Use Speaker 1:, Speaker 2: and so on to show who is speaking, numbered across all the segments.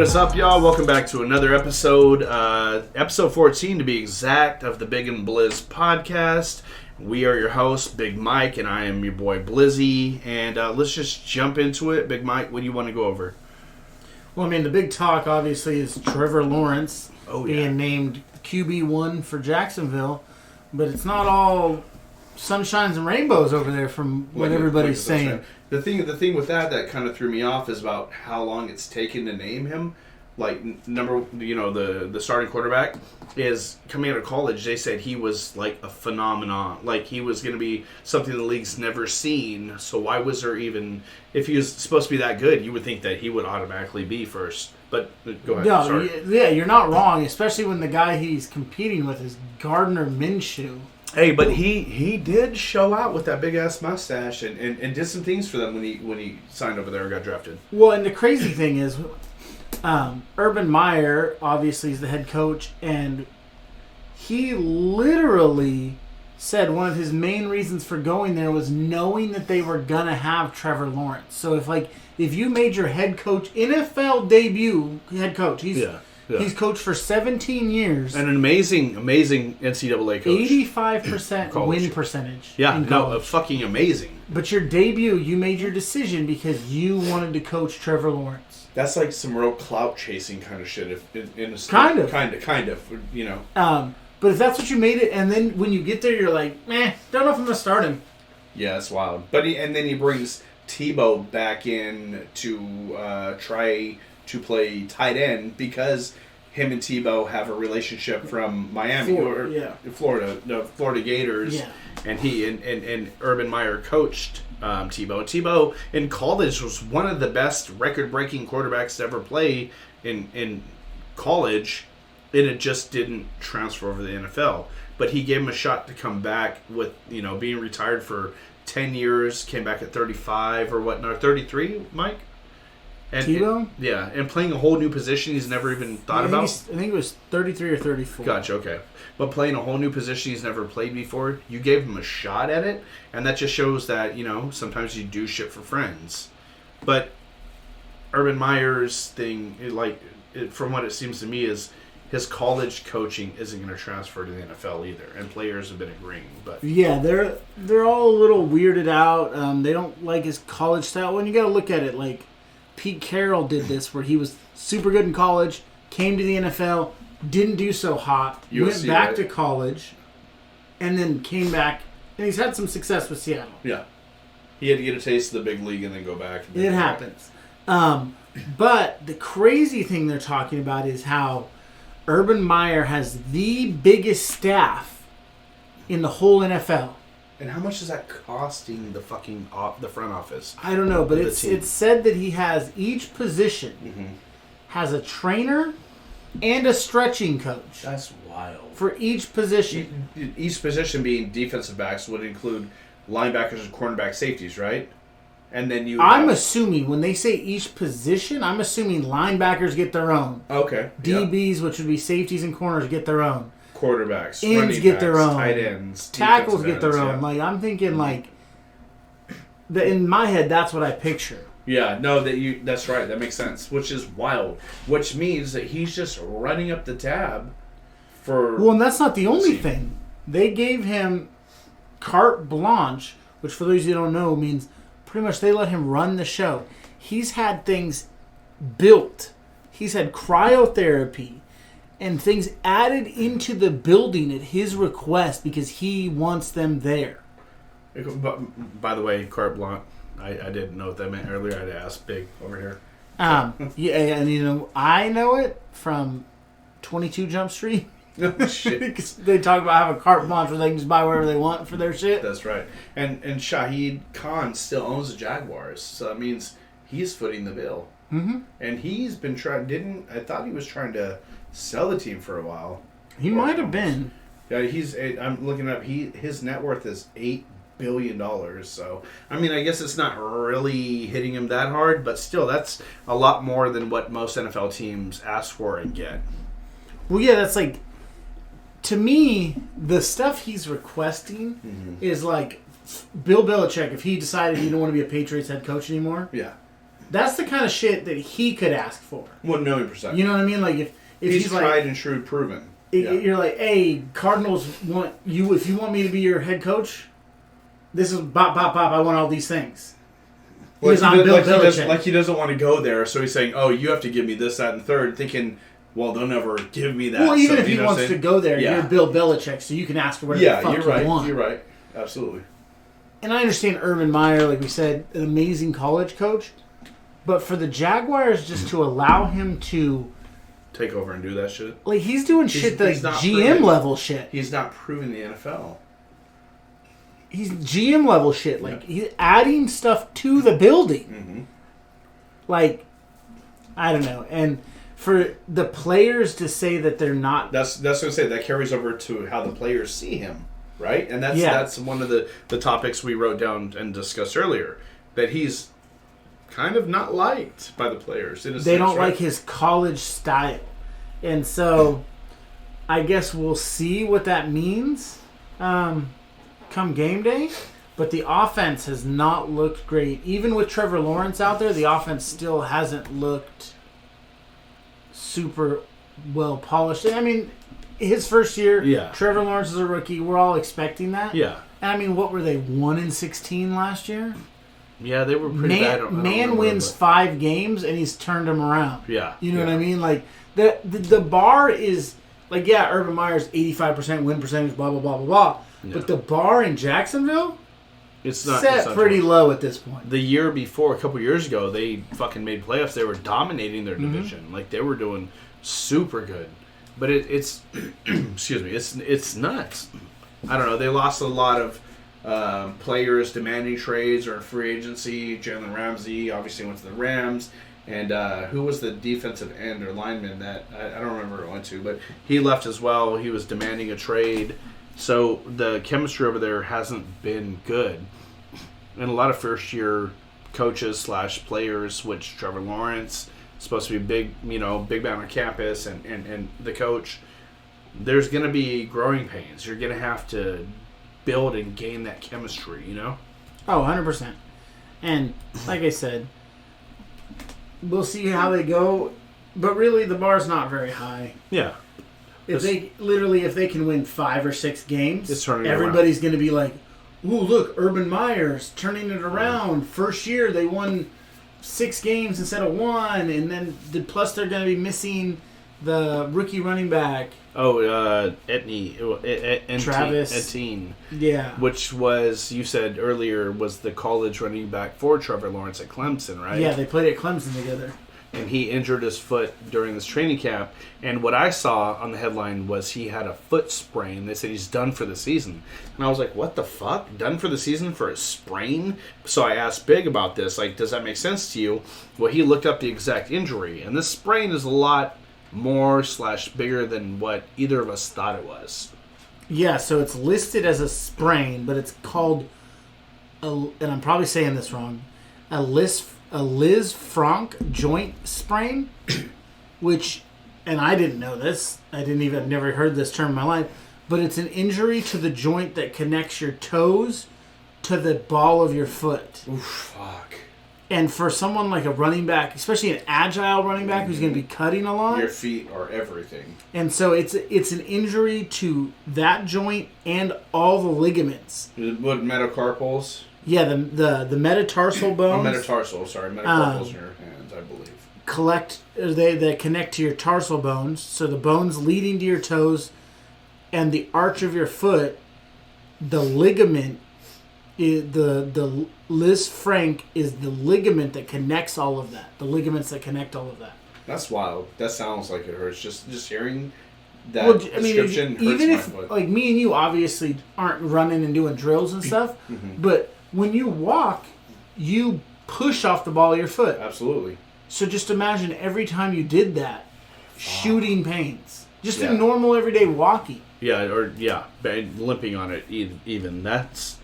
Speaker 1: is up, y'all? Welcome back to another episode, episode 14 to be exact, of the Big and Blizz podcast. We are your hosts, Big Mike, and I am your boy Blizzy. And let's just jump into it. Big Mike, what do you want to go over?
Speaker 2: Well, I mean, the big talk, obviously, is Trevor Lawrence being named QB1 for Jacksonville. But it's not all sunshines and rainbows over there from what everybody's saying.
Speaker 1: The thing with that kind of threw me off is about how long it's taken to name him. Like, the starting quarterback is coming out of college. They said he was like a phenomenon. Like, he was going to be something the league's never seen. So why was there even, if he was supposed to be that good, you would think that he would automatically be first. But go ahead.
Speaker 2: No,
Speaker 1: sorry.
Speaker 2: Yeah, you're not wrong, especially when the guy he's competing with is Gardner Minshew.
Speaker 1: Hey, but he did show out with that big ass mustache and did some things for them when he signed over there and got drafted.
Speaker 2: Well, and the crazy thing is, Urban Meyer obviously is the head coach, and he literally said one of his main reasons for going there was knowing that they were gonna have Trevor Lawrence. So if you made your head coach NFL debut head coach, he's coached for 17 years.
Speaker 1: And an amazing NCAA coach.
Speaker 2: 85% win percentage.
Speaker 1: Yeah, no, fucking amazing.
Speaker 2: But your debut, you made your decision because you wanted to coach Trevor Lawrence.
Speaker 1: That's like some real clout chasing kind of shit.
Speaker 2: Kind of,
Speaker 1: you know.
Speaker 2: But if that's what you made it, and then when you get there, you're like, don't know if I'm gonna start him.
Speaker 1: Yeah, that's wild. But then he brings Tebow back in to try to play tight end because him and Tebow have a relationship from Miami Florida, the Florida Gators. Yeah. And he and Urban Meyer coached Tebow. Tebow in college was one of the best record-breaking quarterbacks to ever play in college, and it just didn't transfer over to the NFL. But he gave him a shot to come back with, being retired for 10 years, came back at 35 or whatnot, 33, Mike? And
Speaker 2: Tebow?
Speaker 1: Yeah, and playing a whole new position he's never even thought about.
Speaker 2: I think it was 33 or 34.
Speaker 1: Gotcha, okay. But playing a whole new position he's never played before, you gave him a shot at it, and that just shows that, sometimes you do shit for friends. But Urban Meyer's thing, from what it seems to me, is his college coaching isn't going to transfer to the NFL either, and players have been agreeing. But
Speaker 2: yeah, they're all a little weirded out. They don't like his college style. When you got to look at it, like Pete Carroll did this, where he was super good in college, came to the NFL, didn't do so hot, went back to college, and then came back, and he's had some success with Seattle.
Speaker 1: Yeah, he had to get a taste of the big league and then go back.
Speaker 2: It happens. But the crazy thing they're talking about is how Urban Meyer has the biggest staff in the whole NFL.
Speaker 1: And how much is that costing the fucking the front office?
Speaker 2: I don't know, but it's said that he has each position has a trainer and a stretching coach.
Speaker 1: That's wild.
Speaker 2: For each position.
Speaker 1: Each position being defensive backs would include linebackers and cornerback safeties, right? And then I'm
Speaker 2: assuming when they say each position, I'm assuming linebackers get their own.
Speaker 1: Okay.
Speaker 2: DBs, which would be safeties and corners, get their own.
Speaker 1: Quarterbacks,
Speaker 2: ends get their own.
Speaker 1: Tight ends,
Speaker 2: tackles get their own. Yeah. Like, I'm thinking in my head, that's what I picture.
Speaker 1: Yeah, no, that's right. That makes sense. Which is wild. Which means that he's just running up the tab for.
Speaker 2: Well, and that's not the only thing. They gave him carte blanche, which for those of you who don't know means pretty much they let him run the show. He's had things built. He's had cryotherapy and things added into the building at his request because he wants them there.
Speaker 1: By the way, carte blanche, I didn't know what that meant earlier. I had to ask Big over here.
Speaker 2: Yeah, and I know it from 22 Jump Street.
Speaker 1: Oh, shit.
Speaker 2: They talk about having carte blanche where they can just buy whatever they want for their shit.
Speaker 1: That's right. And Shahid Khan still owns the Jaguars, so that means he's footing the bill.
Speaker 2: Mm-hmm.
Speaker 1: And he's been trying. I thought he was trying to sell the team for a while.
Speaker 2: He might have been.
Speaker 1: Yeah, I'm looking up. His net worth is $8 billion. So I mean, I guess it's not really hitting him that hard, but still, that's a lot more than what most NFL teams ask for and get.
Speaker 2: Well, yeah, that's like, to me, the stuff he's requesting is like Bill Belichick. If he decided he didn't want to be a Patriots head coach anymore, That's the kind of shit that he could ask for.
Speaker 1: 1,000,000%.
Speaker 2: You know what I mean? Like if
Speaker 1: he's tried
Speaker 2: like,
Speaker 1: and true proven.
Speaker 2: You're like, hey, Cardinals want you. If you want me to be your head coach, this is bop, bop, bop. I want all these things.
Speaker 1: Like he doesn't want to go there, so he's saying, "Oh, you have to give me this, that, and third," thinking, "Well, they'll never give me that."
Speaker 2: Well, even if he wants to go there, you're Bill Belichick, so you can ask for whatever the fuck you want.
Speaker 1: You're right. Absolutely.
Speaker 2: And I understand Urban Meyer, like we said, an amazing college coach, but for the Jaguars just to allow him to
Speaker 1: take over and do that shit,
Speaker 2: like he's doing shit like GM level shit.
Speaker 1: He's not proving the NFL.
Speaker 2: He's GM level shit. Like, he's adding stuff to the building.
Speaker 1: Mm-hmm.
Speaker 2: Like, I don't know. And for the players to say that they're not...
Speaker 1: That's what I say. That carries over to how the players see him, right? And that's one of the topics we wrote down and discussed earlier. That he's kind of not liked by the players.
Speaker 2: They don't like his college style. And so, I guess we'll see what that means. Come game day, but the offense has not looked great. Even with Trevor Lawrence out there, the offense still hasn't looked super well polished. I mean, his first year, Trevor Lawrence is a rookie. We're all expecting that.
Speaker 1: Yeah.
Speaker 2: And I mean, what were they, 1-16 last year?
Speaker 1: Yeah, they were pretty bad.
Speaker 2: Man wins 5 games, and he's turned them around.
Speaker 1: Yeah.
Speaker 2: You know what I mean? Like, the bar is, like, Urban Meyer's 85% win percentage, blah, blah, blah, blah, blah. Yeah. But the bar in Jacksonville, it's pretty low at this point.
Speaker 1: The year before, a couple years ago, they fucking made playoffs. They were dominating their division. Like, they were doing super good. But it's excuse me, it's nuts. I don't know. They lost a lot of players demanding trades or free agency. Jalen Ramsey obviously went to the Rams. And who was the defensive end or lineman that I don't remember who it went to, but he left as well. He was demanding a trade. So the chemistry over there hasn't been good. And a lot of first-year coaches / players, which Trevor Lawrence is supposed to be big man on campus, and the coach, there's going to be growing pains. You're going to have to build and gain that chemistry, you know?
Speaker 2: Oh, 100%. And like I said, we'll see how they go. But really, the bar's not very high.
Speaker 1: Yeah.
Speaker 2: If they can win 5 or 6 games,
Speaker 1: everybody's
Speaker 2: going to be like, "Ooh, look, Urban Meyer's turning it around." First year they won 6 games instead of 1, and then plus they're going to be missing the rookie running back.
Speaker 1: Travis
Speaker 2: Etienne. Yeah,
Speaker 1: which was, you said earlier, was the college running back for Trevor Lawrence at Clemson, right?
Speaker 2: Yeah, they played at Clemson together.
Speaker 1: And he injured his foot during this training camp. And what I saw on the headline was he had a foot sprain. They said he's done for the season. And I was like, what the fuck? Done for the season for a sprain? So I asked Big about this. Like, does that make sense to you? Well, he looked up the exact injury. And this sprain is a lot more / bigger than what either of us thought it was.
Speaker 2: Yeah, so it's listed as a sprain, but it's called, and I'm probably saying this wrong, a Liz Frank joint sprain, which, and I didn't know this. I've never heard this term in my life, but it's an injury to the joint that connects your toes to the ball of your foot.
Speaker 1: Oof, fuck.
Speaker 2: And for someone like a running back, especially an agile running back who's going to be cutting a lot,
Speaker 1: your feet are everything.
Speaker 2: And so it's an injury to that joint and all the ligaments.
Speaker 1: What, metacarpals?
Speaker 2: Yeah, the metatarsal bones.
Speaker 1: Metacarpals in your hands, I believe.
Speaker 2: They connect to your tarsal bones, so the bones leading to your toes and the arch of your foot. The ligament, the Liz Frank is the ligament that connects all of that. The ligaments that connect all of that.
Speaker 1: That's wild. That sounds like it hurts. Just hearing that description hurts
Speaker 2: even
Speaker 1: my
Speaker 2: if
Speaker 1: foot.
Speaker 2: Like me and you obviously aren't running and doing drills and stuff, but when you walk, you push off the ball of your foot.
Speaker 1: Absolutely.
Speaker 2: So just imagine every time you did that, shooting pains. Just in normal everyday walking.
Speaker 1: Yeah, limping on it even. That's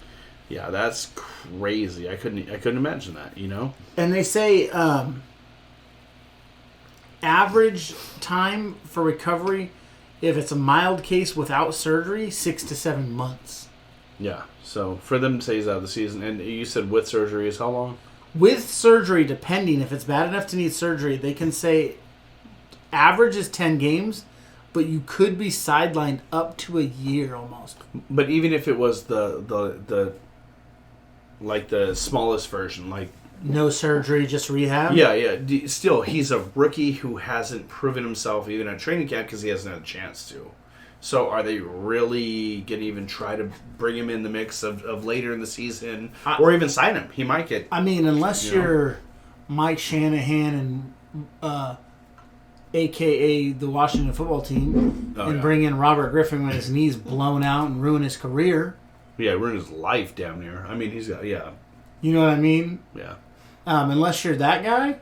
Speaker 1: crazy. I couldn't imagine that, you know?
Speaker 2: And they say average time for recovery, if it's a mild case without surgery, 6 to 7 months.
Speaker 1: Yeah. So for them to say he's out of the season, and you said with surgery is how long?
Speaker 2: with surgery, depending if it's bad enough to need surgery, they can say average is 10 games, but you could be sidelined up to a year almost.
Speaker 1: But even if it was the smallest version, like
Speaker 2: no surgery, just rehab.
Speaker 1: Yeah. Still, he's a rookie who hasn't proven himself even at training camp because he hasn't had a chance to. So are they really going to even try to bring him in the mix of later in the season or even sign him? He might get...
Speaker 2: I mean, unless you're Mike Shanahan and a.k.a. the Washington football team bring in Robert Griffin when his knee's blown out and ruin his career.
Speaker 1: Yeah, ruin his life down there. I mean, he's got... Yeah.
Speaker 2: You know what I mean?
Speaker 1: Yeah.
Speaker 2: Unless you're that guy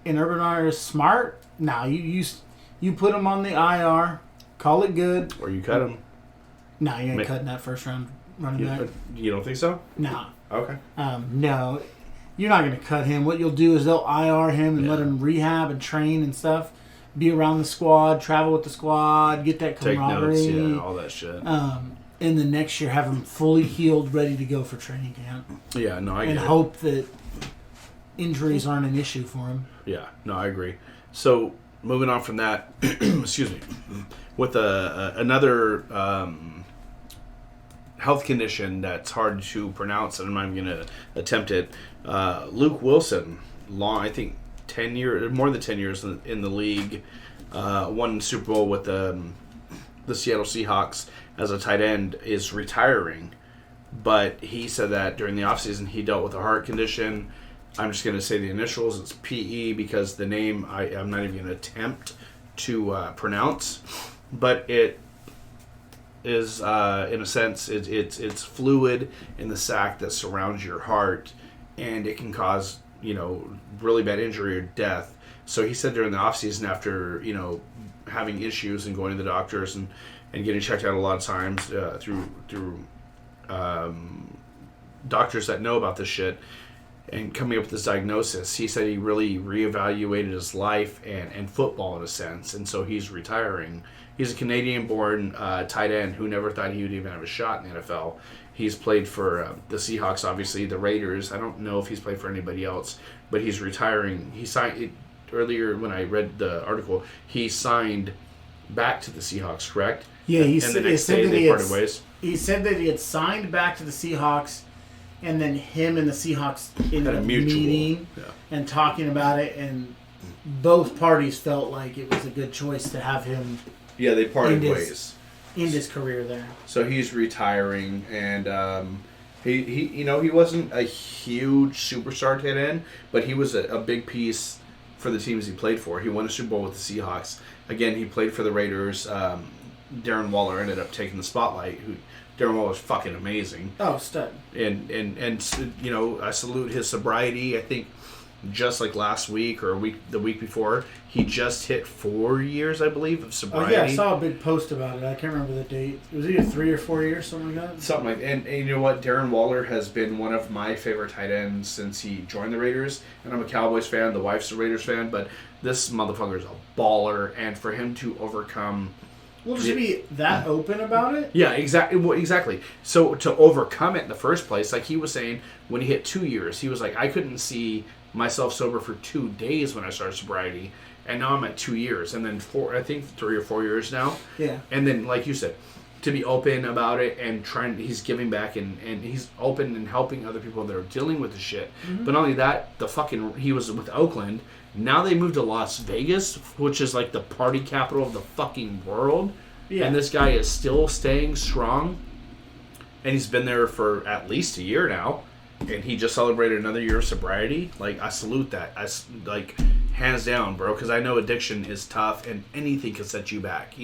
Speaker 2: and Urban Meyer is smart, you put him on the IR... Call it good.
Speaker 1: Or you cut him.
Speaker 2: No, you ain't cutting that first round running back.
Speaker 1: You don't think so?
Speaker 2: No.
Speaker 1: Okay.
Speaker 2: No. You're not going to cut him. What you'll do is they'll IR him and let him rehab and train and stuff. Be around the squad, travel with the squad, get that camaraderie.
Speaker 1: Take notes, all that shit.
Speaker 2: And the next year have him fully healed, ready to go for training camp.
Speaker 1: Yeah, no, I get it.
Speaker 2: And hope that injuries aren't an issue for him.
Speaker 1: Yeah, no, I agree. So, moving on from that, excuse me, with another health condition that's hard to pronounce, and I'm not even going to attempt it. Luke Wilson, I think 10 years, more than 10 years in the league, won the Super Bowl with the Seattle Seahawks as a tight end, is retiring. But he said that during the offseason he dealt with a heart condition. I'm just going to say the initials. It's PE because the name I'm not even going to attempt to pronounce. But it is, in a sense, it's fluid in the sac that surrounds your heart, and it can cause, really bad injury or death. So he said during the offseason, after, having issues and going to the doctors and getting checked out a lot of times through doctors that know about this shit, and coming up with this diagnosis, he said he really reevaluated his life and football in a sense, and so he's retiring. He's a Canadian-born tight end who never thought he would even have a shot in the NFL. He's played for the Seahawks, obviously, the Raiders. I don't know if he's played for anybody else, but he's retiring. He signed earlier when I read the article. He signed back to the Seahawks, correct?
Speaker 2: Yeah,
Speaker 1: and the next day they parted ways.
Speaker 2: He said that he had signed back to the Seahawks. And then him and the Seahawks ended up meeting and talking about it, and both parties felt like it was a good choice to have him.
Speaker 1: Yeah, they parted ways.
Speaker 2: End his career there.
Speaker 1: So he's retiring, and he wasn't a huge superstar tight end, but he was a big piece for the teams he played for. He won a Super Bowl with the Seahawks. Again, he played for the Raiders. Darren Waller ended up taking the spotlight. Darren Waller's fucking amazing.
Speaker 2: Oh, stud.
Speaker 1: And I salute his sobriety. I think just like last week or the week before, he just hit 4 years, I believe, of sobriety.
Speaker 2: Oh, yeah, I saw a big post about it. I can't remember the date. It was either 3 or 4 years, something like that.
Speaker 1: Something like that. And you know what? Darren Waller has been one of my favorite tight ends since he joined the Raiders. And I'm a Cowboys fan. The wife's a Raiders fan. But this motherfucker is a baller. And for him to overcome...
Speaker 2: Well, just be that open about it?
Speaker 1: Yeah, exactly. Well, exactly. So to overcome it in the first place, like he was saying, when he hit 2 years, he was like, I couldn't see myself sober for 2 days when I started sobriety, and now I'm at 2 years, and then 3 or 4 years now.
Speaker 2: Yeah. And
Speaker 1: then, like you said, to be open about it and he's giving back and he's open and helping other people that are dealing with the shit. Mm-hmm. But not only that, he was with Oakland. Now they moved to Las Vegas, which is like the party capital of the fucking world. Yeah. And this guy is still staying strong. And he's been there for at least a year now. And he just celebrated another year of sobriety. Like, I salute that. Hands down, bro. Because I know addiction is tough and anything can set you back,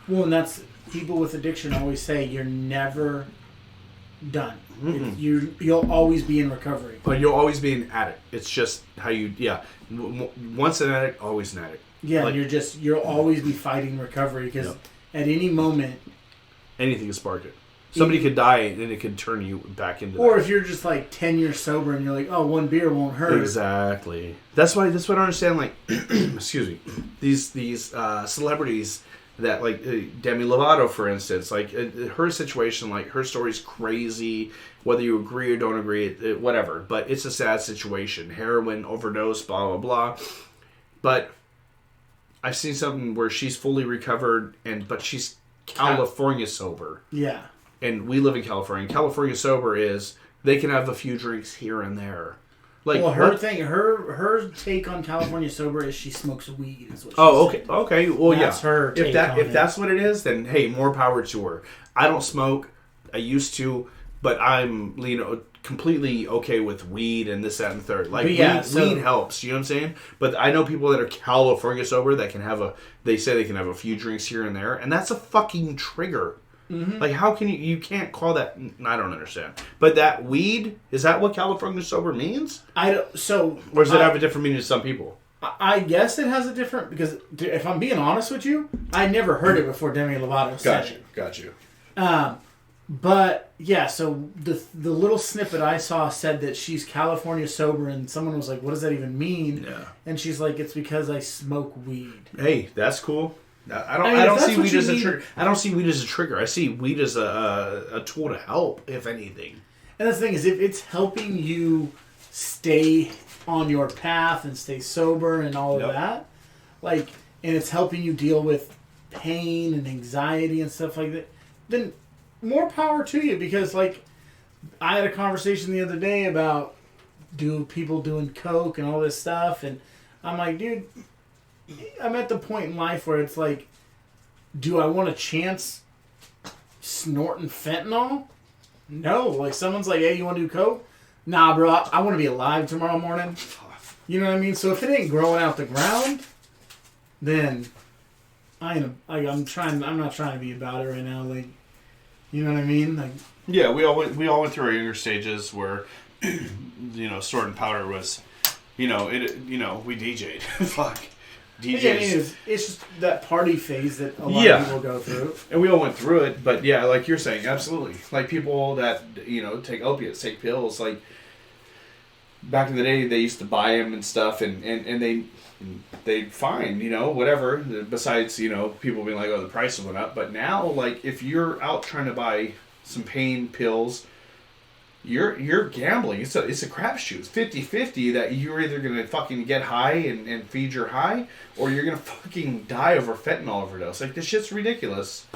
Speaker 1: Well,
Speaker 2: and that's... People with addiction always say you're never done. Mm-hmm. You'll always be in recovery.
Speaker 1: But you'll always be an addict. It's just how you... Yeah. Once an addict, always an addict.
Speaker 2: Yeah, you'll always be fighting recovery because at any moment...
Speaker 1: Anything can spark it. Somebody could die and it could turn you back into
Speaker 2: Or if you're just like 10 years sober and you're like, oh, one beer won't hurt.
Speaker 1: Exactly. That's what I understand. Like, excuse me, these celebrities that like Demi Lovato, for instance, like her situation, like her story's crazy, whether you agree or don't agree, whatever, but it's a sad situation, heroin overdose, blah blah blah. But I've seen something where she's fully recovered, but she's California sober.
Speaker 2: Yeah. And
Speaker 1: we live in California. California sober is they can have a few drinks here and there. Like,
Speaker 2: well, her take on California sober is she smokes weed. Is what
Speaker 1: she said. Okay. Well,
Speaker 2: that's her take
Speaker 1: if that's what it is, then hey, more power to her. I don't smoke. I used to, but I'm completely okay with weed and this, that, and the third. Like weed helps. You know what I'm saying? But I know people that are California sober that can have they say they can have a few drinks here and there, and that's a fucking trigger. Mm-hmm. Like, how can you can't call that? I don't understand. But that weed, is that what California sober means? Or does it have a different meaning to some people?
Speaker 2: I guess it has a different, because if I'm being honest with you, I never heard it before Demi Lovato said it.
Speaker 1: Got you.
Speaker 2: But yeah, so the little snippet I saw said that she's California sober, and someone was like, "What does that even mean?" Yeah. And she's like, "It's because I smoke weed."
Speaker 1: Hey, that's cool. I don't see weed as a trigger. I don't see weed as a trigger. I see weed as a tool to help, if anything.
Speaker 2: And that's the thing is, if it's helping you stay on your path and stay sober and all of that, like, and it's helping you deal with pain and anxiety and stuff like that, then more power to you. Because, like, I had a conversation the other day about people doing coke and all this stuff, and I'm like, dude, I'm at the point in life where it's like, do I want a chance snorting fentanyl? No. Like, someone's like, hey, you want to do coke? Nah, bro, I want to be alive tomorrow morning. You know what I mean? So if it ain't growing out the ground, then I'm not trying to be about it right now. Like, you know what I mean? Like,
Speaker 1: yeah, we all went through our younger stages where, snorting powder was, we DJ'd. Fuck. DJs.
Speaker 2: Yeah, it's just that party phase that a lot of people go through.
Speaker 1: And we all went through it, but yeah, like you're saying, absolutely. Like people that, take opiates, take pills, like back in the day they used to buy them and stuff, and they'd fine, whatever, besides, people being like, oh, the price went up. But now, like, if you're out trying to buy some pain pills, you're gambling. It's a crapshoot. It's 50-50 that you're either going to fucking get high and feed your high, or you're going to fucking die over fentanyl overdose. Like, this shit's ridiculous,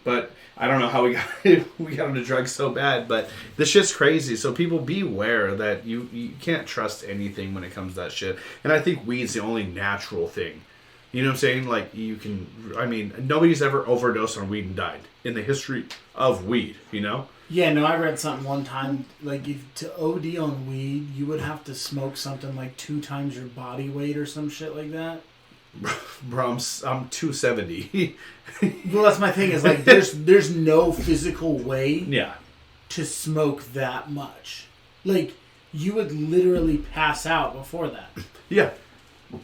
Speaker 1: But I don't know how we got into drugs so bad, but this shit's crazy. So people beware that you can't trust anything when it comes to that shit. And I think weed's the only natural thing. You know what I'm saying? Like, nobody's ever overdosed on weed and died in the history of weed,
Speaker 2: Yeah, no, I read something one time, like, if to OD on weed, you would have to smoke something like 2 times your body weight or some shit like that.
Speaker 1: Bro, I'm 270.
Speaker 2: Well, that's my thing, is like, there's no physical way to smoke that much. Like, you would literally pass out before that.
Speaker 1: Yeah.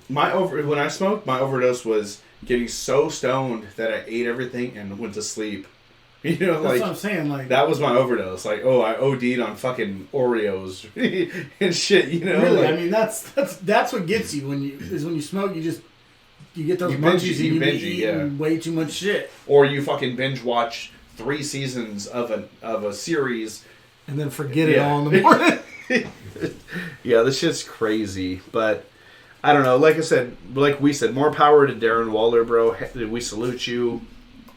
Speaker 1: When I smoked, my overdose was getting so stoned that I ate everything and went to sleep.
Speaker 2: That's what I'm saying. Like,
Speaker 1: that was my overdose. Like, oh, I OD'd on fucking Oreos and shit.
Speaker 2: Really, like, I mean, that's what gets you when you smoke. You get those munchies and you eat way too much shit.
Speaker 1: Or you fucking binge watch 3 seasons of a series
Speaker 2: and then forget it all in the morning.
Speaker 1: Yeah, this shit's crazy, but I don't know. Like we said, more power to Darren Waller, bro. We salute you.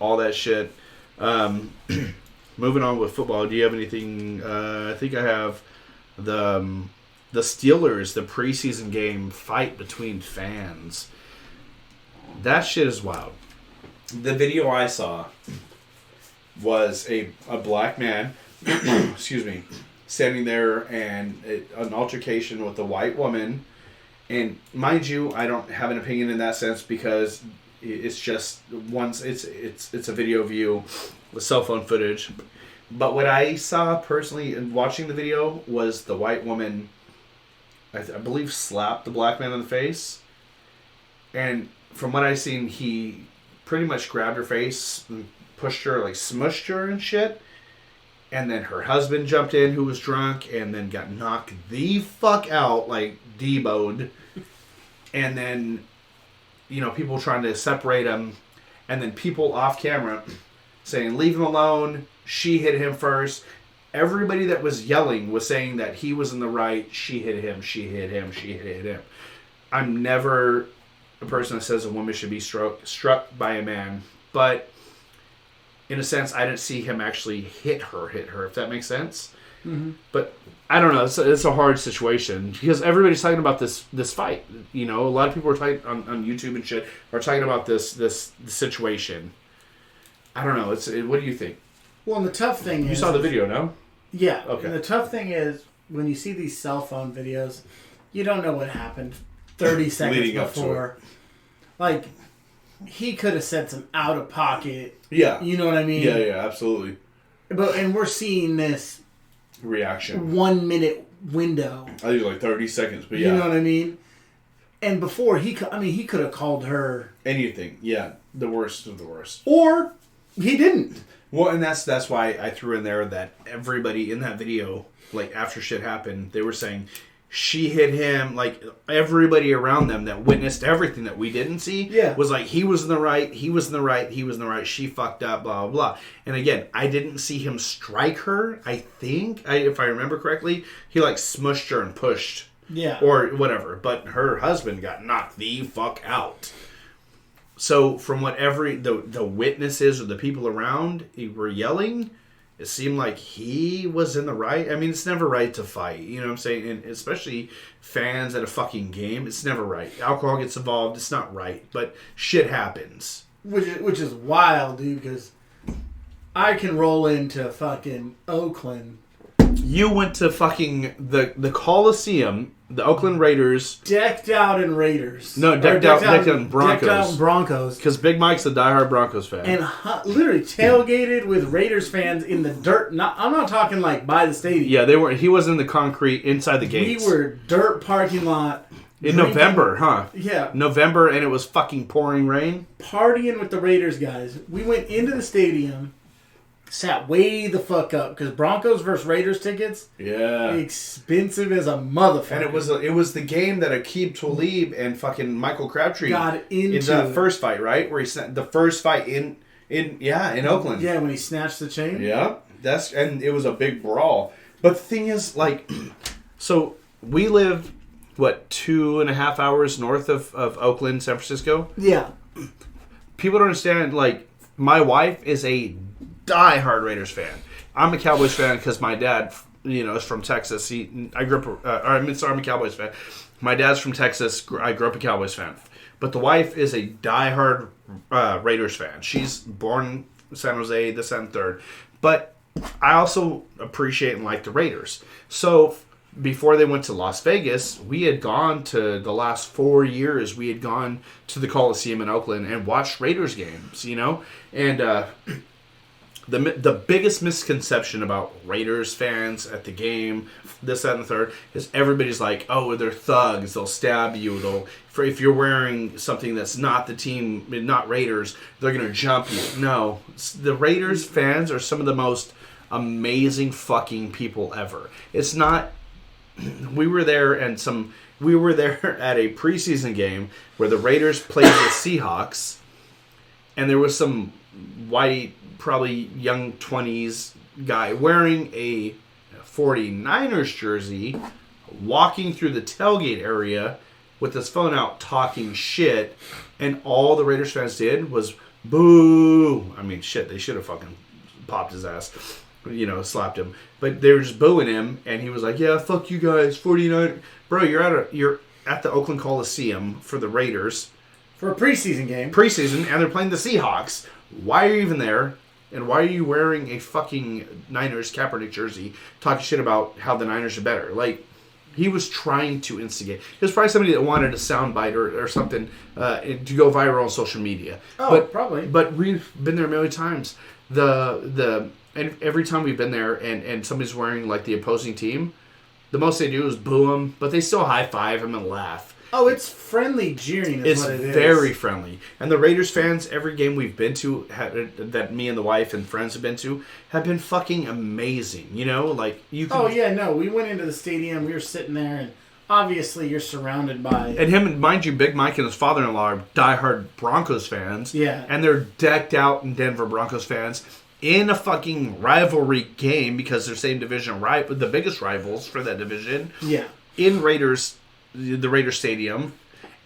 Speaker 1: All that shit. Moving on with football, do you have anything? I think I have the Steelers, the preseason game fight between fans. That shit is wild. The video I saw was a black man, excuse me, standing there and an altercation with a white woman. And mind you, I don't have an opinion in that sense because it's just it's a video view with cell phone footage. But what I saw personally in watching the video was the white woman, I believe, slapped the black man in the face. And from what I've seen, he pretty much grabbed her face and pushed her, like smushed her and shit. And then her husband jumped in, who was drunk, and then got knocked the fuck out, like deboed. And then, people trying to separate them. and then people off camera saying, leave him alone, she hit him first. Everybody that was yelling was saying that he was in the right, she hit him, she hit him, she hit him. I'm never a person that says a woman should be struck by a man, but in a sense, I didn't see him actually hit her, if that makes sense. Mm-hmm. But I don't know, it's a hard situation, because everybody's talking about this fight. You know, a lot of people are talking on YouTube and shit, are talking about this situation. I don't know, what do you think?
Speaker 2: Well, and the tough thing is...
Speaker 1: You saw the video, no?
Speaker 2: Yeah.
Speaker 1: Okay.
Speaker 2: And the tough thing is, when you see these cell phone videos, you don't know what happened 30 seconds before. Like, he could have said some out of pocket.
Speaker 1: Yeah.
Speaker 2: You know what I mean?
Speaker 1: Yeah, absolutely.
Speaker 2: And we're seeing this
Speaker 1: reaction
Speaker 2: 1 minute window.
Speaker 1: I think like 30 seconds, but yeah.
Speaker 2: You know what I mean? And before he could have called her
Speaker 1: anything. Yeah, the worst of the worst.
Speaker 2: Or he didn't.
Speaker 1: Well, and that's why I threw in there that everybody in that video, like after shit happened, they were saying she hit him. Like everybody around them that witnessed everything that we didn't see, was like he was in the right, he was in the right, he was in the right. She fucked up, blah blah blah. And again, I didn't see him strike her. I think, if I remember correctly, he like smushed her and pushed, or whatever. But her husband got knocked the fuck out. So from what the witnesses or the people around were yelling, it seemed like he was in the right. I mean, it's never right to fight. You know what I'm saying? And especially fans at a fucking game, it's never right. Alcohol gets involved, it's not right. But shit happens.
Speaker 2: Which is wild, dude, because I can roll into fucking Oakland.
Speaker 1: You went to fucking the Coliseum, the Oakland Raiders.
Speaker 2: Decked out in Raiders.
Speaker 1: No, decked out in Broncos.
Speaker 2: Decked out in Broncos.
Speaker 1: Because Big Mike's a diehard Broncos fan.
Speaker 2: And literally tailgated with Raiders fans in the dirt. I'm not talking like by the stadium.
Speaker 1: Yeah, they were. He was in the concrete inside the gates.
Speaker 2: We were dirt parking lot.
Speaker 1: In November, huh?
Speaker 2: Yeah.
Speaker 1: November, and it was fucking pouring rain.
Speaker 2: Partying with the Raiders guys. We went into the stadium. Sat way the fuck up because Broncos versus Raiders tickets, expensive as a motherfucker.
Speaker 1: And it was the game that Aqib Talib and fucking Michael Crabtree
Speaker 2: got into
Speaker 1: in that first fight, right? Where he the first fight in Oakland.
Speaker 2: Yeah, when he snatched the chain.
Speaker 1: Yeah, and it was a big brawl. But the thing is, like, so we live 2.5 hours north of Oakland, San Francisco.
Speaker 2: Yeah.
Speaker 1: People don't understand. Like, my wife is a die-hard Raiders fan. I'm a Cowboys fan because my dad, is from Texas. I'm a Cowboys fan. My dad's from Texas. I grew up a Cowboys fan. But the wife is a die-hard Raiders fan. She's born in San Jose, this and third. But I also appreciate and like the Raiders. So before they went to Las Vegas, we had gone to the last 4 years. We had gone to the Coliseum in Oakland and watched Raiders games, And the biggest misconception about Raiders fans at the game, this, that, and the third, is everybody's like, oh, they're thugs. They'll stab you. If you're wearing something that's not the team, not Raiders, they're going to jump you. No. The Raiders fans are some of the most amazing fucking people ever. It's not... We were there at a preseason game where the Raiders played the Seahawks, and there was some white, probably young 20s guy wearing a 49ers jersey, walking through the tailgate area with his phone out talking shit, and all the Raiders fans did was boo. I mean, shit, they should have fucking popped his ass, slapped him. But they were just booing him, and he was like, yeah, fuck you guys, 49. Bro, you're at the Oakland Coliseum for the Raiders.
Speaker 2: For a preseason game.
Speaker 1: Preseason, and they're playing the Seahawks. Why are you even there? And why are you wearing a fucking Niners Kaepernick jersey talking shit about how the Niners are better? Like, he was trying to instigate. It was probably somebody that wanted a soundbite or something to go viral on social media.
Speaker 2: Oh, probably.
Speaker 1: But we've been there a million times. And every time we've been there and somebody's wearing, like, the opposing team, the most they do is boo them, but they still high-five them and laugh.
Speaker 2: Oh, it's friendly jeering is what it is.
Speaker 1: It's very friendly. And the Raiders fans, every game we've been to, that me and the wife and friends have been to, have been fucking amazing. Like, you can...
Speaker 2: Oh, yeah, no. We went into the stadium. We were sitting there, and obviously you're surrounded by...
Speaker 1: And him, mind you, Big Mike and his father-in-law are diehard Broncos fans.
Speaker 2: Yeah.
Speaker 1: And they're decked out in Denver Broncos fans in a fucking rivalry game because they're same division, the biggest rivals for that division.
Speaker 2: Yeah. In
Speaker 1: the Raiders Stadium.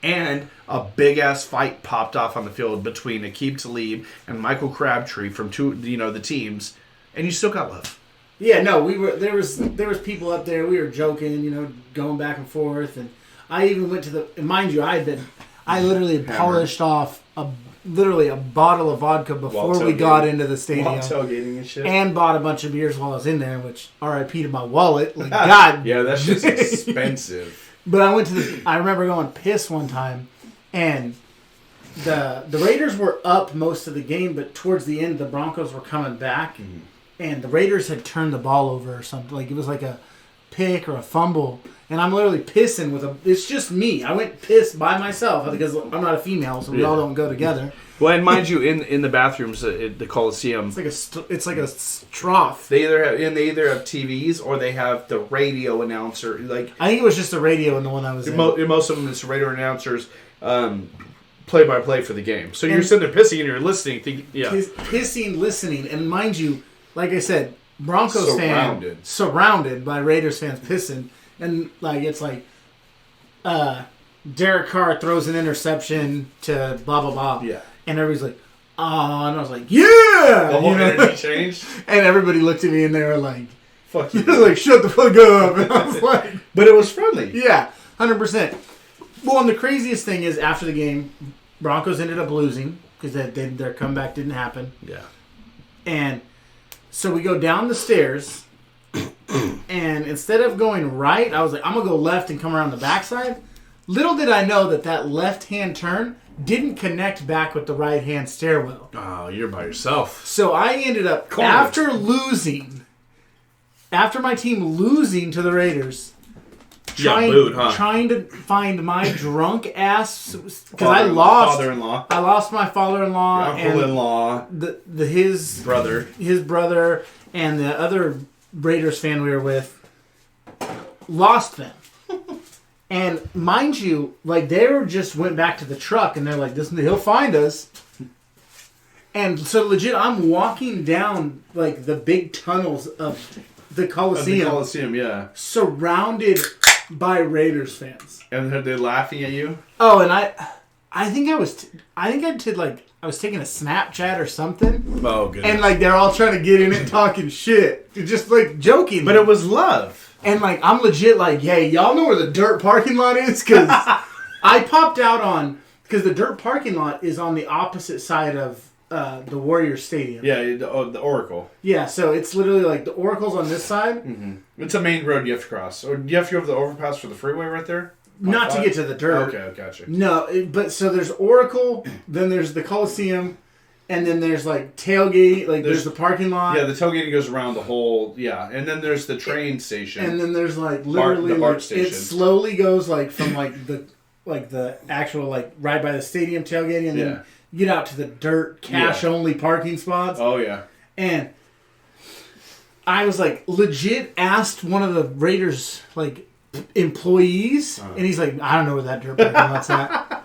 Speaker 1: And a big-ass fight popped off on the field between Aqib Talib and Michael Crabtree from the teams. And you still got love.
Speaker 2: Yeah, no, there was people up there. We were joking, going back and forth, and I even went to and mind you, I literally polished off a bottle of vodka before we got into the stadium.
Speaker 1: While tailgating and shit.
Speaker 2: And bought a bunch of beers while I was in there, which R.I.P. to my wallet. Like, God.
Speaker 1: Yeah, that's just expensive.
Speaker 2: But I remember going piss one time, and the Raiders were up most of the game, but towards the end, the Broncos were coming back. Mm-hmm. And the Raiders had turned the ball over or something. Like, it was like a pick or a fumble. And I'm literally pissing it's just me. I went piss by myself because I'm not a female, so we all don't go together.
Speaker 1: Well, and mind you, in the bathrooms at the Coliseum,
Speaker 2: it's like a trough.
Speaker 1: They either have TVs or they have the radio announcer. Like,
Speaker 2: I think it was just the radio in the one I was in.
Speaker 1: Most of them, it's radio announcers. Play-by-play for the game. So you're sitting there pissing and you're listening.
Speaker 2: Pissing, listening, and mind you, like I said, Broncos fans surrounded by Raiders fans pissing, and it's like Derek Carr throws an interception to blah blah blah, and everybody's like, oh, and I was like, yeah,
Speaker 1: the whole energy changed,
Speaker 2: and everybody looked at me and they were like,
Speaker 1: fuck you,
Speaker 2: like shut the fuck up, and I was like,
Speaker 1: but it was friendly,
Speaker 2: 100%. Well, and the craziest thing is after the game, Broncos ended up losing because their comeback didn't happen, and. So we go down the stairs, and instead of going right, I was like, I'm going to go left and come around the backside. Little did I know that left-hand turn didn't connect back with the right-hand stairwell.
Speaker 1: Oh, you're by yourself.
Speaker 2: So I ended up, after my team losing to the Raiders, trying to find my drunk ass, because I lost my father-in-law,
Speaker 1: your uncle-in-law,
Speaker 2: and his brother, and the other Raiders fan we were with lost them. And mind you, like, they just went back to the truck and they're like, he'll find us. And so legit, I'm walking down like the big tunnels of the Coliseum, surrounded by Raiders fans.
Speaker 1: And are they laughing at you?
Speaker 2: Oh, and I think I was taking a Snapchat or something.
Speaker 1: Oh, good.
Speaker 2: And like they're all trying to get in it talking shit, just like joking.
Speaker 1: But it was love.
Speaker 2: And like I'm legit like, hey, y'all know where the dirt parking lot is? Because I popped out because the dirt parking lot is on the opposite side of the Warriors Stadium.
Speaker 1: Yeah, the Oracle.
Speaker 2: Yeah, so it's literally like the Oracle's on this side.
Speaker 1: Mm-hmm. It's a main road you have to cross. Or do you have to go over the overpass for the freeway right there?
Speaker 2: Not to get to the dirt.
Speaker 1: Okay, gotcha.
Speaker 2: No, but so there's Oracle, then there's the Coliseum, and then there's like tailgate, like there's the parking lot.
Speaker 1: Yeah, the tailgate goes around the whole, and then there's the train station.
Speaker 2: And then there's like literally
Speaker 1: the BART station.
Speaker 2: It slowly goes like from the actual like right by the stadium tailgating, and then you get out to the dirt cash only parking spots.
Speaker 1: Oh yeah.
Speaker 2: And I was like legit asked one of the Raiders like employees, and he's like, I don't know where that dirt parking lot's at.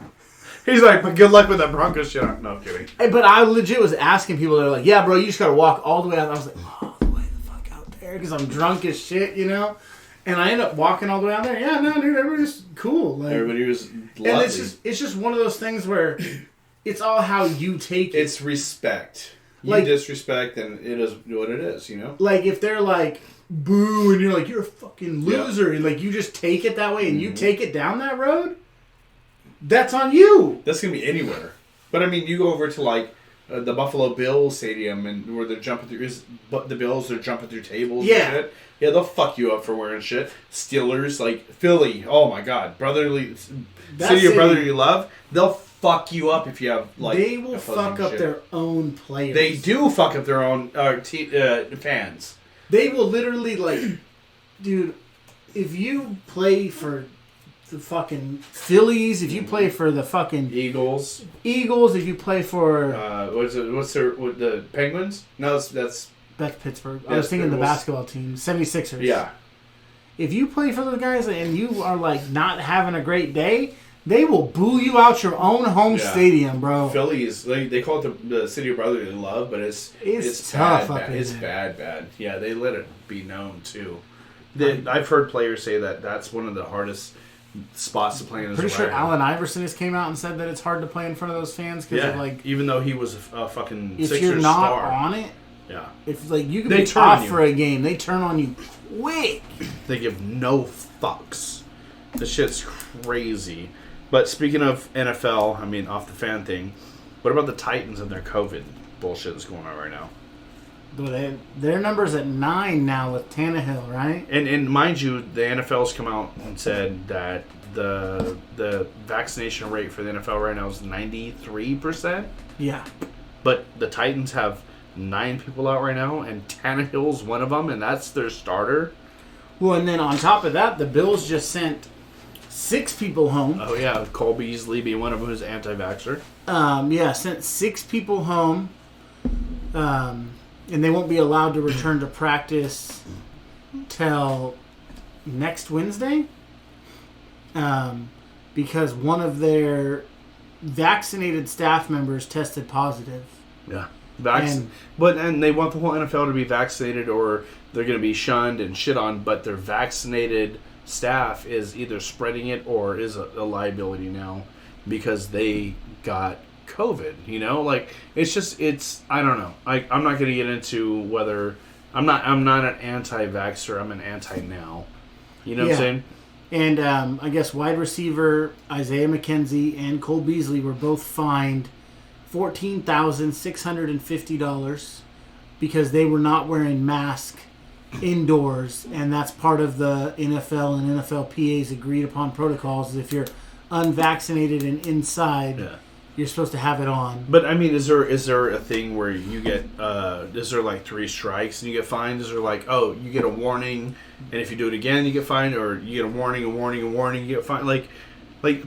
Speaker 1: He's like, but good luck with that Broncos shit. No, I'm kidding.
Speaker 2: But I legit was asking people, they're like, yeah, bro, you just gotta walk all the way out. I was like, oh, way the fuck out there, because I'm drunk as shit, And I ended up walking all the way out there. Yeah, no, dude, everybody's cool. Like,
Speaker 1: everybody was lovely.
Speaker 2: And it's just one of those things where it's all how you take it.
Speaker 1: It's respect. You disrespect, and it is what it is,
Speaker 2: Like, if they're like, boo, and you're like, you're a fucking loser, and like, you just take it that way, and you take it down that road, that's on you.
Speaker 1: That's going to be anywhere. But, I mean, you go over to, like, the Buffalo Bills Stadium, and where they're jumping through, the Bills are jumping through tables and shit. Yeah, they'll fuck you up for wearing shit. Steelers, like, Philly, oh my God, city of brotherly love, they'll fuck you up if you have, like,
Speaker 2: they will fuck up their own players.
Speaker 1: They do fuck up their own fans.
Speaker 2: They will literally, like, dude, if you play for the fucking Phillies, if you play for the fucking
Speaker 1: Eagles,
Speaker 2: if you play for
Speaker 1: the Penguins? No, that's
Speaker 2: Pittsburgh. I was thinking the basketball team, 76ers.
Speaker 1: Yeah.
Speaker 2: If you play for those guys and you are like not having a great day, they will boo you out your own home stadium, bro.
Speaker 1: Philly is they call it the city of brotherly love, but it's
Speaker 2: tough.
Speaker 1: Bad. It's bad. Yeah, they let it be known too. I've heard players say that's one of the hardest spots to play in.
Speaker 2: Pretty sure Allen Iverson has came out and said that it's hard to play in front of those fans because
Speaker 1: even though he was a fucking
Speaker 2: if
Speaker 1: Sixers
Speaker 2: you're not
Speaker 1: star.
Speaker 2: on it.
Speaker 1: Yeah.
Speaker 2: If you can be off for a game, they turn on you quick.
Speaker 1: They give no fucks. This shit's crazy. But speaking of NFL, I mean, off the fan thing, what about the Titans and their COVID bullshit that's going on right now?
Speaker 2: Their number's at 9 now with Tannehill, right?
Speaker 1: And mind you, the NFL's come out and said that the vaccination rate for the NFL right now is 93%.
Speaker 2: Yeah.
Speaker 1: But the Titans have 9 people out right now, and Tannehill's one of them, and that's their starter.
Speaker 2: Well, and then on top of that, the Bills just sent 6 people home.
Speaker 1: Oh, yeah, Cole Beasley being one of them who's anti-vaxxer.
Speaker 2: Sent 6 people home, and they won't be allowed to return to practice till next Wednesday because one of their vaccinated staff members tested positive.
Speaker 1: Yeah. And they want the whole NFL to be vaccinated or they're going to be shunned and shit on, but their vaccinated staff is either spreading it or is a liability now because they got COVID, I don't know. I'm not going to get into whether I'm not an anti-vaxxer, I'm an anti-now. You know what I'm saying?
Speaker 2: And I guess wide receiver Isaiah Mckenzie and Cole Beasley were both fined $14,650 because they were not wearing masks indoors, and that's part of the NFL and NFLPA's agreed upon protocols. If you're unvaccinated and inside, you're supposed to have it on.
Speaker 1: But I mean, is there a thing where you get is there like 3 strikes and you get fined? Is there like, oh, you get a warning, and if you do it again you get fined, or you get a warning, you get fined? Like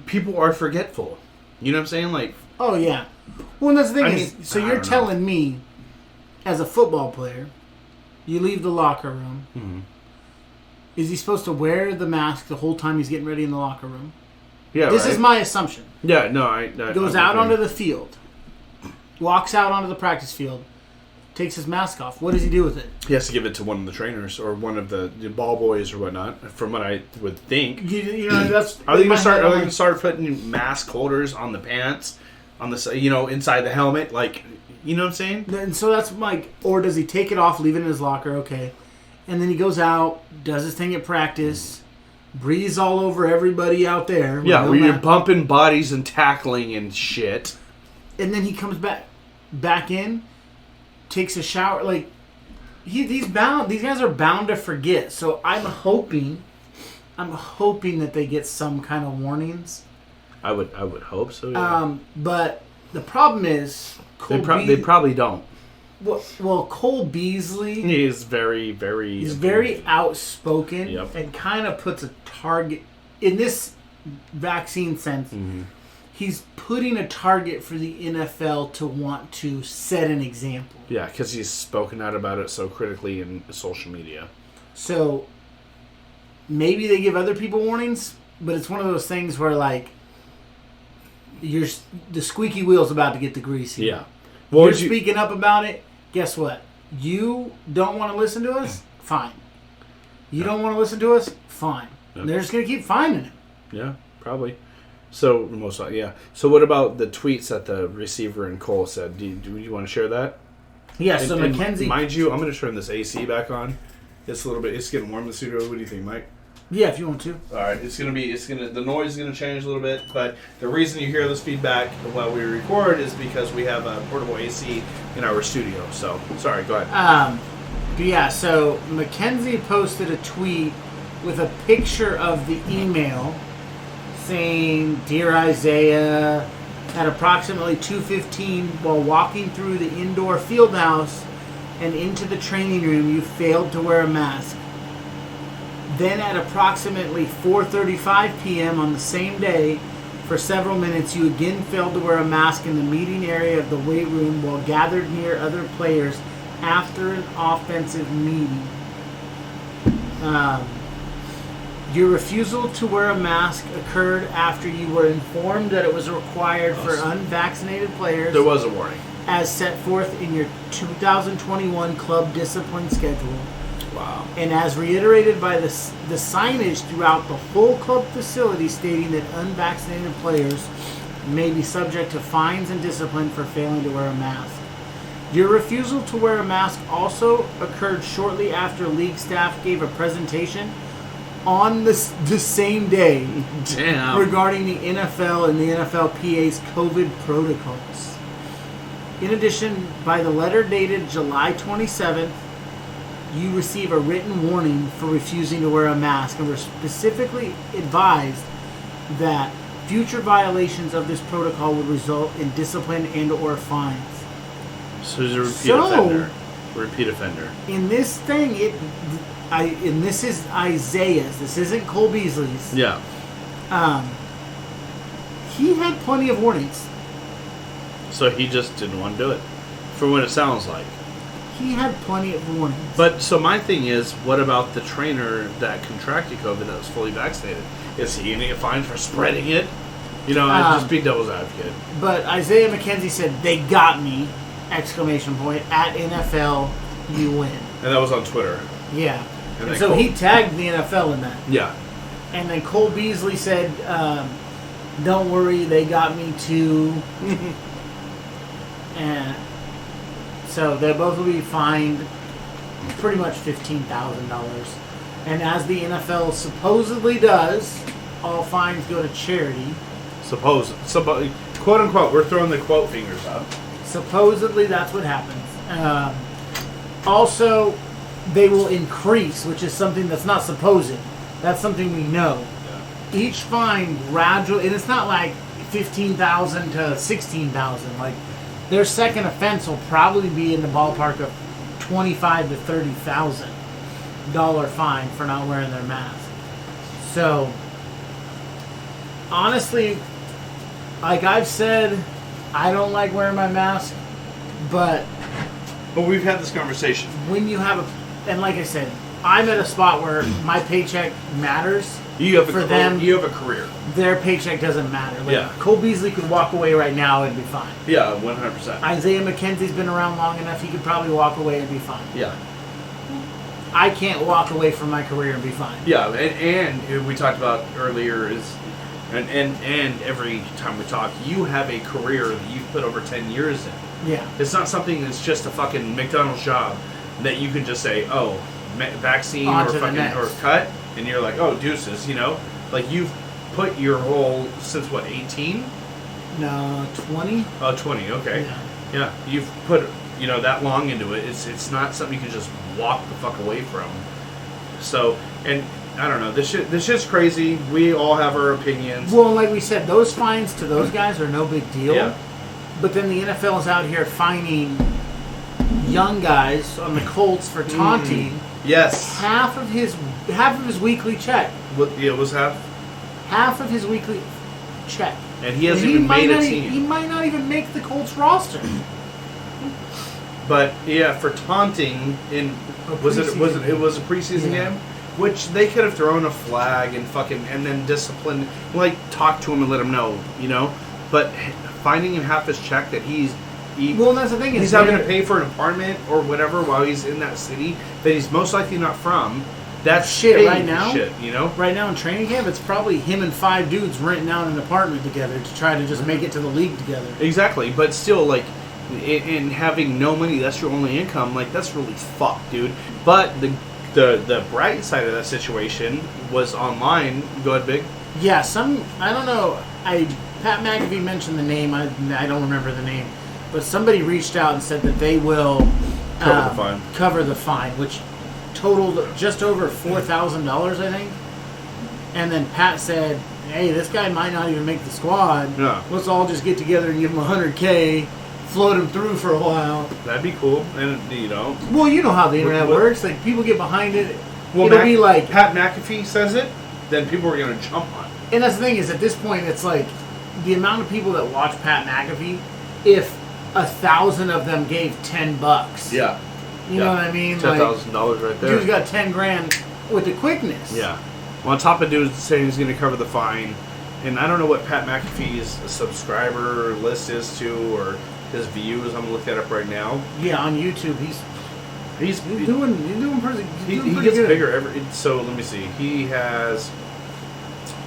Speaker 1: people are forgetful. You know what I'm saying? Like,
Speaker 2: oh yeah. Well, and that's the thing you're telling me, as a football player, you leave the locker room. Mm-hmm. Is he supposed to wear the mask the whole time he's getting ready in the locker room?
Speaker 1: Yeah,
Speaker 2: this is my assumption.
Speaker 1: Yeah, no,
Speaker 2: goes out onto the field, walks out onto the practice field, takes his mask off. What does he do with it?
Speaker 1: He has to give it to one of the trainers or one of the ball boys or whatnot. From what I would think,
Speaker 2: that's.
Speaker 1: Are they going to start putting mask holders on the pants, on the inside the helmet, like? You know what I'm saying?
Speaker 2: And so that's like, or does he take it off, leave it in his locker? Okay. And then he goes out, does his thing at practice, breathes all over everybody out there.
Speaker 1: Yeah, where you're bumping bodies and tackling and shit.
Speaker 2: And then he comes back in, takes a shower. Like, these guys are bound to forget. So I'm hoping that they get some kind of warnings.
Speaker 1: I would hope so. Yeah.
Speaker 2: But the problem is,
Speaker 1: they probably don't.
Speaker 2: Well, Cole Beasley,
Speaker 1: he is very, very.
Speaker 2: He's very outspoken,
Speaker 1: yep.
Speaker 2: And kind of puts a target in this vaccine sense.
Speaker 1: Mm-hmm.
Speaker 2: He's putting a target for the NFL to want to set an example.
Speaker 1: Yeah, because he's spoken out about it so critically in social media.
Speaker 2: So maybe they give other people warnings, but it's one of those things where like the squeaky wheel's about to get the grease here.
Speaker 1: Yeah.
Speaker 2: Well, you're speaking up about it. Guess what? You don't want to listen to us? Fine. You don't want to listen to us? Fine. Yep. They're just going to keep finding him.
Speaker 1: Yeah, probably. So, most likely, yeah. So, what about the tweets that the receiver and Cole said? Do you want to share that?
Speaker 2: Yeah, so Mckenzie...
Speaker 1: Mind you, I'm going to turn this AC back on. It's getting warm in the studio. What do you think, Mike?
Speaker 2: Yeah, if you want to.
Speaker 1: All right, the noise is going to change a little bit, but the reason you hear this feedback while we record is because we have a portable AC in our studio. So, sorry, go ahead.
Speaker 2: But yeah, so Mckenzie posted a tweet with a picture of the email saying, "Dear Isaiah, at approximately 2:15, while walking through the indoor field house and into the training room, you failed to wear a mask. Then at approximately 4:35 p.m. on the same day, for several minutes, you again failed to wear a mask in the meeting area of the weight room while gathered near other players after an offensive meeting." Your refusal to wear a mask occurred after you were informed that it was required for unvaccinated players.
Speaker 3: There was a warning.
Speaker 2: As set forth in your 2021 club discipline schedule.
Speaker 3: Wow.
Speaker 2: And as reiterated by the signage throughout the whole club facility stating that unvaccinated players may be subject to fines and discipline for failing to wear a mask. Your refusal to wear a mask also occurred shortly after league staff gave a presentation on the same day regarding the NFL and the NFLPA's COVID protocols. In addition, by the letter dated July 27th, you receive a written warning for refusing to wear a mask and were specifically advised that future violations of this protocol would result in discipline and or fines.
Speaker 3: So he's a repeat offender. In
Speaker 2: this thing, and this is Isaiah's. This isn't Cole Beasley's.
Speaker 3: Yeah.
Speaker 2: He had plenty of warnings.
Speaker 3: So he just didn't want to do it, for what it sounds like.
Speaker 2: He had plenty of warnings.
Speaker 3: But so my thing is, what about the trainer that contracted COVID that was fully vaccinated? Is he going to get fined for spreading it? You know, just be devil's advocate.
Speaker 2: But Isaiah Mckenzie said, "They got me!" Exclamation point at NFL, you win.
Speaker 3: And that was on Twitter.
Speaker 2: Yeah. And so he tagged the NFL in that.
Speaker 3: Yeah.
Speaker 2: And then Cole Beasley said, "Don't worry, they got me too." And so they both will be fined pretty much $15,000. And as the NFL supposedly does, all fines go to charity.
Speaker 3: Quote unquote, we're throwing the quote fingers up.
Speaker 2: Supposedly that's what happens. Also, they will increase, which is something that's not supposed. That's something we know. Yeah. Each fine gradually, and it's not like 15,000 to 16,000. Like their second offense will probably be in the ballpark of $25,000 to $30,000 fine for not wearing their mask. So, honestly, like I've said, I don't like wearing my mask, but
Speaker 3: we've had this conversation.
Speaker 2: When you have and like I said, I'm at a spot where my paycheck matters.
Speaker 3: You have
Speaker 2: for them.
Speaker 3: You have a career.
Speaker 2: Their paycheck doesn't matter. Like,
Speaker 3: yeah.
Speaker 2: Cole Beasley could walk away right now and be fine.
Speaker 3: Yeah, 100%.
Speaker 2: Isaiah McKenzie's been around long enough; he could probably walk away and be fine.
Speaker 3: Yeah.
Speaker 2: I can't walk away from my career and be fine.
Speaker 3: Yeah, and we talked about earlier is, and every time we talk, you have a career that you've put over 10 years in.
Speaker 2: Yeah.
Speaker 3: It's not something that's just a fucking McDonald's job that you can just say, oh, vaccine or fucking or cut, and you're like, oh, deuces, you know? Like, you've put your whole, since what, 18?
Speaker 2: No, 20.
Speaker 3: Oh, 20, okay. Yeah, you've put, you know, that long into it. It's not something you can just walk the fuck away from. So, and I don't know, this shit's crazy. We all have our opinions.
Speaker 2: Well, like we said, those fines to those guys are no big deal.
Speaker 3: Yeah.
Speaker 2: But then the NFL is out here fining young guys on the Colts for taunting.
Speaker 3: Yes.
Speaker 2: Half of his weekly check.
Speaker 3: What? Yeah, it was half.
Speaker 2: Half of his weekly check.
Speaker 3: And he hasn't even made a team.
Speaker 2: He might not even make the Colts roster.
Speaker 3: But yeah, for taunting in it was a preseason game, which they could have thrown a flag and then disciplined, like talk to him and let him know, you know. But finding him half his check that
Speaker 2: well, that's the thing.
Speaker 3: He's having to pay for an apartment or whatever while he's in that city that he's most likely not from. That's
Speaker 2: shit right now.
Speaker 3: Shit, you know.
Speaker 2: Right now in training camp, it's probably him and 5 dudes renting out an apartment together to try to just make it to the league together.
Speaker 3: Exactly, but still, like, in having no money, that's your only income. Like, that's really fucked, dude. But the bright side of that situation was online. Go ahead, Big.
Speaker 2: Yeah, I don't know. Pat McAfee mentioned the name. I don't remember the name. But somebody reached out and said that they will cover the fine, which totaled just over $4,000, I think. And then Pat said, "Hey, this guy might not even make the squad.
Speaker 3: Yeah.
Speaker 2: Let's all just get together and give him $100K, float him through for a while."
Speaker 3: That'd be cool, and you know.
Speaker 2: Well, you know how the internet works. Like people get behind it.
Speaker 3: Well,
Speaker 2: it'll be like
Speaker 3: Pat McAfee says it, then people are gonna jump on it.
Speaker 2: And that's the thing is, at this point, it's like the amount of people that watch Pat McAfee. If 1,000 of them gave $10.
Speaker 3: Yeah.
Speaker 2: You know what I mean?
Speaker 3: $10,000 right there.
Speaker 2: Dude's got $10,000 with the quickness.
Speaker 3: Yeah. on top of dude saying he's going to cover the fine, and I don't know what Pat McAfee's subscriber list is to, or his views. I'm going to look that up right now.
Speaker 2: Yeah, on YouTube, he's doing pretty.
Speaker 3: He gets
Speaker 2: good.
Speaker 3: bigger every. So let me see. He has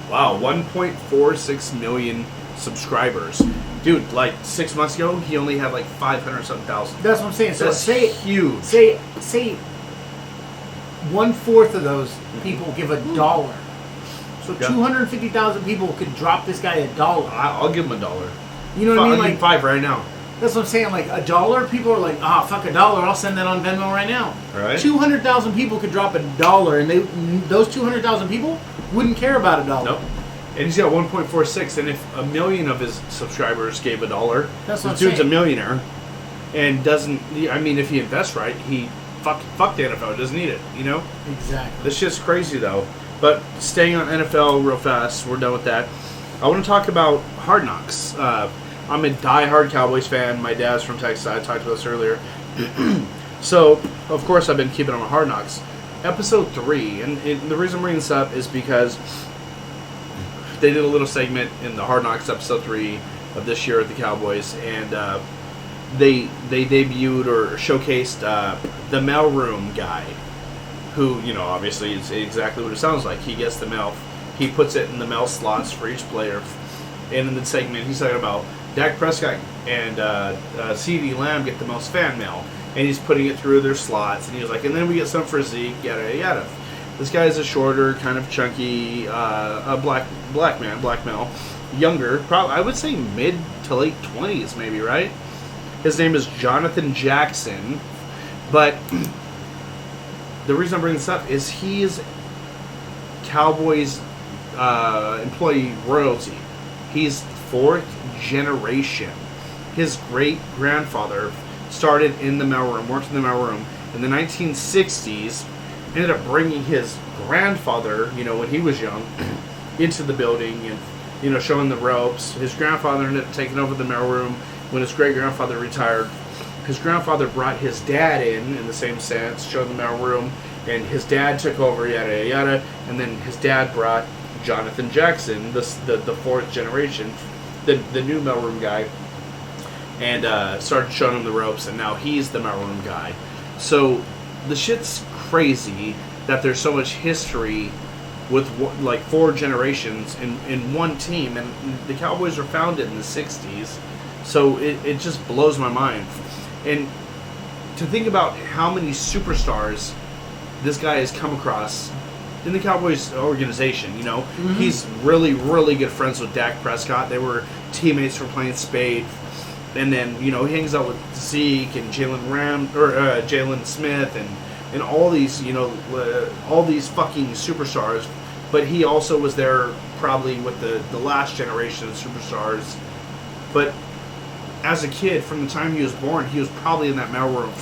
Speaker 3: 1.46 million subscribers. Dude, like 6 months ago, he only had like 500-something thousand.
Speaker 2: That's what I'm saying. So
Speaker 3: That's huge.
Speaker 2: Say 1/4 of those people give $1. So 250,000 people could drop this guy $1.
Speaker 3: I'll give him $1.
Speaker 2: You know what I mean?
Speaker 3: I'll
Speaker 2: Like
Speaker 3: give him $5 right now.
Speaker 2: That's what I'm saying. Like $1, people are like, fuck $1. I'll send that on Venmo right now.
Speaker 3: All right.
Speaker 2: 200,000 people could drop $1, and those 200,000 people wouldn't care about $1.
Speaker 3: Nope. And he's got 1.46, and if 1 million of his subscribers gave $1,
Speaker 2: That's what I'm
Speaker 3: this dude's
Speaker 2: saying.
Speaker 3: a millionaire, and doesn't. I mean, if he invests right, he fuck the NFL. Doesn't need it. You know.
Speaker 2: Exactly.
Speaker 3: This shit's crazy though. But staying on NFL real fast, we're done with that. I want to talk about Hard Knocks. I'm a diehard Cowboys fan. My dad's from Texas. I talked about this earlier. So, of course, I've been keeping on Hard Knocks. Episode 3, and the reason I'm bringing this up is because they did a little segment in the Hard Knocks episode 3 of this year at the Cowboys, and they debuted or showcased the mailroom guy, who, you know, obviously is exactly what it sounds like. He gets the mail, he puts it in the mail slots for each player, and in the segment he's talking about Dak Prescott and CeeDee Lamb get the most fan mail, and he's putting it through their slots, and he's like, and then we get some for Zeke, yada yada. This guy is a shorter, kind of chunky, a black male, younger, probably I would say mid to late 20s, maybe, right? His name is Jonathan Jackson, but the reason I'm bringing this up is he is Cowboys employee royalty. He's 4th generation. His great grandfather started in the mailroom, worked in the mailroom in the 1960s. Ended up bringing his grandfather, you know, when he was young, into the building and, you know, showing the ropes. His grandfather ended up taking over the mailroom when his great grandfather retired. His grandfather brought his dad in the same sense, showed the mailroom, and his dad took over, yada yada. And then his dad brought Jonathan Jackson, the 4th generation, the new mailroom guy, and started showing him the ropes, and now he's the mailroom guy. So the shit's crazy that there's so much history with like 4 generations in one team, and the Cowboys were founded in the 60s, so it just blows my mind. And to think about how many superstars this guy has come across in the Cowboys organization, you know, he's really, really good friends with Dak Prescott. They were teammates for playing Spade. And then, you know, he hangs out with Zeke and Jalen Smith and all these, you know, all these fucking superstars. But he also was there probably with the last generation of superstars. But as a kid, from the time he was born, he was probably in that mailroom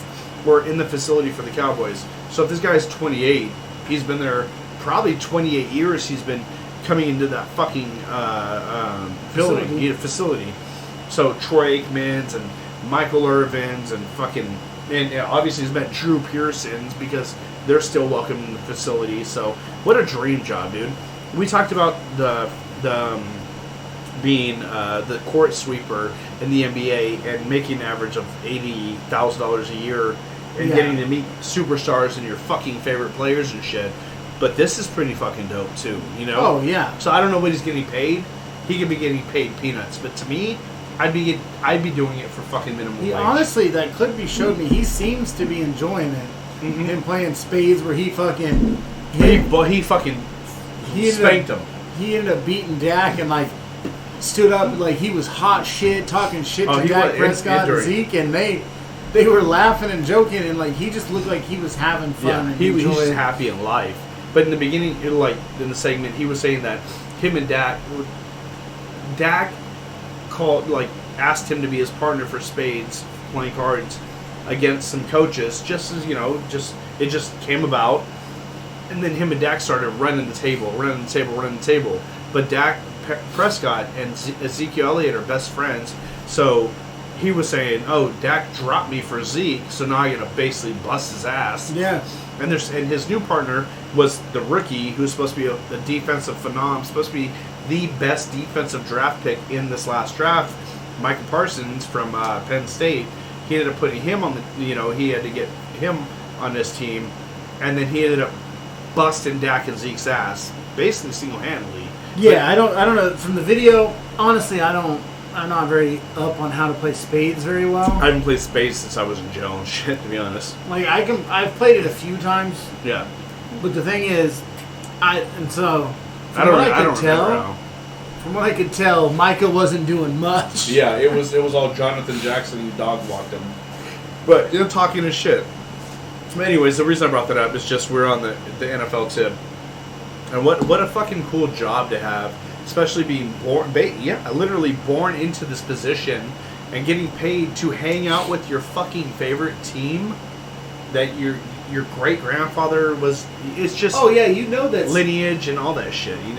Speaker 3: or in the facility for the Cowboys. So if this guy's 28, he's been there probably 28 years. He's been coming into that fucking facility. So Troy Aikman's and Michael Irvin's and fucking, and obviously he's met Drew Pearson's because they're still welcome in the facility. So what a dream job, dude. We talked about the being the court sweeper in the NBA and making an average of $80,000 a year and getting to meet superstars and your fucking favorite players and shit. But this is pretty fucking dope too, you know?
Speaker 2: Oh yeah.
Speaker 3: So I don't know what he's getting paid. He could be getting paid peanuts, but to me, I'd be doing it for fucking minimum wage.
Speaker 2: Honestly, that clip you showed me, he seems to be enjoying it. Him playing spades where he fucking
Speaker 3: he fucking spanked him.
Speaker 2: He ended up beating Dak and like stood up like he was hot shit, talking shit to Dak Prescott and Zeke, and they were laughing and joking, and like he just looked like he was having fun.
Speaker 3: Yeah,
Speaker 2: and
Speaker 3: he was just
Speaker 2: enjoying
Speaker 3: happy in life. But in the beginning, like in the segment, he was saying that him and Dak asked him to be his partner for spades, playing cards against some coaches, just as, you know, it just came about. And then him and Dak started running the table. But Dak Prescott and Ezekiel Elliott are best friends, so he was saying, "Oh, Dak dropped me for Zeke, so now I gotta basically bust his ass."
Speaker 2: Yeah.
Speaker 3: And his new partner was the rookie, who's supposed to be a defensive phenom, supposed to be the best defensive draft pick in this last draft, Michael Parsons from Penn State. He ended up putting him on the, he had to get him on his team, and then he ended up busting Dak and Zeke's ass, basically single-handedly.
Speaker 2: Yeah, I don't know. From the video, honestly, I'm not very up on how to play spades very well.
Speaker 3: I haven't played spades since I was in jail and shit, to be honest.
Speaker 2: Like I've played it a few times.
Speaker 3: Yeah.
Speaker 2: But the thing is,
Speaker 3: I don't remember.
Speaker 2: From what I could tell, Micah wasn't doing much.
Speaker 1: Yeah, it was all Jonathan Jackson dog walked him.
Speaker 3: But talking his shit. Anyways, the reason I brought that up is just we're on the NFL tip, and what a fucking cool job to have, especially being literally born into this position and getting paid to hang out with your fucking favorite team that your great grandfather was. It's just
Speaker 2: that's
Speaker 3: lineage and all that shit,
Speaker 2: You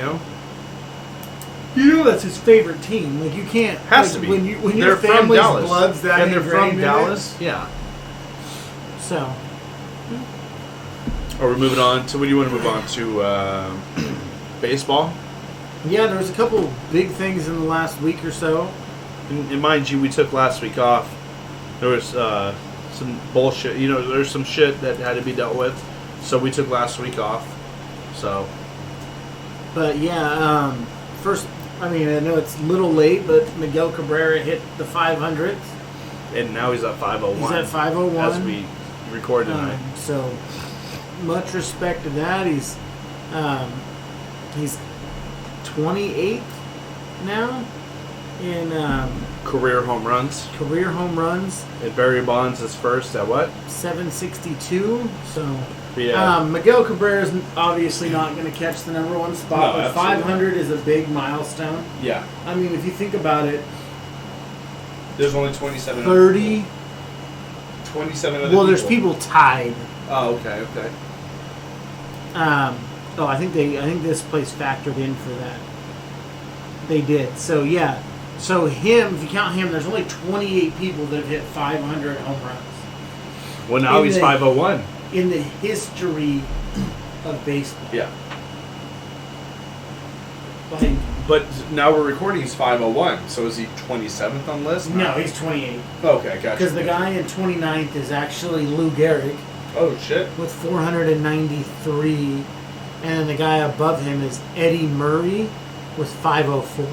Speaker 2: know that's his favorite team. Like you can't
Speaker 3: to be
Speaker 2: when
Speaker 3: they're
Speaker 2: your family's
Speaker 3: from Dallas.
Speaker 2: blood's that
Speaker 3: and they're from
Speaker 2: ingrained in
Speaker 3: Dallas.
Speaker 2: it.
Speaker 3: Yeah.
Speaker 2: So.
Speaker 3: Are we moving on to? What do you want to move on to? Baseball.
Speaker 2: Yeah, there was a couple big things in the last week or so.
Speaker 3: And mind you, we took last week off. There was some bullshit. There's some shit that had to be dealt with, so we took last week off. So.
Speaker 2: But yeah, first, I know it's a little late, but Miguel Cabrera hit the 500th.
Speaker 3: And now he's at 501.
Speaker 2: He's at 501
Speaker 3: as we record tonight.
Speaker 2: So much respect to that. He's 28 now in
Speaker 3: career home runs. And Barry Bonds is first at what?
Speaker 2: 762. So
Speaker 3: yeah.
Speaker 2: Miguel Cabrera's obviously not going to catch the number one spot,
Speaker 1: No,
Speaker 2: but 500 is a big milestone.
Speaker 1: Yeah.
Speaker 2: If you think about it,
Speaker 1: There's only 27.
Speaker 2: 30.
Speaker 1: 27 other
Speaker 2: Well, there's people tied.
Speaker 1: Oh, okay.
Speaker 2: I think this place factored in for that. They did. So yeah. So him, if you count him, there's only 28 people that have hit 500 home runs.
Speaker 3: Well, now he's 501
Speaker 2: in the history of baseball.
Speaker 1: Yeah.
Speaker 2: Like,
Speaker 1: But now we're recording. He's 501. So is he 27th on the list?
Speaker 2: no, he's 28.
Speaker 1: Okay, gotcha.
Speaker 2: Because the guy in 29th is actually Lou Gehrig.
Speaker 1: Oh shit.
Speaker 2: With 493, and the guy above him is Eddie Murray with 504.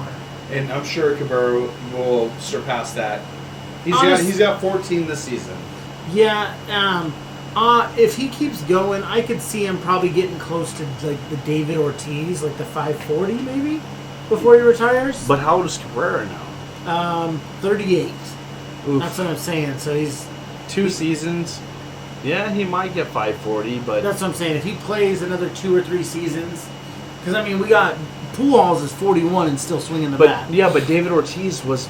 Speaker 1: And I'm sure Cabrera will surpass that. He's got 14 this season.
Speaker 2: Yeah. If he keeps going, I could see him probably getting close to like the David Ortiz, like the 540 maybe, before he retires.
Speaker 3: But how old is Cabrera now?
Speaker 2: 38.
Speaker 3: Oof.
Speaker 2: That's what I'm saying. So he's
Speaker 3: 2 seasons. Yeah, he might get 540, but
Speaker 2: that's what I'm saying. If he plays another 2 or 3 seasons, because we got Pujols is 41 and still swinging the bat.
Speaker 3: Yeah, but David Ortiz was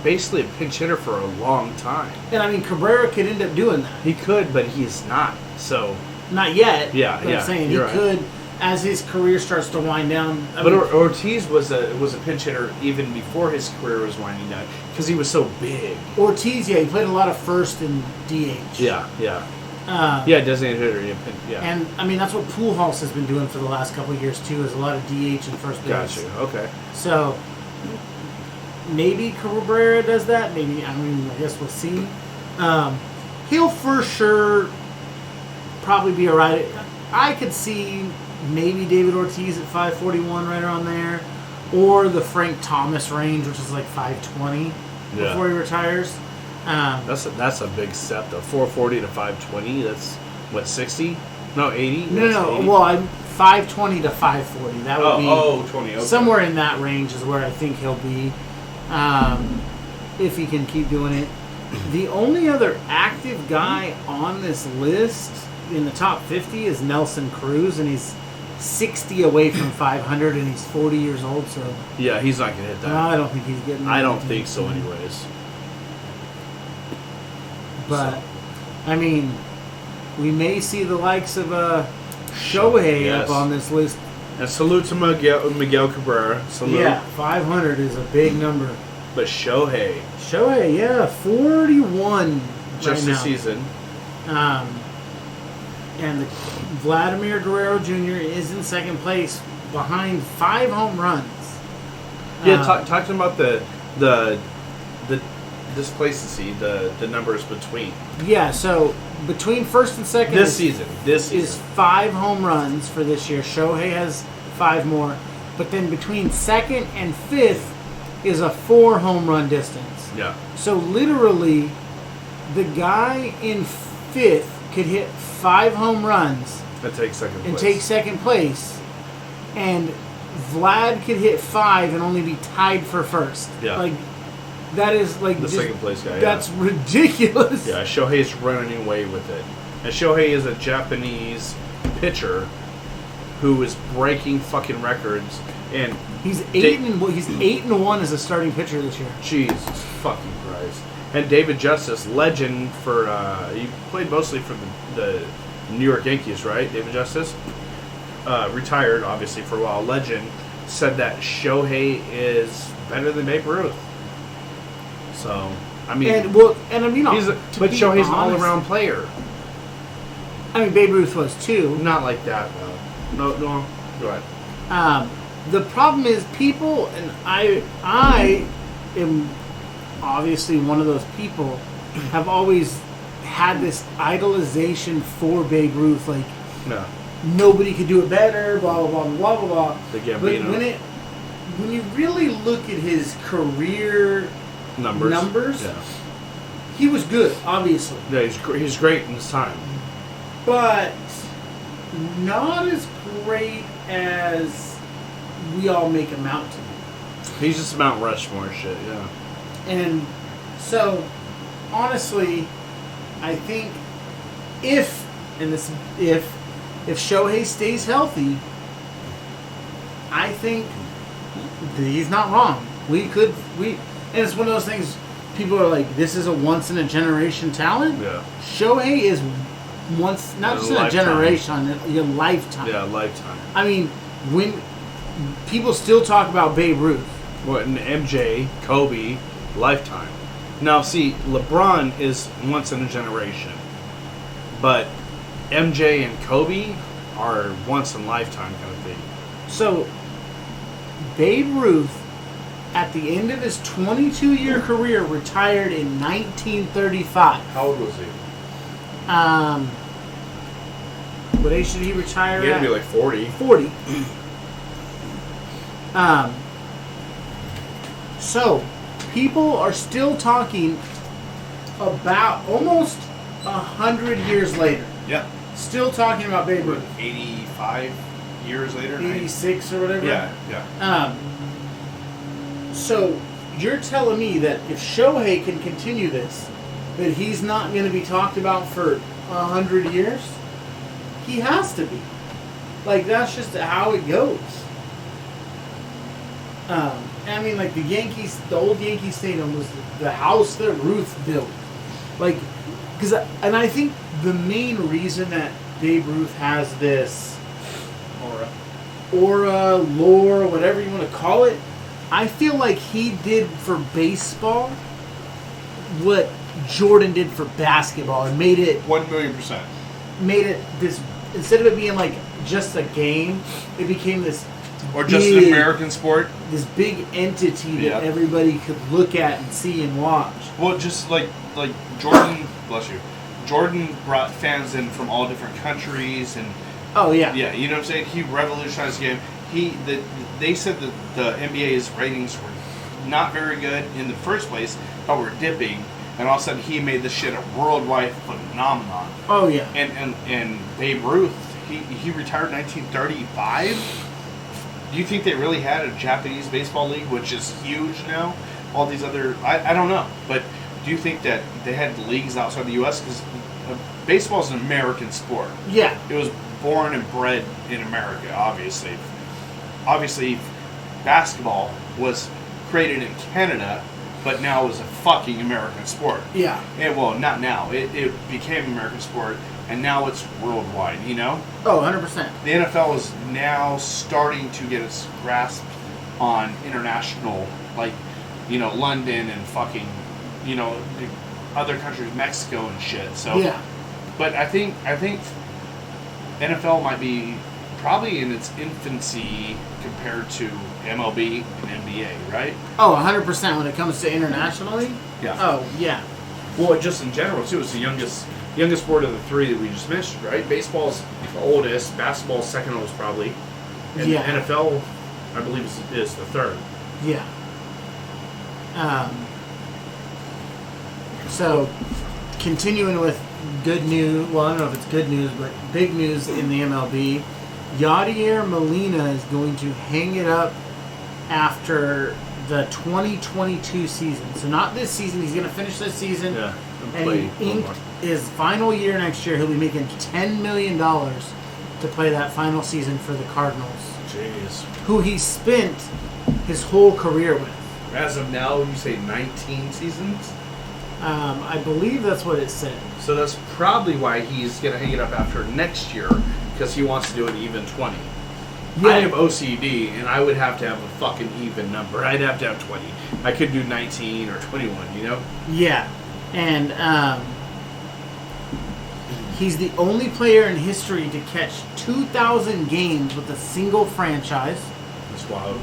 Speaker 3: basically a pinch hitter for a long time.
Speaker 2: And Cabrera could end up doing that.
Speaker 3: He could, but he's not. So
Speaker 2: not yet.
Speaker 3: Yeah,
Speaker 2: but
Speaker 3: yeah.
Speaker 2: I'm saying
Speaker 3: You're
Speaker 2: he could as his career starts to wind down.
Speaker 3: Ortiz was a pinch hitter even before his career was winding down because he was so big.
Speaker 2: Ortiz, he played a lot of first and DH.
Speaker 3: Yeah. Designated hitter. Yeah.
Speaker 2: And that's what Pujols has been doing for the last couple of years too, is a lot of DH and first base.
Speaker 3: Gotcha. Okay.
Speaker 2: So maybe Cabrera does that. Maybe I guess we'll see. He'll for sure probably be alright. I could see maybe David Ortiz at 541 right around there, or the Frank Thomas range, which is like 520 before he retires.
Speaker 3: That's a big step though. 440 to 520. That's what 60? No, 80.
Speaker 2: No.
Speaker 3: 80?
Speaker 2: Well, I'm 520 to 540. That would be
Speaker 1: 20. Okay.
Speaker 2: somewhere in that range is where I think he'll be, if he can keep doing it. The only other active guy on this list in the top 50 is Nelson Cruz, and he's 60 away from 500, and he's 40 years old. So
Speaker 3: yeah, he's not gonna hit that.
Speaker 2: No, I don't think he's getting.
Speaker 3: I don't think so, anyways.
Speaker 2: But we may see the likes of Shohei up on this list.
Speaker 3: And salute to Miguel Cabrera. Salute.
Speaker 2: Yeah, 500 is a big number.
Speaker 3: But Shohei,
Speaker 2: yeah, 41
Speaker 3: just
Speaker 2: right
Speaker 3: this
Speaker 2: now.
Speaker 3: season.
Speaker 2: And Vladimir Guerrero Jr. is in second place behind 5 home runs.
Speaker 3: Yeah, talking about the displacency, the numbers between
Speaker 2: Yeah, so between first and second
Speaker 3: this season
Speaker 2: is 5 home runs for this year. Shohei has 5 more. But then between second and fifth is a 4 home run distance.
Speaker 3: Yeah.
Speaker 2: So literally, the guy in fifth could hit 5 home runs
Speaker 3: And take second place.
Speaker 2: and take second place, and Vlad could hit 5 and only be tied for first.
Speaker 3: Yeah.
Speaker 2: Like, that is like
Speaker 3: the
Speaker 2: just,
Speaker 3: second place guy.
Speaker 2: That's ridiculous.
Speaker 3: Yeah, Shohei's running away with it. And Shohei is a Japanese pitcher who is breaking fucking records. And
Speaker 2: He's 8-1 as a starting pitcher this year.
Speaker 3: Jesus fucking Christ. And David Justice, legend for he played mostly for the New York Yankees, right? David Justice retired obviously for a while. Legend said that Shohei is better than Babe Ruth. So I mean,
Speaker 2: And I mean,
Speaker 3: but Shohei's an all-around player.
Speaker 2: I mean, Babe Ruth was too.
Speaker 3: Not like that though. No, go ahead.
Speaker 2: The problem is people, and I am obviously one of those people, have always had this idolization for Babe Ruth. Like,
Speaker 3: No.
Speaker 2: nobody could do it better, blah, blah, blah, blah, blah, blah.
Speaker 3: The
Speaker 2: But
Speaker 3: Gambino
Speaker 2: when you really look at his career numbers,
Speaker 3: Yeah.
Speaker 2: he was good, obviously.
Speaker 3: Yeah, he's great in his time.
Speaker 2: But not as great as we all make him out to be.
Speaker 3: He's just Mount Rushmore shit, yeah.
Speaker 2: And so, honestly, I think if Shohei stays healthy, I think that he's not wrong. And it's one of those things. People are like, "This is a once in a generation talent."
Speaker 3: Yeah.
Speaker 2: Shohei is not just in a generation, a lifetime.
Speaker 3: Yeah, lifetime.
Speaker 2: I mean, when people still talk about Babe Ruth.
Speaker 3: What, an MJ, Kobe, lifetime. Now, see, LeBron is once in a generation. But MJ and Kobe are once in a lifetime kind of thing.
Speaker 2: So, Babe Ruth, at the end of his 22-year career, retired in 1935.
Speaker 3: How old was he?
Speaker 2: What age did he retire
Speaker 3: He had
Speaker 2: at?
Speaker 3: to be like 40.
Speaker 2: 40. So, people are still talking about almost 100 years later.
Speaker 1: Yeah.
Speaker 2: Still talking about Babe Ruth.
Speaker 1: 85 years later?
Speaker 2: 86 or whatever.
Speaker 1: Yeah.
Speaker 2: So, you're telling me that if Shohei can continue this, that he's not going to be talked about for 100 years? He has to be. Like, that's just how it goes. I mean, like, the old Yankee Stadium was the house that Ruth built. Like, and I think the main reason that Babe Ruth has this aura, lore, whatever you want to call it, I feel like he did for baseball what Jordan did for basketball and made it
Speaker 1: 1,000,000%.
Speaker 2: made it this, instead of it being like just a game, it became this
Speaker 1: Or just an American sport.
Speaker 2: this big entity that
Speaker 1: Yeah.
Speaker 2: everybody could look at and see and watch.
Speaker 1: Well, just like Jordan, bless you. Jordan brought fans in from all different countries, and
Speaker 2: Oh yeah.
Speaker 1: yeah, you know what I'm saying. He revolutionized the game. They said that the NBA's ratings were not very good in the first place, but were dipping, and all of a sudden he made this shit a worldwide phenomenon.
Speaker 2: Oh yeah.
Speaker 1: And Babe Ruth, he retired in 1935. Do you think they really had a Japanese baseball league, which is huge now? All these other, I don't know, but do you think that they had leagues outside the U.S.? Because baseball is an American sport.
Speaker 2: Yeah.
Speaker 1: It was born and bred in America, obviously. Obviously, basketball was created in Canada, but now is a fucking American sport.
Speaker 2: Yeah.
Speaker 1: And, well, not now. It became an American sport, and now it's worldwide, you know?
Speaker 2: Oh, 100%.
Speaker 1: The NFL is now starting to get its grasp on international, like,
Speaker 3: London and fucking, the other countries, Mexico and shit. So
Speaker 2: Yeah.
Speaker 3: But I think NFL might be probably in its infancy compared to MLB and NBA, right?
Speaker 2: Oh, 100% when it comes to internationally?
Speaker 3: Yeah.
Speaker 2: Oh, yeah.
Speaker 3: Well, just in general too, it's the youngest sport of the three that we just mentioned, right? Baseball's the oldest, basketball's second oldest probably, and
Speaker 2: Yeah.
Speaker 3: NFL, I believe, is the third.
Speaker 2: Yeah. So, continuing with good news. Well, I don't know if it's good news, but big news in the MLB. Yadier Molina is going to hang it up after the 2022 season. So not this season. He's going to finish this season.
Speaker 3: Yeah.
Speaker 2: And he inked his final year next year. He'll be making $10 million to play that final season for the Cardinals.
Speaker 3: Jeez.
Speaker 2: Who he spent his whole career with.
Speaker 3: As of now, you say 19 seasons?
Speaker 2: I believe that's what it said.
Speaker 3: So that's probably why he's going to hang it up after next year, because he wants to do an even 20.
Speaker 2: Yeah.
Speaker 3: I have OCD, and I would have to have a fucking even number. I'd have to have 20. I could do 19 or 21,
Speaker 2: Yeah. And he's the only player in history to catch 2,000 games with a single franchise.
Speaker 3: That's wild.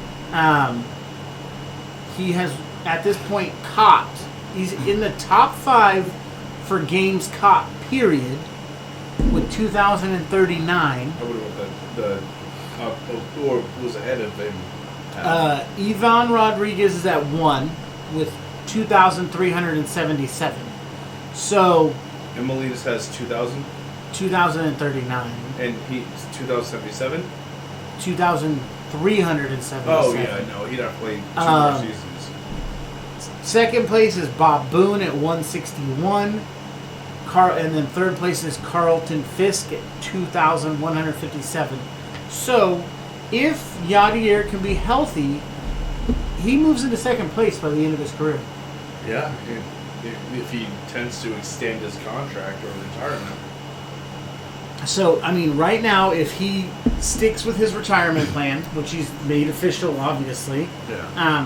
Speaker 2: He has, at this point, caught. He's in the top 5 for games caught, period, with 2,039.
Speaker 3: I would have went or was ahead of him.
Speaker 2: Ivan Rodriguez is at 1 with 2,377. So,
Speaker 3: And Molina's has 2,000?
Speaker 2: 2,039.
Speaker 3: And he's 2,077?
Speaker 2: 2,377.
Speaker 3: Oh, yeah, no, he'd have played 2 more seasons.
Speaker 2: Second place is Bob Boone at 161. And then third place is Carlton Fisk at 2,157. So, if Yadier can be healthy, he moves into second place by the end of his career.
Speaker 3: Yeah, if he tends to extend his contract or retirement.
Speaker 2: So, I mean, right now, if he sticks with his retirement plan, which he's made official, obviously,
Speaker 3: Yeah.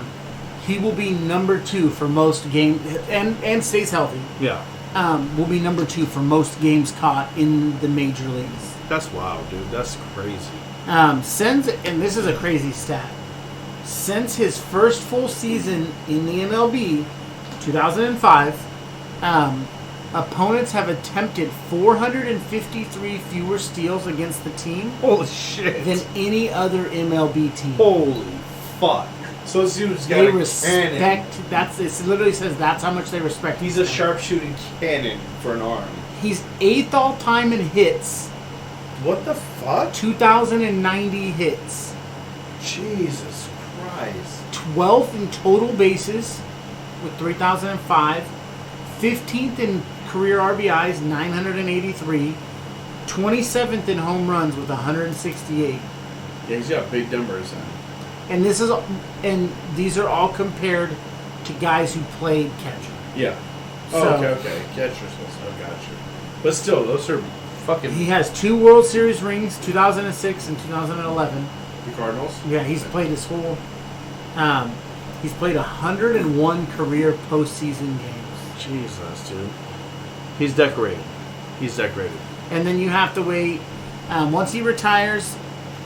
Speaker 2: he will be number 2 for most games, and stays healthy.
Speaker 3: Yeah.
Speaker 2: Will be number 2 for most games caught in the major leagues.
Speaker 3: That's wild, dude. That's crazy.
Speaker 2: And this is a crazy stat, since his first full season in the MLB, 2005, opponents have attempted 453 fewer steals against the team
Speaker 3: Holy shit.
Speaker 2: than any other MLB team.
Speaker 3: Holy fuck. So this dude's got
Speaker 2: They
Speaker 3: a
Speaker 2: respect.
Speaker 3: cannon.
Speaker 2: It literally says that's how much they respect.
Speaker 3: He's a sharpshooting cannon for an arm.
Speaker 2: He's 8th all time in hits.
Speaker 3: What the fuck?
Speaker 2: 2,090 hits.
Speaker 3: Jesus Christ.
Speaker 2: 12th in total bases with 3,005. 15th in career RBIs, 983. 27th in home runs with 168.
Speaker 3: Yeah, he's got big numbers then.
Speaker 2: And these are all compared to guys who played catcher.
Speaker 3: Yeah. Oh,
Speaker 2: So-
Speaker 3: okay. Catcher's also, I got you. But still, those are fucking...
Speaker 2: He has 2 World Series rings, 2006 and 2011.
Speaker 3: The Cardinals?
Speaker 2: Yeah, he's played his whole. He's played 101 career postseason games.
Speaker 3: Jesus, dude. He's decorated.
Speaker 2: And then you have to wait. Once he retires,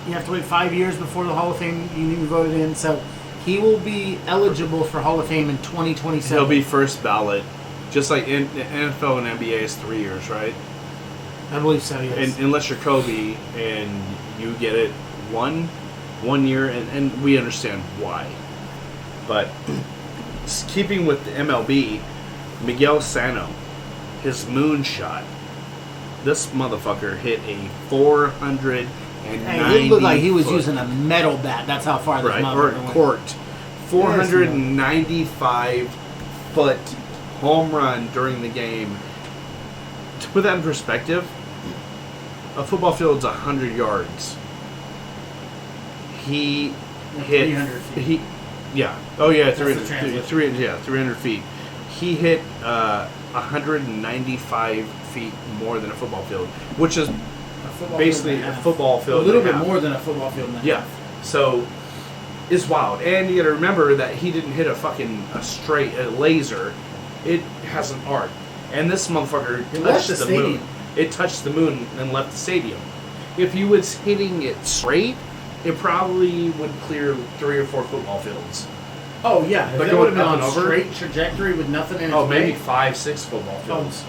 Speaker 2: you have to wait 5 years before the Hall of Fame you need to vote it in. So he will be eligible for Hall of Fame in 2027.
Speaker 3: He'll be first ballot. Just like in NFL and NBA is 3 years, right?
Speaker 2: I believe so, yes.
Speaker 3: And unless you're Kobe and you get it one year, and we understand why. But keeping with the MLB, Miguel Sano, his moonshot, this motherfucker hit a 490.
Speaker 2: It looked like he was using a metal bat. That's how far this
Speaker 3: right, or
Speaker 2: motherfucker went.
Speaker 3: corked. 495 foot home run during the game. To put that in perspective, a football field's 100 yards. He hit
Speaker 2: 300 feet.
Speaker 3: Yeah. Oh yeah,
Speaker 2: That's the translation.
Speaker 3: 300 feet. He hit 195 feet more than a football field, which is
Speaker 2: A football
Speaker 3: basically
Speaker 2: field and
Speaker 3: a
Speaker 2: half.
Speaker 3: football field.
Speaker 2: A little
Speaker 3: and
Speaker 2: bit
Speaker 3: half.
Speaker 2: more than a football field and a
Speaker 3: Yeah.
Speaker 2: half.
Speaker 3: So is wild. And you got to remember that he didn't hit a straight laser. It has an arc. And this motherfucker touched the moon. It touched the moon and left the stadium. If he was hitting it straight, it probably would clear 3 or 4 football fields.
Speaker 2: Oh, yeah.
Speaker 3: But
Speaker 2: that would have been
Speaker 3: up
Speaker 2: on
Speaker 3: and
Speaker 2: a
Speaker 3: over?
Speaker 2: straight trajectory with nothing in its
Speaker 3: Oh, maybe
Speaker 2: way.
Speaker 3: 5, 6 football fields.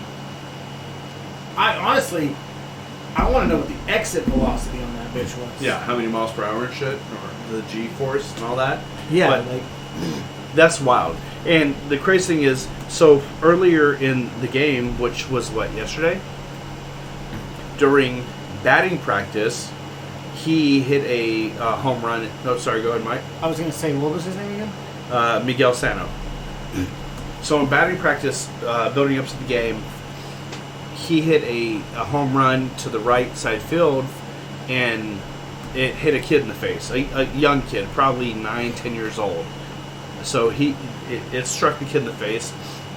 Speaker 2: I honestly, I want to know what the exit velocity on that bitch was.
Speaker 3: Yeah, how many miles per hour and shit, or the G-force and all that.
Speaker 2: Yeah,
Speaker 3: But that's wild. And the crazy thing is, so earlier in the game, which was yesterday, during batting practice, he hit a home run. Oh, sorry, go ahead, Mike.
Speaker 2: I was going to say, what was his name again?
Speaker 3: Miguel Sano. So in batting practice, building up to the game, he hit a home run to the right side field, and it hit a kid in the face, a young kid, probably 9, 10 years old. So it struck the kid in the face,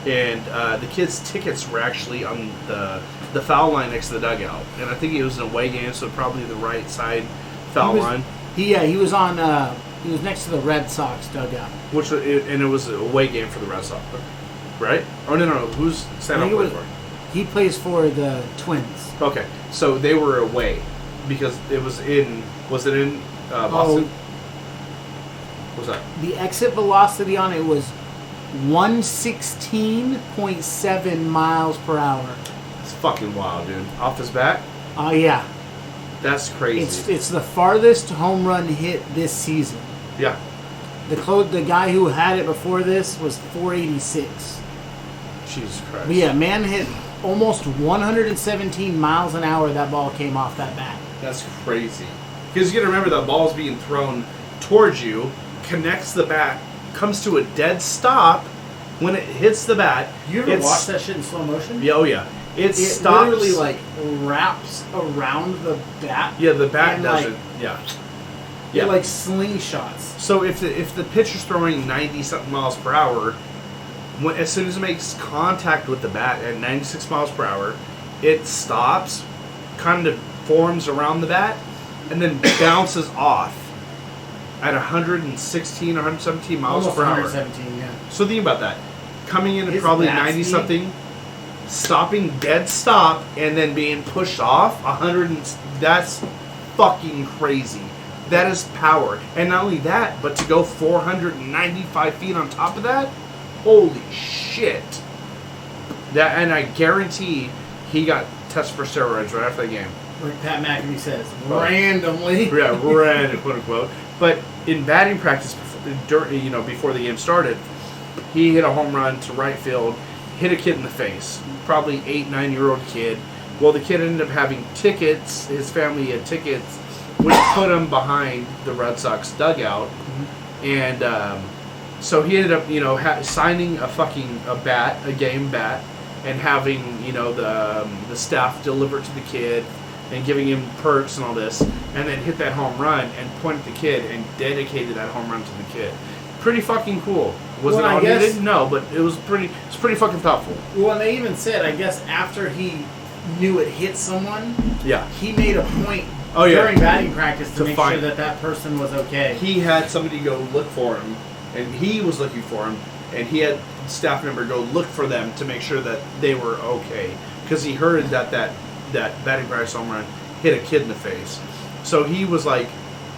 Speaker 3: and the kid's tickets were actually on the foul line next to the dugout. And I think it was an away game, so probably the right side foul line.
Speaker 2: He was on. He was next to the Red Sox dugout.
Speaker 3: And it was an away game for the Red Sox, right? Oh no, who's Sano play for?
Speaker 2: He plays for the Twins.
Speaker 3: Okay, so they were away because it was in. Was it in Boston? What's that?
Speaker 2: The exit velocity on it was 116.7 miles per hour.
Speaker 3: It's fucking wild, dude. Off his bat?
Speaker 2: Yeah.
Speaker 3: That's crazy.
Speaker 2: It's the farthest home run hit this season.
Speaker 3: Yeah.
Speaker 2: The guy who had it before this was 486.
Speaker 3: Jesus Christ.
Speaker 2: But yeah, man hit almost 117 miles an hour. That ball came off that bat.
Speaker 3: That's crazy. Because you got to remember that ball's being thrown towards you, connects the bat, comes to a dead stop. When it hits the bat,
Speaker 2: You ever watch that shit in slow motion?
Speaker 3: Yeah, oh yeah. It stops.
Speaker 2: Literally like wraps around the bat.
Speaker 3: Yeah, the bat
Speaker 2: and,
Speaker 3: doesn't. Yeah. Yeah.
Speaker 2: It like slingshots.
Speaker 3: So if the pitcher's throwing 90 something miles per hour, as soon as it makes contact with the bat at 96 miles per hour, it stops, kind of forms around the bat, and then bounces off at 116 or 117 miles
Speaker 2: Almost
Speaker 3: per hour.
Speaker 2: 117, yeah.
Speaker 3: So think about that. Coming in at
Speaker 2: His
Speaker 3: probably
Speaker 2: bat
Speaker 3: 90
Speaker 2: speed?
Speaker 3: something, stopping dead stop, and then being pushed off 100. That's fucking crazy. That is power. And not only that, but to go 495 feet on top of that, holy shit. And I guarantee he got tested for steroids right after the game.
Speaker 2: Like Pat McAfee says, randomly.
Speaker 3: Yeah, random, quote unquote. But in batting practice, before the game started, he hit a home run to right field, hit a kid in the face, probably 8-9-year-old kid. Well, the kid ended up having tickets. His family had tickets, which put him behind the Red Sox dugout. And so he ended up, signing a game bat, and having, the staff deliver it to the kid and giving him perks and all this, and then hit that home run and point at the kid and dedicated that home run to the kid. Pretty fucking cool. Was it all needed? No, but it was pretty fucking thoughtful.
Speaker 2: Well, and they even said, I guess after he knew it hit someone,
Speaker 3: Yeah.
Speaker 2: he made a point during batting practice to make sure that person was okay.
Speaker 3: He had somebody go look for him, and he was looking for him, and he had staff member go look for them to make sure that they were okay, because he heard that batting practice home run hit a kid in the face. So he was like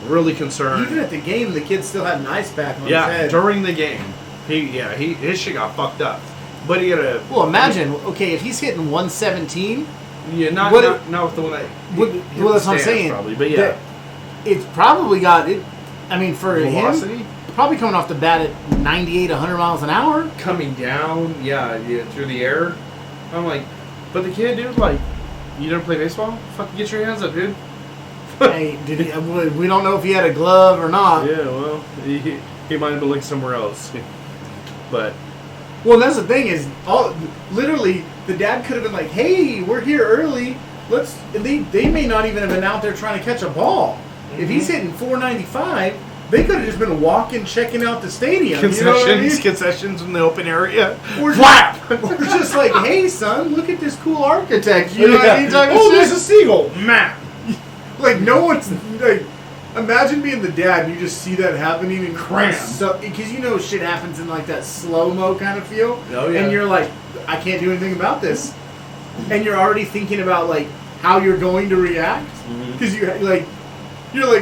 Speaker 3: really concerned.
Speaker 2: Even at the game, the kid still had an ice pack on his head.
Speaker 3: During the game, his shit got fucked up. But he had a.
Speaker 2: Well, imagine, if he's hitting 117.
Speaker 3: Yeah, not with the one that.
Speaker 2: Well, that's what I'm saying.
Speaker 3: Probably, but yeah,
Speaker 2: it's probably got it. I mean, for
Speaker 3: velocity?
Speaker 2: him, probably coming off the bat at 98, 100 miles an hour.
Speaker 3: Coming down, through the air. I'm like, but the kid, dude, you never play baseball? Fucking get your hands up, dude.
Speaker 2: Hey, we don't know if he had a glove or not.
Speaker 3: Yeah, well, he might have been looking somewhere else. But.
Speaker 2: Well, that's the thing is, literally, the dad could have been like, "Hey, we're here early. They may not even have been out there trying to catch a ball. Mm-hmm. If he's hitting 495, they could have just been walking, checking out the stadium.
Speaker 3: Concessions in the open area.
Speaker 2: Or just like, hey, son, look at this cool architecture. You know what I mean?
Speaker 3: There's a seagull. Map.
Speaker 2: Like, no one's like, Imagine being the dad and you just see that happening and
Speaker 3: Cram.
Speaker 2: So, because you know shit happens in like that slow-mo kind of feel.
Speaker 3: Oh, yeah.
Speaker 2: And you're like, I can't do anything about this. And you're already thinking about like how you're going to react. Because you're like,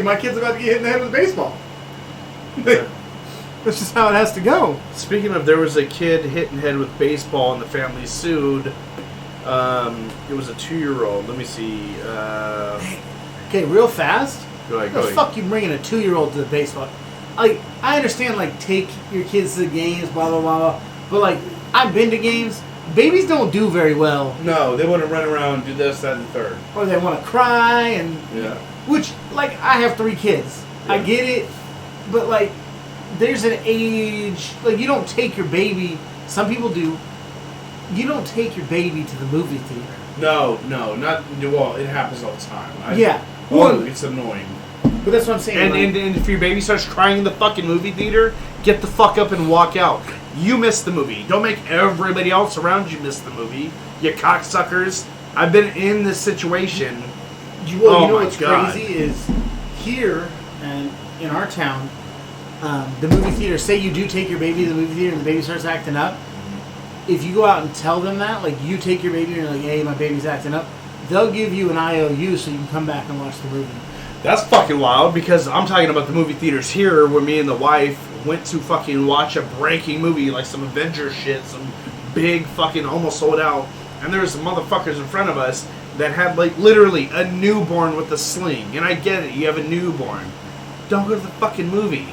Speaker 2: my kid's about to get hit in the head with a baseball. That's just how it has to go.
Speaker 3: Speaking of, there was a kid hit in the head with baseball and the family sued. It was a 2-year-old. Let me see.
Speaker 2: Okay, real fast.
Speaker 3: Go ahead,
Speaker 2: The fuck you bringing a 2-year-old to the baseball? Like, I understand, like, take your kids to the games, blah, blah, blah, blah. But, like, I've been to games. Babies don't do very well.
Speaker 3: No, they want to run around, do this, that, and the third.
Speaker 2: Or they want to cry and...
Speaker 3: Yeah.
Speaker 2: Which, like, I have 3 kids.
Speaker 3: Yeah.
Speaker 2: I get it. But, like, there's an age... Like, you don't take your baby... Some people do. You don't take your baby to the movie theater.
Speaker 3: No, not... Well, it happens all the time.
Speaker 2: Yeah.
Speaker 3: Oh, it's annoying.
Speaker 2: But that's what I'm saying.
Speaker 3: And if your baby starts crying in the fucking movie theater, get the fuck up and walk out. You missed the movie. Don't make everybody else around you miss the movie. You cocksuckers. I've been in this situation.
Speaker 2: You know what's crazy is here and in our town, the movie theater, say you do take your baby to the movie theater and the baby starts acting up, if you go out and tell them that, like you take your baby and you're like, hey, my baby's acting up, they'll give you an IOU so you can come back and watch the movie.
Speaker 3: That's fucking wild, because I'm talking about the movie theaters here where me and the wife went to fucking watch a breaking movie, like some Avengers shit, some big fucking almost sold out, and there was some motherfuckers in front of us that had like literally a newborn with a sling. And I get it, you have a newborn. Don't go to the fucking movie.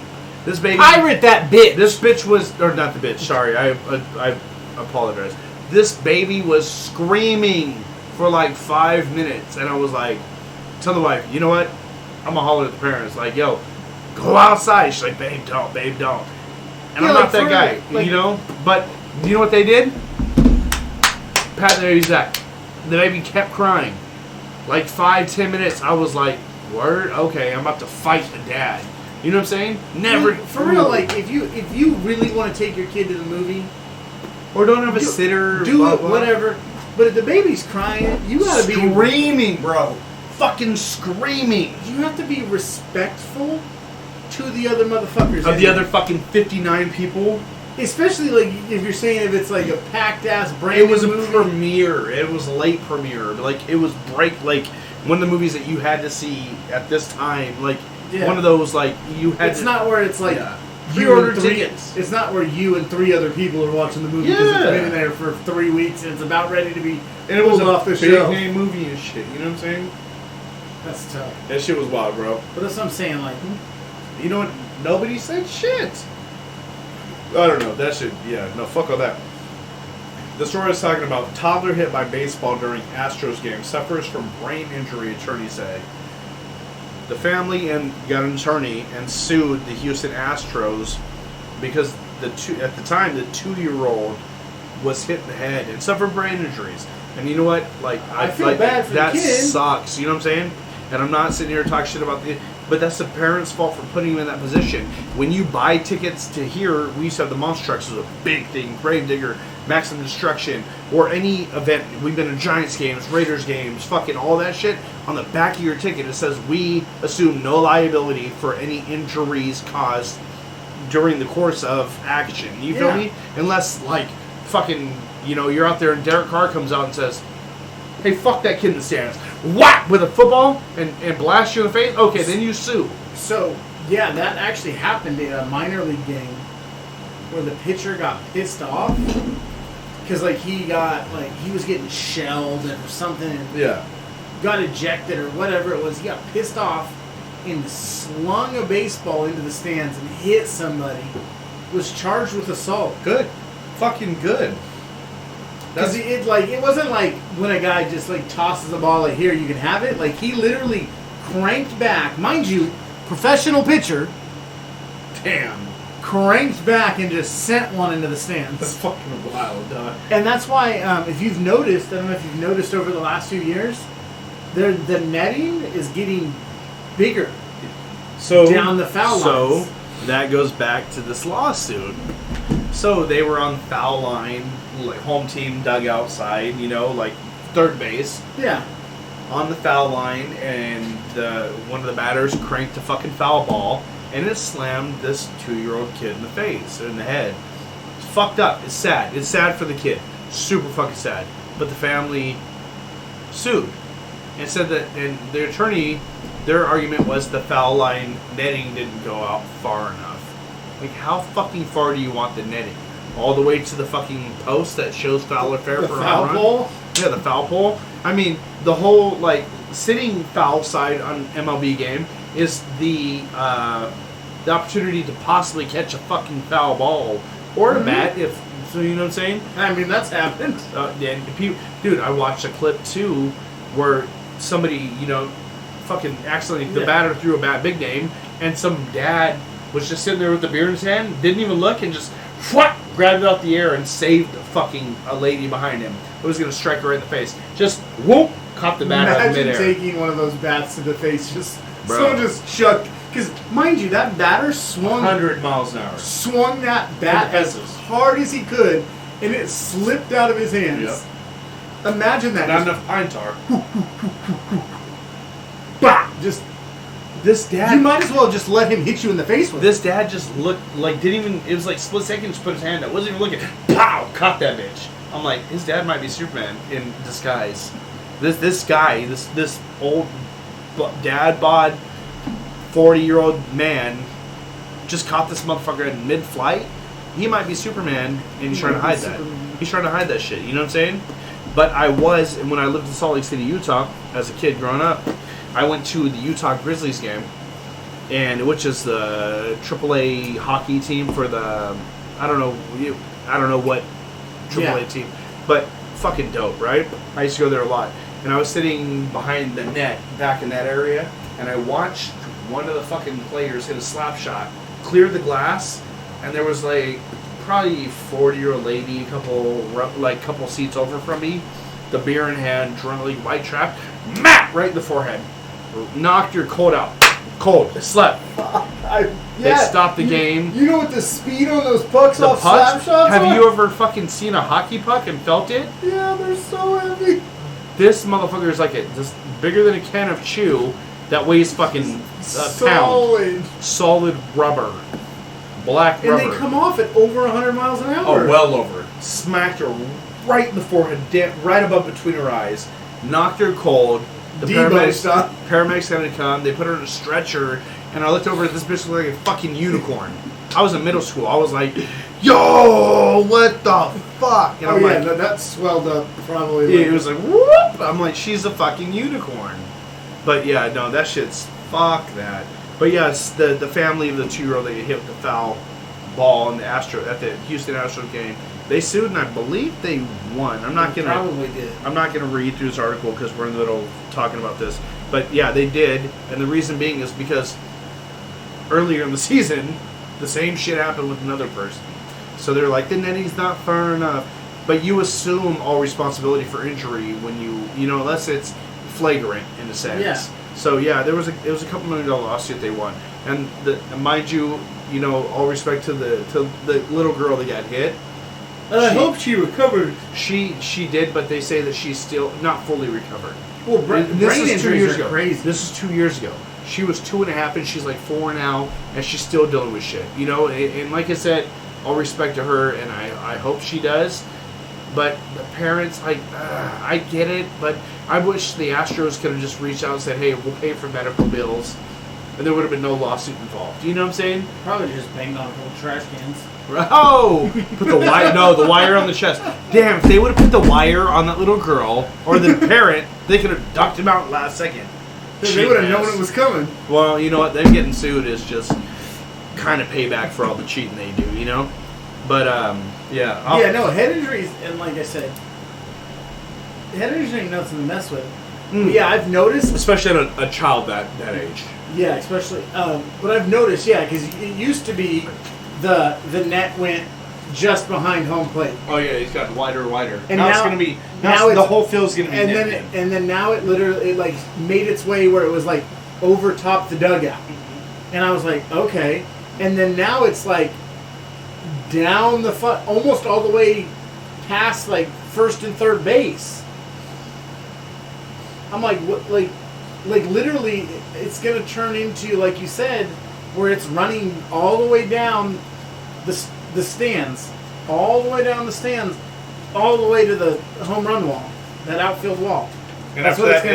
Speaker 3: This baby...
Speaker 2: Pirate that bitch!
Speaker 3: This bitch was... Or not the bitch, sorry, I apologize. This baby was screaming for like 5 minutes, and I was like, tell the wife, you know what? I'm gonna holler at the parents, like, yo, go outside. She's like, babe, don't. And
Speaker 2: yeah,
Speaker 3: I'm not that guy, like, you know? But you know what they did? Pat the baby's back. The baby kept crying. Like 5-10 minutes, I was like, word? Okay, I'm about to fight the dad. You know what I'm saying? Never.
Speaker 2: For real, like, if you really want to take your kid to the movie...
Speaker 3: Or don't have a sitter.
Speaker 2: Do
Speaker 3: blah,
Speaker 2: it,
Speaker 3: blah.
Speaker 2: Whatever. But if the baby's crying, you gotta be...
Speaker 3: Screaming, bro. Fucking screaming.
Speaker 2: You have to be respectful to the other motherfuckers.
Speaker 3: Of the other fucking 59 people.
Speaker 2: Especially, like, if you're saying if it's, like, a packed-ass brand
Speaker 3: It was a
Speaker 2: movie.
Speaker 3: premiere. It was late premiere. Like, it was like, one of the movies that you had to see at this time. Like, one of those, like, you had
Speaker 2: It's not where it's, like...
Speaker 3: Yeah.
Speaker 2: You
Speaker 3: Pre-order
Speaker 2: and three-
Speaker 3: tickets.
Speaker 2: It's not where you and 3 other people are watching the movie because it's been there for 3 weeks and it's about ready to be
Speaker 3: And it was
Speaker 2: pulled off the
Speaker 3: big
Speaker 2: show.
Speaker 3: name movie and shit. You know what I'm saying?
Speaker 2: That's tough.
Speaker 3: That shit was wild, bro.
Speaker 2: But that's what I'm saying. Like,
Speaker 3: You know what? Nobody said shit. I don't know. That shit. Yeah. No. Fuck all that. The story is talking about toddler hit by baseball during Astros game suffers from brain injury. Attorneys say. The family got an attorney and sued the Houston Astros because at the time the 2-year-old was hit in the head and suffered brain injuries. And you know what? Like
Speaker 2: I feel bad for
Speaker 3: that
Speaker 2: the kid.
Speaker 3: sucks. You know what I'm saying? And I'm not sitting here talking shit about but that's the parents' fault for putting him in that position. When you buy tickets to here, we used to have the monster trucks. It was a big thing. Gravedigger, Maximum Destruction, or any event. We've been to Giants games, Raiders games, fucking all that shit. On the back of your ticket, it says we assume no liability for any injuries caused during the course of action. You feel me? Unless, like, fucking, you know, you're out there and Derek Carr comes out and says, hey, fuck that kid in the stands. Whack! With a football and blast you in the face? Okay, then you sue.
Speaker 2: so, yeah, that actually happened in a minor league game where the pitcher got pissed off because, like, he was getting shelled or something and
Speaker 3: Yeah.
Speaker 2: got ejected or whatever it was. He got pissed off and slung a baseball into the stands and hit somebody. Was charged with assault.
Speaker 3: Good. Fucking good.
Speaker 2: Because it wasn't like when a guy just like tosses the ball like, here, you can have it. Like, he literally cranked back, mind you, professional pitcher.
Speaker 3: Damn.
Speaker 2: Cranked back and just sent one into the stands.
Speaker 3: That's fucking wild, dog.
Speaker 2: And that's why, if you've noticed, I don't know if you've noticed over the last few years, the netting is getting bigger down the foul lines.
Speaker 3: So that goes back to this lawsuit. So they were on foul line, like home team dug outside, you know, like third base.
Speaker 2: Yeah.
Speaker 3: on the foul line, and one of the batters cranked a fucking foul ball, and it slammed this 2-year-old kid in the face, or in the head. It's fucked up. It's sad. It's sad for the kid. Super fucking sad. But the family sued and said that, and the attorney, their argument was the foul line netting didn't go out far enough. Like, how fucking far do you want the netting? All the way to the fucking post that shows foul or fair for a
Speaker 2: foul
Speaker 3: run?
Speaker 2: pole?
Speaker 3: Yeah, the foul pole. I mean, the whole, like, sitting foul side on MLB game is the opportunity to possibly catch a fucking foul ball or a bat, if, so you know what I'm saying?
Speaker 2: I mean, that's happened.
Speaker 3: Dude, I watched a clip, too, where somebody, fucking accidentally, the batter threw a bat big name, and some dad was just sitting there with the beer in his hand, didn't even look, and just grabbed it out the air and saved a lady behind him who was going to strike her right in the face. Just whoop, caught the bat out of midair.
Speaker 2: Imagine taking one of those bats to the face,
Speaker 3: Bro.
Speaker 2: someone just chucked. Because mind you, that batter swung
Speaker 3: 100 miles an hour.
Speaker 2: Swung that bat as hard as he could, and it slipped out of his hands.
Speaker 3: Yep.
Speaker 2: Imagine that.
Speaker 3: Not enough pine tar.
Speaker 2: Bah! Just.
Speaker 3: This dad.
Speaker 2: You might as well just let him hit you in the face with
Speaker 3: This dad just looked like, didn't even, it was like split second, just put his hand up. Wasn't even looking. Pow! Caught that bitch. I'm like, his dad might be Superman in disguise. This guy, this old dad bod, 40-year-old man, just caught this motherfucker in mid-flight. He might be Superman, and he's trying to hide that. He's trying to hide that shit. You know what I'm saying? But and when I lived in Salt Lake City, Utah, as a kid growing up, I went to the Utah Grizzlies game, which is the AAA hockey team for the I don't know what AAA team, but fucking dope, right? I used to go there a lot, and I was sitting behind the net back in that area, and I watched one of the fucking players hit a slap shot, clear the glass, and there was like probably 40-year-old lady, a couple seats over from me, the beer in hand, drunk, like white trap, right in the forehead. Knocked your cold out. Cold. It slept. They stopped the game.
Speaker 2: You know what the speed on those pucks off slap shots are?
Speaker 3: Have you ever fucking seen a hockey puck and felt it?
Speaker 2: Yeah, they're so heavy.
Speaker 3: This motherfucker is like just bigger than a can of chew that weighs fucking a pound. Solid rubber. Black rubber.
Speaker 2: And they come off at over 100 miles an hour.
Speaker 3: Oh, well over. Smacked her right in the forehead, right above between her eyes. Knocked her cold. The paramedics had to come. They put her in a stretcher, and I looked over at this bitch like a fucking unicorn. I was in middle school. I was like, "Yo, what the fuck?" And I'm like,
Speaker 2: that swelled up probably.
Speaker 3: Yeah, it was like, "Whoop!" I'm like, "She's a fucking unicorn." But yeah, no, that shit's fuck that. But yeah, it's the family of the 2-year-old that hit with the foul ball in at the Houston Astros game. They sued, and I believe they won.
Speaker 2: Probably did.
Speaker 3: I'm not gonna read through this article because we're in the middle of talking about this. But yeah, they did, and the reason being is because earlier in the season, the same shit happened with another person. So they're like, the netting's not far enough. But you assume all responsibility for injury when unless it's flagrant in a sense.
Speaker 2: Yeah.
Speaker 3: So yeah, it was a $2 million lawsuit they won, and mind you, all respect to the little girl that got hit.
Speaker 2: I hope she recovered.
Speaker 3: She did, but they say that she's still not fully recovered.
Speaker 2: Well, brain injuries are crazy.
Speaker 3: This is 2 years ago. She was 2.5, and she's like 4 now, and she's still dealing with shit. And like I said, all respect to her, and I hope she does. But the parents, I get it, but I wish the Astros could have just reached out and said, "Hey, we'll pay for medical bills," and there would have been no lawsuit involved. You know what I'm saying?
Speaker 2: Probably just banged on whole trash cans.
Speaker 3: Oh! Put the wire. No, the wire on the chest. Damn! If they would have put the wire on that little girl or the parent, they could have ducked him out last second.
Speaker 2: They would have known it was coming.
Speaker 3: Well, you know what? Them getting sued is just kind of payback for all the cheating they do. But yeah.
Speaker 2: Head injuries, and like I said, head injuries ain't nothing to mess with. Yeah, I've noticed,
Speaker 3: especially at a child that age.
Speaker 2: Yeah, especially. But I've noticed, because it used to be the net went just behind home plate.
Speaker 3: Oh yeah, he's got wider and wider.
Speaker 2: And
Speaker 3: now it's gonna be the whole field's gonna be.
Speaker 2: And then now it literally made its way where it was like over top the dugout, and I was like, okay. And then now it's like down the almost all the way past like first and third base. I'm like, what? Like literally, it's gonna turn into, like you said, where it's running all the way down the stands, all the way down the stands, all the way to the home run wall, that outfield wall.
Speaker 3: And after that,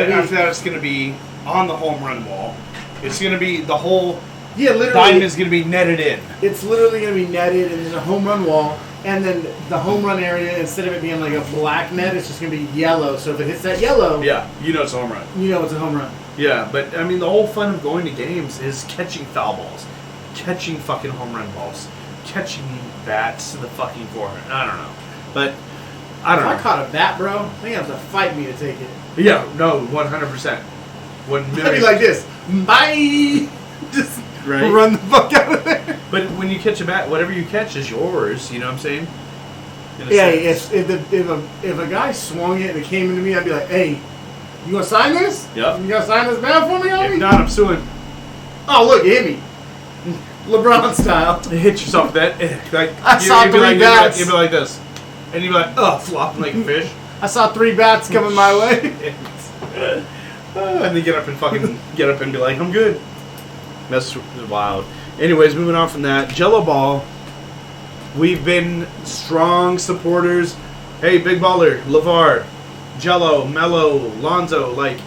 Speaker 3: it's gonna be on the home run wall. It's gonna be the whole diamond is gonna be netted in.
Speaker 2: It's literally gonna be netted, and there's a home run wall. And then the home run area, instead of it being like a black net, it's just going to be yellow. So if it hits that yellow...
Speaker 3: Yeah, you know it's a home run.
Speaker 2: You know it's a home run.
Speaker 3: Yeah, but, I mean, the whole fun of going to games is catching foul balls. Catching fucking home run balls. Catching bats to the fucking forehead. I don't know. But, I don't know.
Speaker 2: If I caught a bat, bro, I think you have to fight me to take it.
Speaker 3: Yeah, no, 100%.
Speaker 2: I'd be like this. Bye! Just run the fuck out of there.
Speaker 3: But when you catch a bat, whatever you catch is yours. You know what I'm saying?
Speaker 2: Yeah, if a guy swung it and it came into me, I'd be like, hey, you gonna sign this?
Speaker 3: Yep.
Speaker 2: You gonna sign this bat for me, homie?
Speaker 3: If not, I'm suing.
Speaker 2: Oh, look, it hit me. LeBron style.
Speaker 3: You hit yourself with that. Like,
Speaker 2: I saw 3 bats.
Speaker 3: You'd be like this. And you'd be like, oh, flopping like a fish.
Speaker 2: I saw 3 bats coming my way.
Speaker 3: And then get up and be like, I'm good. That's wild. Anyways, moving on from that. Jello Ball. We've been strong supporters. Hey, Big Baller, LeVar, Jello, Mello, Lonzo. Like,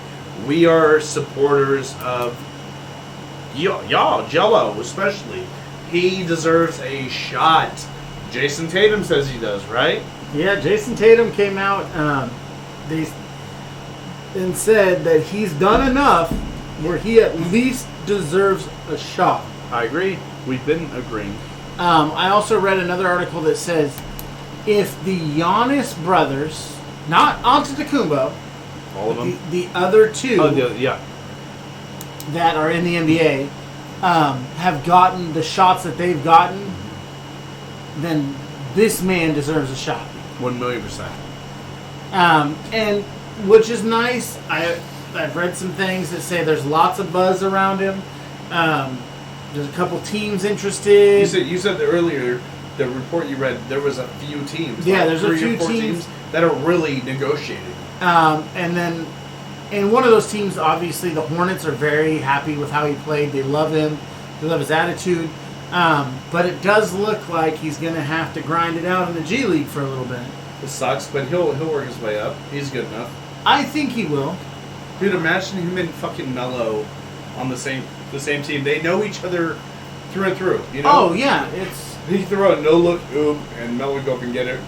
Speaker 3: we are supporters of y'all, Jello especially. He deserves a shot. Jason Tatum says he does, right?
Speaker 2: Yeah, Jason Tatum came out and said that he's done enough where he at least deserves a shot.
Speaker 3: I agree. We've been agreeing.
Speaker 2: I also read another article that says if the Giannis brothers, not Antetokounmpo,
Speaker 3: all of them,
Speaker 2: the other two that are in the NBA, have gotten the shots that they've gotten, then this man deserves a shot.
Speaker 3: 1,000,000%.
Speaker 2: And which is nice. I've read some things that say there's lots of buzz around him. There's a couple teams interested.
Speaker 3: You said that earlier, the report you read, there was a few teams.
Speaker 2: Yeah,
Speaker 3: like
Speaker 2: there's a few teams
Speaker 3: that are really negotiating.
Speaker 2: And one of those teams, obviously, the Hornets are very happy with how he played. They love him. They love his attitude. But it does look like he's going to have to grind it out in the G League for a little bit.
Speaker 3: It sucks, but he'll work his way up. He's good enough.
Speaker 2: I think he will.
Speaker 3: Dude, imagine him and fucking Mello on the same team. They know each other through and through. You know?
Speaker 2: Oh yeah,
Speaker 3: he throw a no look oop and Mello go up and get it,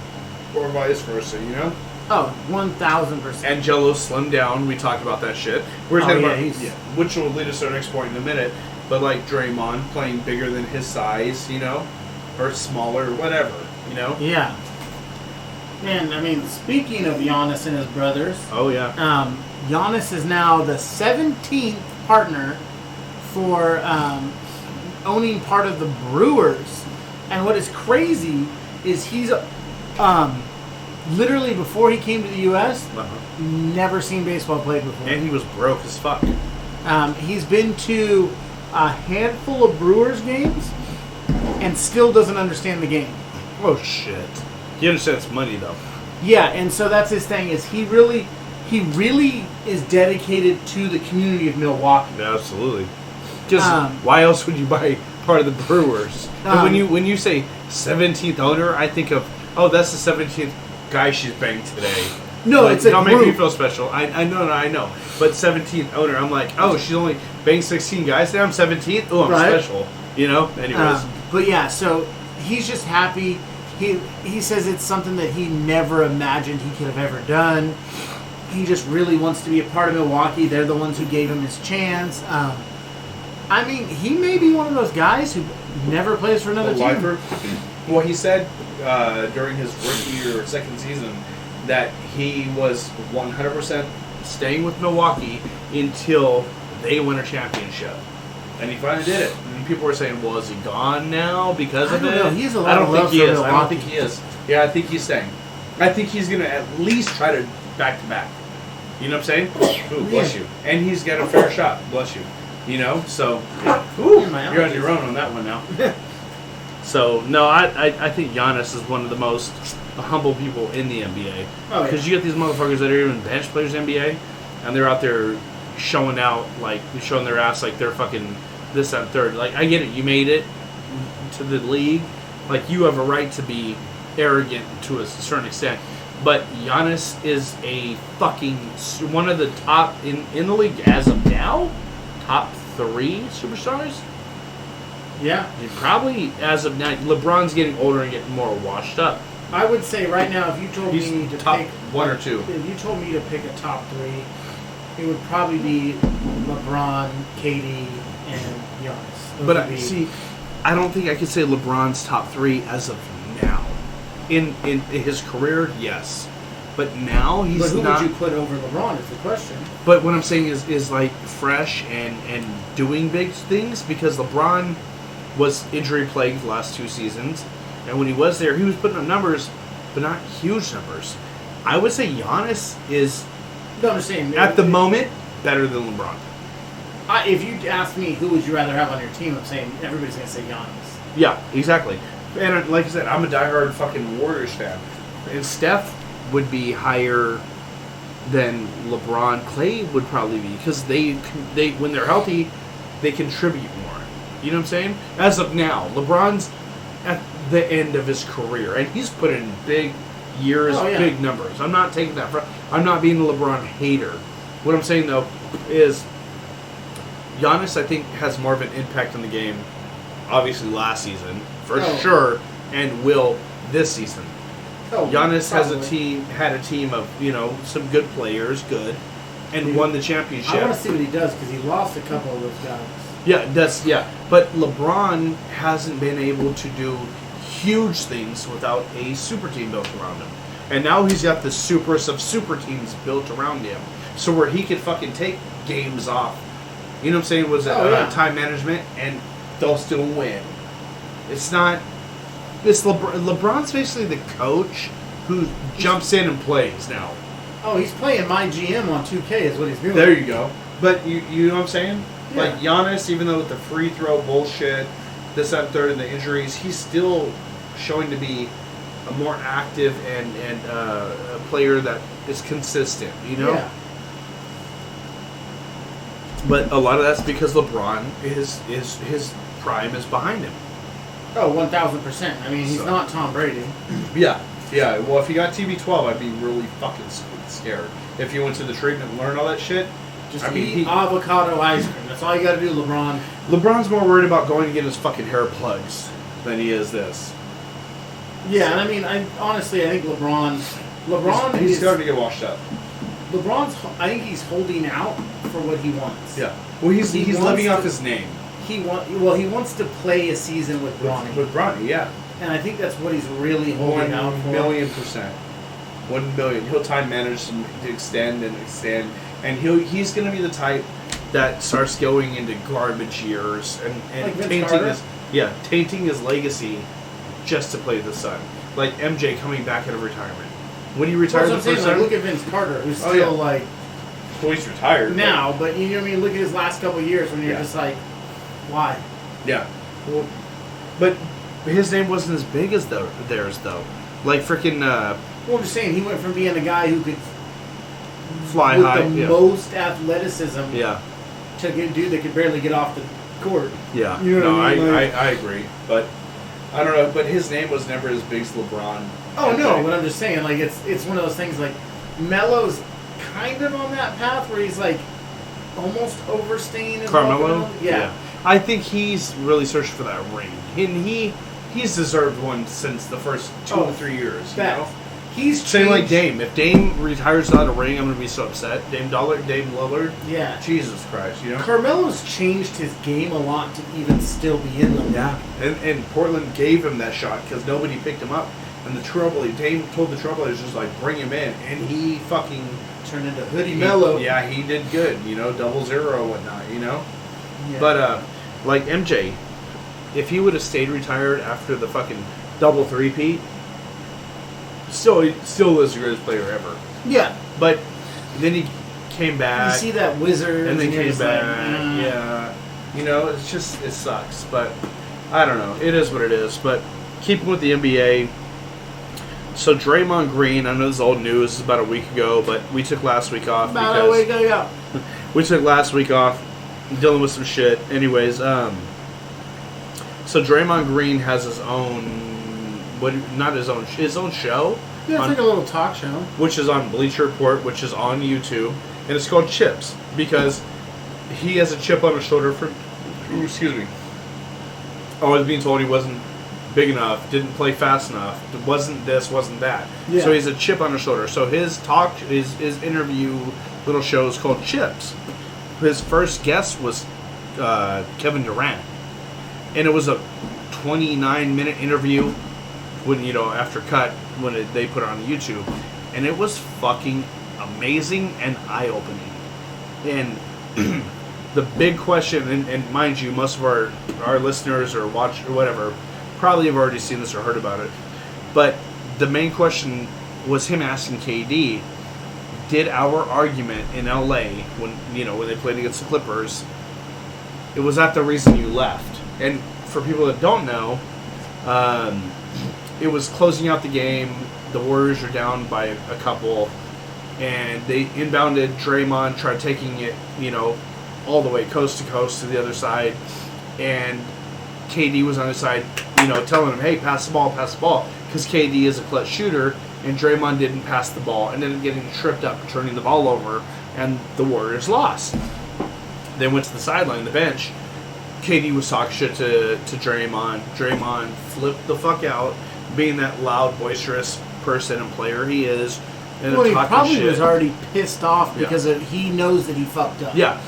Speaker 3: or vice versa. You know?
Speaker 2: Oh, 1,000%.
Speaker 3: And Jello slimmed down. We talked about that shit. Which will lead us to our next point in a minute. But like Draymond playing bigger than his size, you know, or smaller, whatever, you know.
Speaker 2: Yeah. And I mean, speaking of Giannis and his brothers,
Speaker 3: oh yeah,
Speaker 2: Giannis is now the 17th partner for owning part of the Brewers. And what is crazy is he's literally, before he came to the U.S., never seen baseball played before.
Speaker 3: And he was broke as fuck.
Speaker 2: He's been to a handful of Brewers games and still doesn't understand the game.
Speaker 3: Oh shit. He understands money though.
Speaker 2: Yeah, and so that's his thing, is he really is dedicated to the community of Milwaukee.
Speaker 3: Yeah, absolutely. Because why else would you buy part of the Brewers? And when you say 17th owner, I think of, oh, that's the 17th guy she's banged today.
Speaker 2: No,
Speaker 3: like,
Speaker 2: it's a
Speaker 3: don't
Speaker 2: group.
Speaker 3: make me feel special. I know. But 17th owner, I'm like, oh, she's only banged 16 guys today. I'm 17th. Oh, I'm special. You know. Anyways,
Speaker 2: but yeah, so he's just happy. He says it's something that he never imagined he could have ever done. He just really wants to be a part of Milwaukee. They're the ones who gave him his chance. I mean, he may be one of those guys who never plays for another team.
Speaker 3: Well, he said during his rookie or second season that he was 100% staying with Milwaukee until they win a championship. And he finally did it. And people were saying, well, is he gone now because of it?
Speaker 2: I don't know. He has a lot of love for Milwaukee.
Speaker 3: I don't think he is. Yeah, I think he's staying. I think he's going to at least try to back-to-back. You know what I'm saying? Ooh, bless you. And he's got a fair shot. Bless you. You know? So, ooh, you're on your own on that one now. So, no, I think Giannis is one of the most humble people in the NBA.
Speaker 2: Oh,
Speaker 3: because you get these motherfuckers that are even bench players in the NBA. and they're out there showing their ass like they're fucking this, that, and third. Like, I get it. You made it to the league. Like, you have a right to be arrogant to a certain extent. But Giannis is a fucking one of the top in the league as of now. Top 3 superstars.
Speaker 2: Yeah.
Speaker 3: And probably as of now. LeBron's getting older and getting more washed up.
Speaker 2: I would say right now, if you told
Speaker 3: He's
Speaker 2: me to
Speaker 3: top
Speaker 2: pick
Speaker 3: 1 or 2.
Speaker 2: If you told me to pick a top 3, it would probably be LeBron, KD, and Giannis. Those
Speaker 3: But
Speaker 2: would be-
Speaker 3: see, I don't think I could say LeBron's top 3 as of now. In his career, yes, but now he's
Speaker 2: but who
Speaker 3: not.
Speaker 2: would you put over LeBron is the question.
Speaker 3: But what I'm saying is like fresh and doing big things, because LeBron was injury plagued the last 2 seasons, and when he was there, he was putting up numbers, but not huge numbers. I would say Giannis is
Speaker 2: No, I'm just saying.
Speaker 3: at the moment better than LeBron.
Speaker 2: If you ask me who would you rather have on your team, I'm saying everybody's going to say Giannis.
Speaker 3: Yeah, exactly. And like I said, I'm a diehard fucking Warriors fan. And Steph would be higher than LeBron. Clay would probably be, because they when they're healthy, they contribute more. You know what I'm saying? As of now, LeBron's at the end of his career, and he's put in big years, big numbers. I'm not taking that from. I'm not being a LeBron hater. What I'm saying though is, Giannis, I think, has more of an impact on the game. Obviously, last season for sure, and will this season. Giannis had a team of some good players, and won the championship.
Speaker 2: I want to see what he does because he lost a couple of those guys.
Speaker 3: Yeah, but LeBron hasn't been able to do huge things without a super team built around him, and now he's got the superest of super teams built around him, so where he could fucking take games off. You know what I'm saying? Was time management, and they'll still win. It's not. This LeBron's basically the coach who jumps in and plays now.
Speaker 2: Oh, he's playing my GM on 2K is what he's doing.
Speaker 3: There you go. But you know what I'm saying?
Speaker 2: Yeah.
Speaker 3: Like Giannis, even though with the free throw bullshit, this, that, and third, and the injuries, he's still showing to be a more active and a player that is consistent. You know.
Speaker 2: Yeah.
Speaker 3: But a lot of that's because LeBron is his prime is behind him.
Speaker 2: Oh, 1,000%. I mean, he's not Tom Brady.
Speaker 3: Yeah. Well, if he got TB12, I'd be really fucking scared. If you went to the treatment and learned all that shit,
Speaker 2: just eat avocado ice cream. That's all you got to do, LeBron.
Speaker 3: LeBron's more worried about going to get his fucking hair plugs than he is this.
Speaker 2: Yeah, and I mean, I think LeBron
Speaker 3: he's starting to get washed up.
Speaker 2: I think he's holding out for what he wants.
Speaker 3: Yeah. Well, he's living off his name.
Speaker 2: He wants to play a season with Bronny.
Speaker 3: With Bronny, yeah.
Speaker 2: And I think that's what he's really holding out for.
Speaker 3: 1,000,000%. 1 million. He'll time manage to extend, and he's going to be the type that starts going into garbage years and
Speaker 2: like
Speaker 3: tainting his legacy just to play the Sun. Like MJ coming back out of retirement. When he retired the first time,
Speaker 2: look at Vince Carter, who's still
Speaker 3: well, he's retired
Speaker 2: now, but you know what I mean. Look at his last couple of years when you're just like, why?
Speaker 3: Yeah. Well, but his name wasn't as big as theirs though. Like freaking.
Speaker 2: Well, I'm just saying he went from being a guy who could
Speaker 3: fly
Speaker 2: with
Speaker 3: high,
Speaker 2: the most athleticism, to a dude that could barely get off the court.
Speaker 3: Yeah.
Speaker 2: You know what I mean?
Speaker 3: I agree, but I don't know. But his name was never as big as LeBron.
Speaker 2: Oh no, but I'm just saying, like it's one of those things. Like Melo's kind of on that path where he's like almost overstaying his
Speaker 3: Carmelo.
Speaker 2: Yeah.
Speaker 3: I think he's really searching for that ring, and he's deserved one since the first 2 or 3 years. You know?
Speaker 2: He's
Speaker 3: same like Dame. If Dame retires without a ring, I'm gonna be so upset. Dame Lillard.
Speaker 2: Yeah.
Speaker 3: Jesus Christ, you know.
Speaker 2: Carmelo's changed his game a lot to even still be in them.
Speaker 3: Yeah. And Portland gave him that shot because nobody picked him up. And Dame told the Trailblazers just like bring him in, and he fucking
Speaker 2: turned into Hoodie Melo.
Speaker 3: Yeah, he did good. You know, 0-0 and whatnot. You know.
Speaker 2: Yeah.
Speaker 3: But like MJ, if he would have stayed retired after the fucking double three-peat, still is the greatest player ever.
Speaker 2: Yeah.
Speaker 3: But then he came back.
Speaker 2: You see that wizard,
Speaker 3: and then came back.
Speaker 2: Like,
Speaker 3: yeah. You know, it sucks. But I don't know. It is what it is. But keeping with the NBA, So Draymond Green, I know this is old news, this is about a week ago, but we took last week off
Speaker 2: About a week ago.
Speaker 3: we took last week off dealing with some shit. Anyways, so Draymond Green has his own, his own show.
Speaker 2: Yeah, it's like a little talk show.
Speaker 3: Which is on Bleacher Report, which is on YouTube, and it's called Chips because he has a chip on his shoulder for, always being told he wasn't big enough, didn't play fast enough, wasn't this, wasn't that.
Speaker 2: Yeah.
Speaker 3: So he has a chip on his shoulder. So his interview little show is called Chips. His first guest was Kevin Durant, and it was a 29-minute interview when after cut when they put it on YouTube, and it was fucking amazing and eye-opening. And the big question, and mind you, most of our listeners or watch or whatever probably have already seen this or heard about it, but the main question was him asking KD, did our argument in LA when they played against the Clippers, was that the reason you left? And for people that don't know, it was closing out the game. The Warriors are down by a couple, and they inbounded. Draymond tried taking it, all the way coast to coast to the other side, and KD was on his side, telling him, hey, pass the ball, because KD is a clutch shooter, and Draymond didn't pass the ball, and ended up getting tripped up, turning the ball over, and the Warriors lost. They went to the sideline, the bench. KD was talking shit to Draymond. Draymond flipped the fuck out, being that loud, boisterous person and player he is. And
Speaker 2: he probably was already pissed off because he knows that he fucked up.
Speaker 3: Yeah,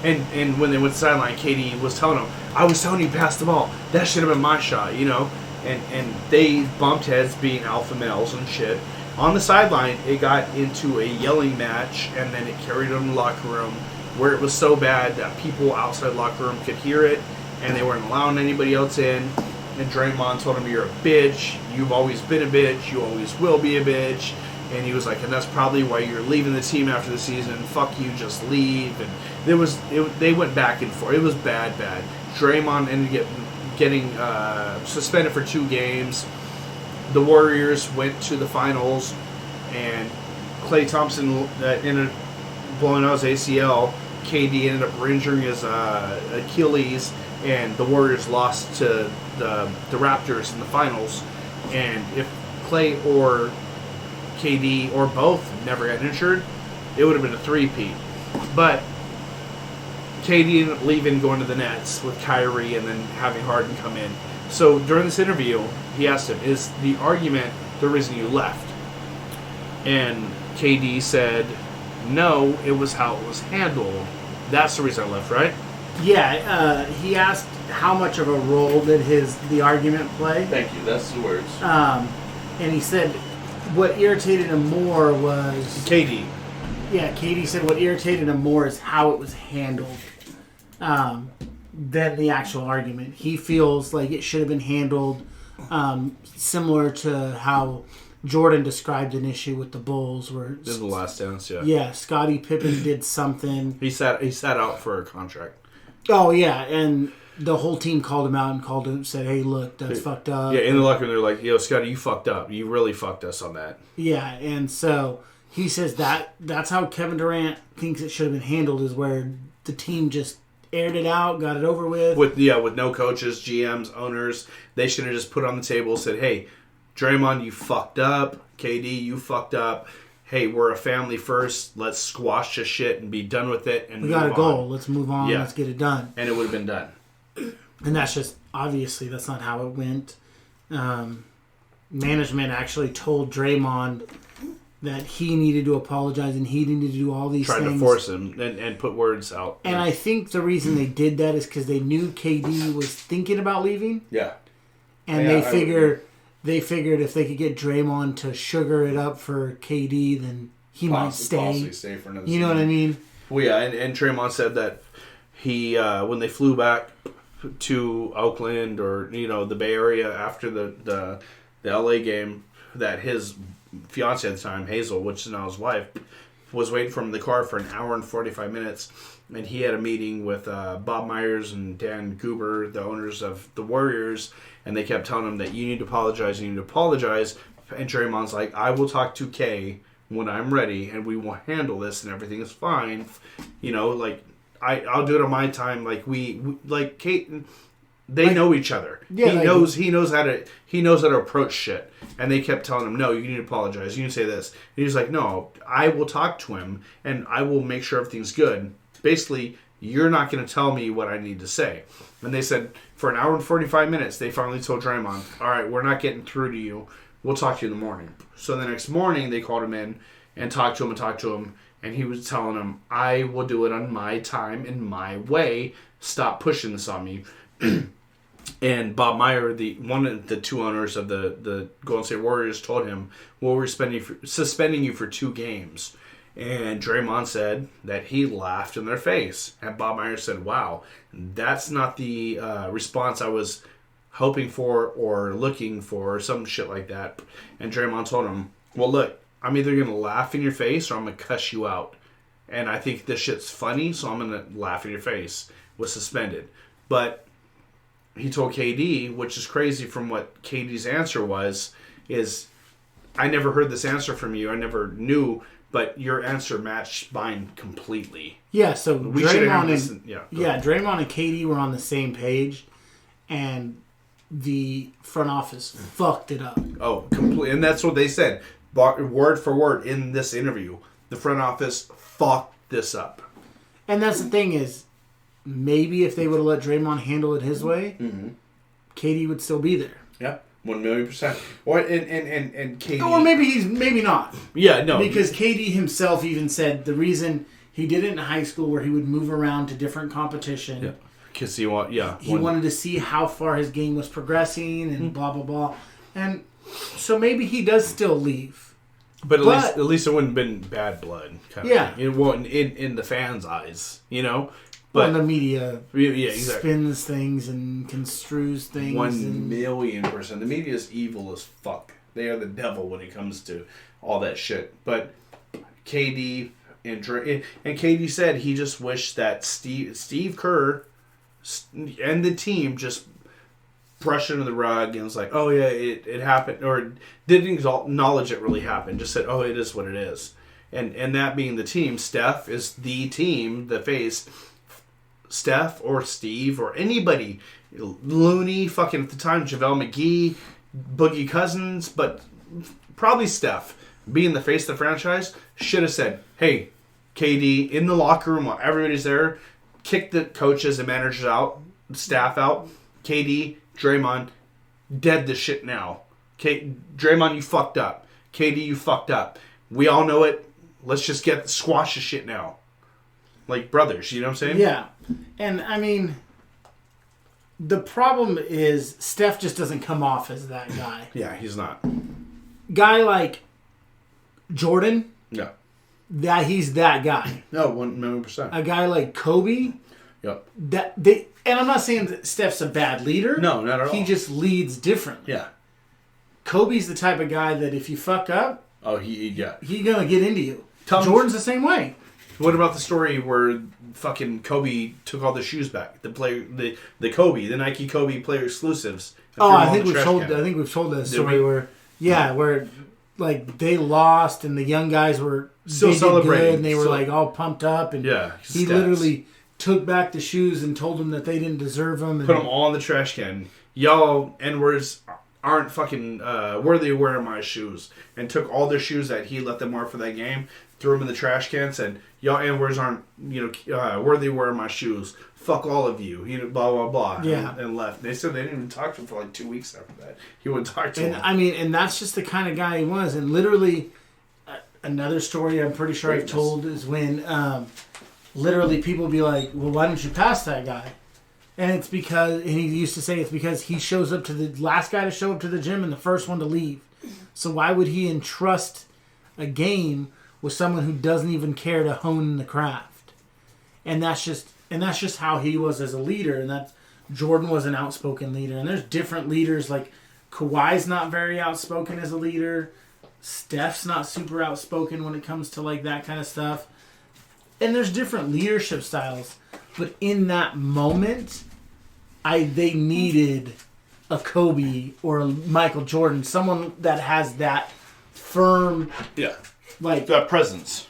Speaker 3: and when they went to the sideline, KD was telling him, I was telling you pass the ball. That should have been my shot, And they bumped heads being alpha males and shit. On the sideline, it got into a yelling match, and then it carried on in the locker room, where it was so bad that people outside the locker room could hear it, and they weren't allowing anybody else in. And Draymond told him, you're a bitch. You've always been a bitch. You always will be a bitch. And he was like, and that's probably why you're leaving the team after the season. Fuck you, just leave. And they went back and forth. It was bad. Draymond ended up getting suspended for 2 games. The Warriors went to the finals, and Klay Thompson ended up blowing out his ACL. KD ended up injuring his Achilles, and the Warriors lost to the Raptors in the finals. And if Klay or KD or both never got injured, it would have been a 3-peat. But KD ended up leaving, going to the Nets with Kyrie, and then having Harden come in. So during this interview, he asked him, is the argument the reason you left? And KD said, no, it was how it was handled. That's the reason I left, right?
Speaker 2: Yeah, he asked how much of a role did the argument play.
Speaker 1: Thank you, that's the words.
Speaker 2: And he said what irritated him more was...
Speaker 3: KD.
Speaker 2: Yeah, KD said what irritated him more is how it was handled than the actual argument. He feels like it should have been handled similar to how Jordan described an issue with the Bulls, where
Speaker 3: in the Last Dance, yeah.
Speaker 2: Yeah, Scottie Pippen did something.
Speaker 3: He sat out for a contract.
Speaker 2: Oh yeah, and the whole team called him out and said, "Hey, look, that's fucked up."
Speaker 3: Yeah, in the locker room, they're like, "Yo, Scottie, you fucked up. You really fucked us on that."
Speaker 2: Yeah, and so he says that's how Kevin Durant thinks it should have been handled, is where the team just aired it out, got it over with.
Speaker 3: With no coaches, GMs, owners, they should have just put on the table, said, "Hey, Draymond, you fucked up. KD, you fucked up. Hey, we're a family first. Let's squash this shit and be done with it. And
Speaker 2: we got a goal. Let's move on.
Speaker 3: Yeah.
Speaker 2: Let's get it done."
Speaker 3: And it would have been done.
Speaker 2: And that's just, obviously, that's not how it went. Management actually told Draymond that he needed to apologize and he needed to do all these things.
Speaker 3: Tried to force him and put words out.
Speaker 2: And I think the reason they did that is because they knew KD was thinking about leaving.
Speaker 1: Yeah.
Speaker 2: And they figured if they could get Draymond to sugar it up for KD, then he might stay.
Speaker 1: Stay for another
Speaker 2: you know
Speaker 1: season.
Speaker 2: what I mean?
Speaker 3: Well, yeah, and Draymond said that he, when they flew back to Oakland or, the Bay Area after the LA game, that his fiance at the time, Hazel, which is now his wife, was waiting for him in the car for an hour and 45 minutes. And he had a meeting with Bob Myers and Dan Goober, the owners of the Warriors, and they kept telling him that you need to apologize, And Draymond's like, I will talk to Kay when I'm ready, and we will handle this, and everything is fine. You know, like, I'll do it on my time. Like, we like, Kate, they know each other. Yeah, he knows how to approach shit. And they kept telling him, no, you need to apologize. You need to say this. And he's like, no, I will talk to him, and I will make sure everything's good. Basically, you're not going to tell me what I need to say. And they said, for an hour and 45 minutes, they finally told Draymond, all right, we're not getting through to you. We'll talk to you in the morning. So the next morning, they called him in and talked to him. And he was telling them, I will do it on my time, in my way. Stop pushing this on me. And Bob Meyer, one of the two owners of the Golden State Warriors, told him, well, we're suspending you for 2 games. And Draymond said that he laughed in their face. And Bob Meyer said, wow, that's not the response I was hoping for or looking for, or some shit like that. And Draymond told him, well, look, I'm either going to laugh in your face or I'm going to cuss you out. And I think this shit's funny, so I'm going to laugh in your face. Was suspended. But he told KD, which is crazy from what KD's answer was, is, I never heard this answer from you. I never knew, but your answer matched mine completely.
Speaker 2: Yeah, so Draymond and KD were on the same page, and the front office fucked it up.
Speaker 3: Oh, completely. And that's what they said. Word for word in this interview. The front office fucked this up.
Speaker 2: And that's the thing is, maybe if they would have let Draymond handle it his way, KD would still be there.
Speaker 3: Yeah, 1,000,000%. Or and KD,
Speaker 2: or maybe not.
Speaker 3: Yeah, no,
Speaker 2: because KD himself even said the reason he did it in high school, where he would move around to different competition.
Speaker 3: Yeah, because he
Speaker 2: wanted to see how far his game was progressing and blah blah blah, and so maybe he does still leave.
Speaker 3: But at least it wouldn't have been bad blood. Kind of thing. It wasn't in the fans' eyes, you know. But
Speaker 2: the media spins things and construes things.
Speaker 3: 1,000,000%. The media is evil as fuck. They are the devil when it comes to all that shit. But KD and KD said he just wished that Steve Kerr and the team just brushed under the rug and was like, oh yeah, it happened, or didn't acknowledge it really happened. Just said, oh, it is what it is. And that being the team, Steph is the team, the face. Steph or Steve or anybody, Looney, fucking at the time, JaVale McGee, Boogie Cousins, but probably Steph, being the face of the franchise, should have said, hey, KD, in the locker room while everybody's there, kick the coaches and managers out, staff out, KD, Draymond, dead this shit now. Draymond, you fucked up. KD, you fucked up. We all know it. Let's just squash the shit now. Like brothers, you know what I'm saying?
Speaker 2: Yeah. And, I mean, the problem is Steph just doesn't come off as that guy.
Speaker 3: Yeah, he's not.
Speaker 2: Guy like Jordan.
Speaker 3: Yeah.
Speaker 2: He's that guy.
Speaker 3: No, 1,000,000%.
Speaker 2: A guy like Kobe.
Speaker 3: Yep.
Speaker 2: And I'm not saying that Steph's a bad leader.
Speaker 3: No, not at all.
Speaker 2: He just leads differently.
Speaker 3: Yeah.
Speaker 2: Kobe's the type of guy that if you fuck up,
Speaker 3: he's
Speaker 2: gonna get into you. Jordan's the same way.
Speaker 3: What about the story where fucking Kobe took all the shoes back? The Nike Kobe player exclusives.
Speaker 2: I think we've told that story where like they lost and the young guys were
Speaker 3: still celebrating
Speaker 2: good and they were like all pumped up and he literally took back the shoes and told them that they didn't deserve them and
Speaker 3: put them all in the trash can. Y'all N-words aren't fucking worthy of wearing my shoes, and took all their shoes that he let them wear for that game, threw them in the trash can, said, y'all N-words aren't worthy of wearing my shoes. Fuck all of you. Blah, blah, blah.
Speaker 2: Yeah.
Speaker 3: And left. They said they didn't even talk to him for like 2 weeks after that. He wouldn't talk to him.
Speaker 2: I mean, and that's just the kind of guy he was. And literally, another story I'm pretty sure I've told is when literally people be like, well, why don't you pass that guy? And it's because, and he used to say it's because he shows up to the last guy to show up to the gym and the first one to leave. So why would he entrust a game with someone who doesn't even care to hone the craft? And that's just how he was as a leader. And that Jordan was an outspoken leader. And there's different leaders, like Kawhi's not very outspoken as a leader. Steph's not super outspoken when it comes to like that kind of stuff. And there's different leadership styles. But in that moment, they needed a a Kobe or a Michael Jordan, someone that has that firm, like
Speaker 1: that presence,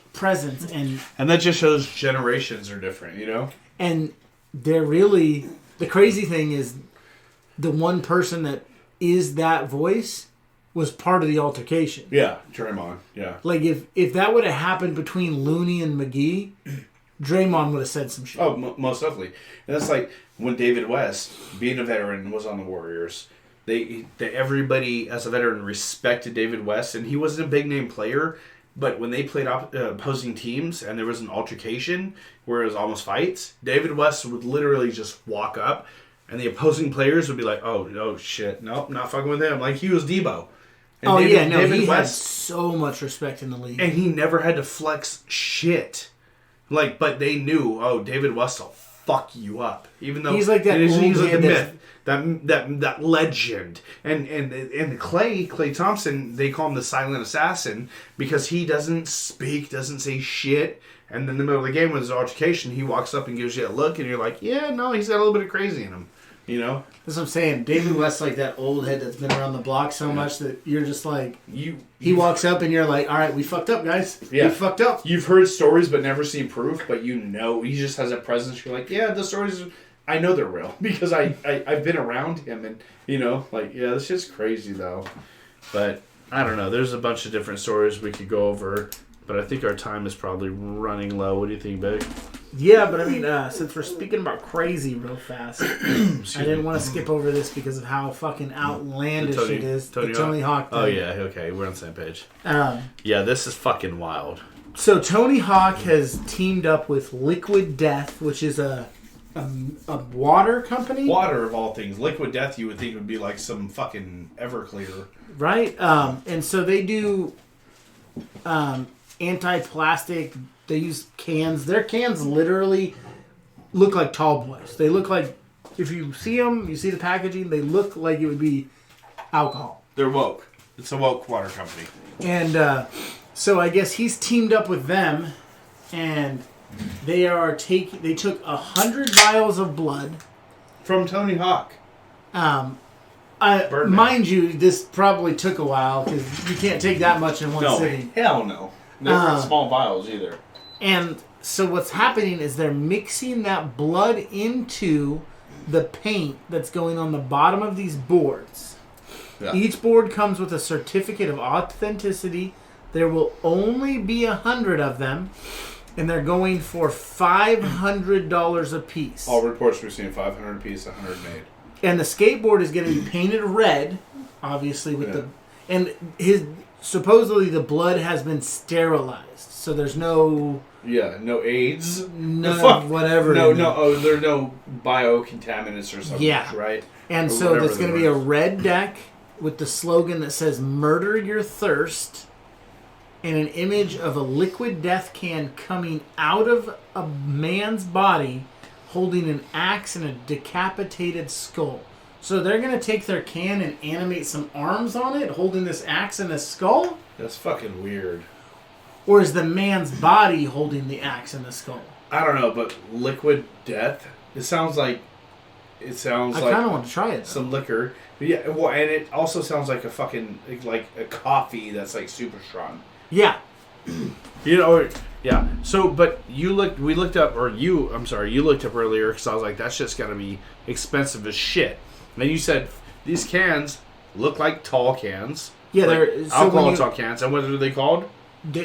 Speaker 2: and
Speaker 3: that just shows generations are different, you know.
Speaker 2: And they're really the crazy thing is the one person that is that voice was part of the altercation.
Speaker 1: Yeah, Draymond. Yeah,
Speaker 2: like if that would have happened between Looney and McGee, Draymond would have said some shit.
Speaker 1: Oh, most definitely. And that's like when David West, being a veteran, was on the Warriors. They everybody as a veteran respected David West, and he wasn't a big name player. But when they played opposing teams and there was an altercation where it was almost fights, David West would literally just walk up, and the opposing players would be like, "Oh shit, nope, not fucking with him." Like he was Debo. And
Speaker 2: David West had so much respect in the league,
Speaker 1: and he never had to flex shit. Like, but they knew, David West will fuck you up, even though
Speaker 2: he's like that.
Speaker 1: He's like the myth, that legend, and Clay Thompson. They call him the silent assassin because he doesn't speak, doesn't say shit, and in the middle of the game with his altercation, he walks up and gives you a look, and you're like, yeah, no, he's got a little bit of crazy in him, you know.
Speaker 2: That's what I'm saying. David West's like that old head that's been around the block so much that you're just like he walks up and you're like, all right, we fucked up, guys.
Speaker 1: Yeah.
Speaker 2: We fucked up.
Speaker 1: You've heard stories but never seen proof, but you know he just has a presence. You're like, yeah, the stories, I know they're real because I've been around him, and you know, like, yeah, this is crazy though. But I don't know. There's a bunch of different stories we could go over, but I think our time is probably running low. What do you think, Big?
Speaker 2: Yeah, but I mean, since we're speaking about crazy real fast, I didn't want to skip over this because of how fucking outlandish it is. Tony Hawk thing.
Speaker 1: Oh, yeah, okay, we're on the same page. Yeah, this is fucking wild.
Speaker 2: So Tony Hawk has teamed up with Liquid Death, which is a water company.
Speaker 1: Water, of all things. Liquid Death, you would think would be like some fucking Everclear.
Speaker 2: Right? And so they do anti-plastic. They use cans. Their cans literally look like Tall Boys. They look like, if you see them, you see the packaging, they look like it would be alcohol.
Speaker 1: They're woke. It's a woke water company.
Speaker 2: And so I guess he's teamed up with them, and they took 100 vials of blood.
Speaker 1: From Tony Hawk.
Speaker 2: Mind you, this probably took a while, because you can't take that much in one sitting.
Speaker 1: Hell no. They're not small vials either.
Speaker 2: And so what's happening is they're mixing that blood into the paint that's going on the bottom of these boards. Yeah. Each board comes with a certificate of authenticity. There will only be 100 of them, and they're going for $500 a piece.
Speaker 1: All reports we're seeing $500 a piece, 100 made.
Speaker 2: And the skateboard is going to be painted red, obviously with supposedly the blood has been sterilized, so there's no...
Speaker 1: Yeah, no AIDS.
Speaker 2: No, whatever.
Speaker 1: There are no biocontaminants or something, right?
Speaker 2: And so there's going to be a red deck with the slogan that says, "Murder your thirst," and an image of a Liquid Death can coming out of a man's body holding an axe and a decapitated skull. So they're going to take their can and animate some arms on it, holding this axe and a skull?
Speaker 1: That's fucking weird.
Speaker 2: Or is the man's body holding the axe and the skull?
Speaker 1: I don't know, but Liquid Death, it sounds like... I
Speaker 2: kind of want to try it.
Speaker 1: Some liquor. But yeah, well, and it also sounds like a fucking... like a coffee that's like super strong.
Speaker 2: Yeah.
Speaker 1: You know, yeah. So, but you looked up earlier, because I was like, that shit's got to be expensive as shit. And you said, these cans look like tall cans.
Speaker 2: Yeah,
Speaker 1: like they're... alcohol tall cans. And what are they called?
Speaker 2: When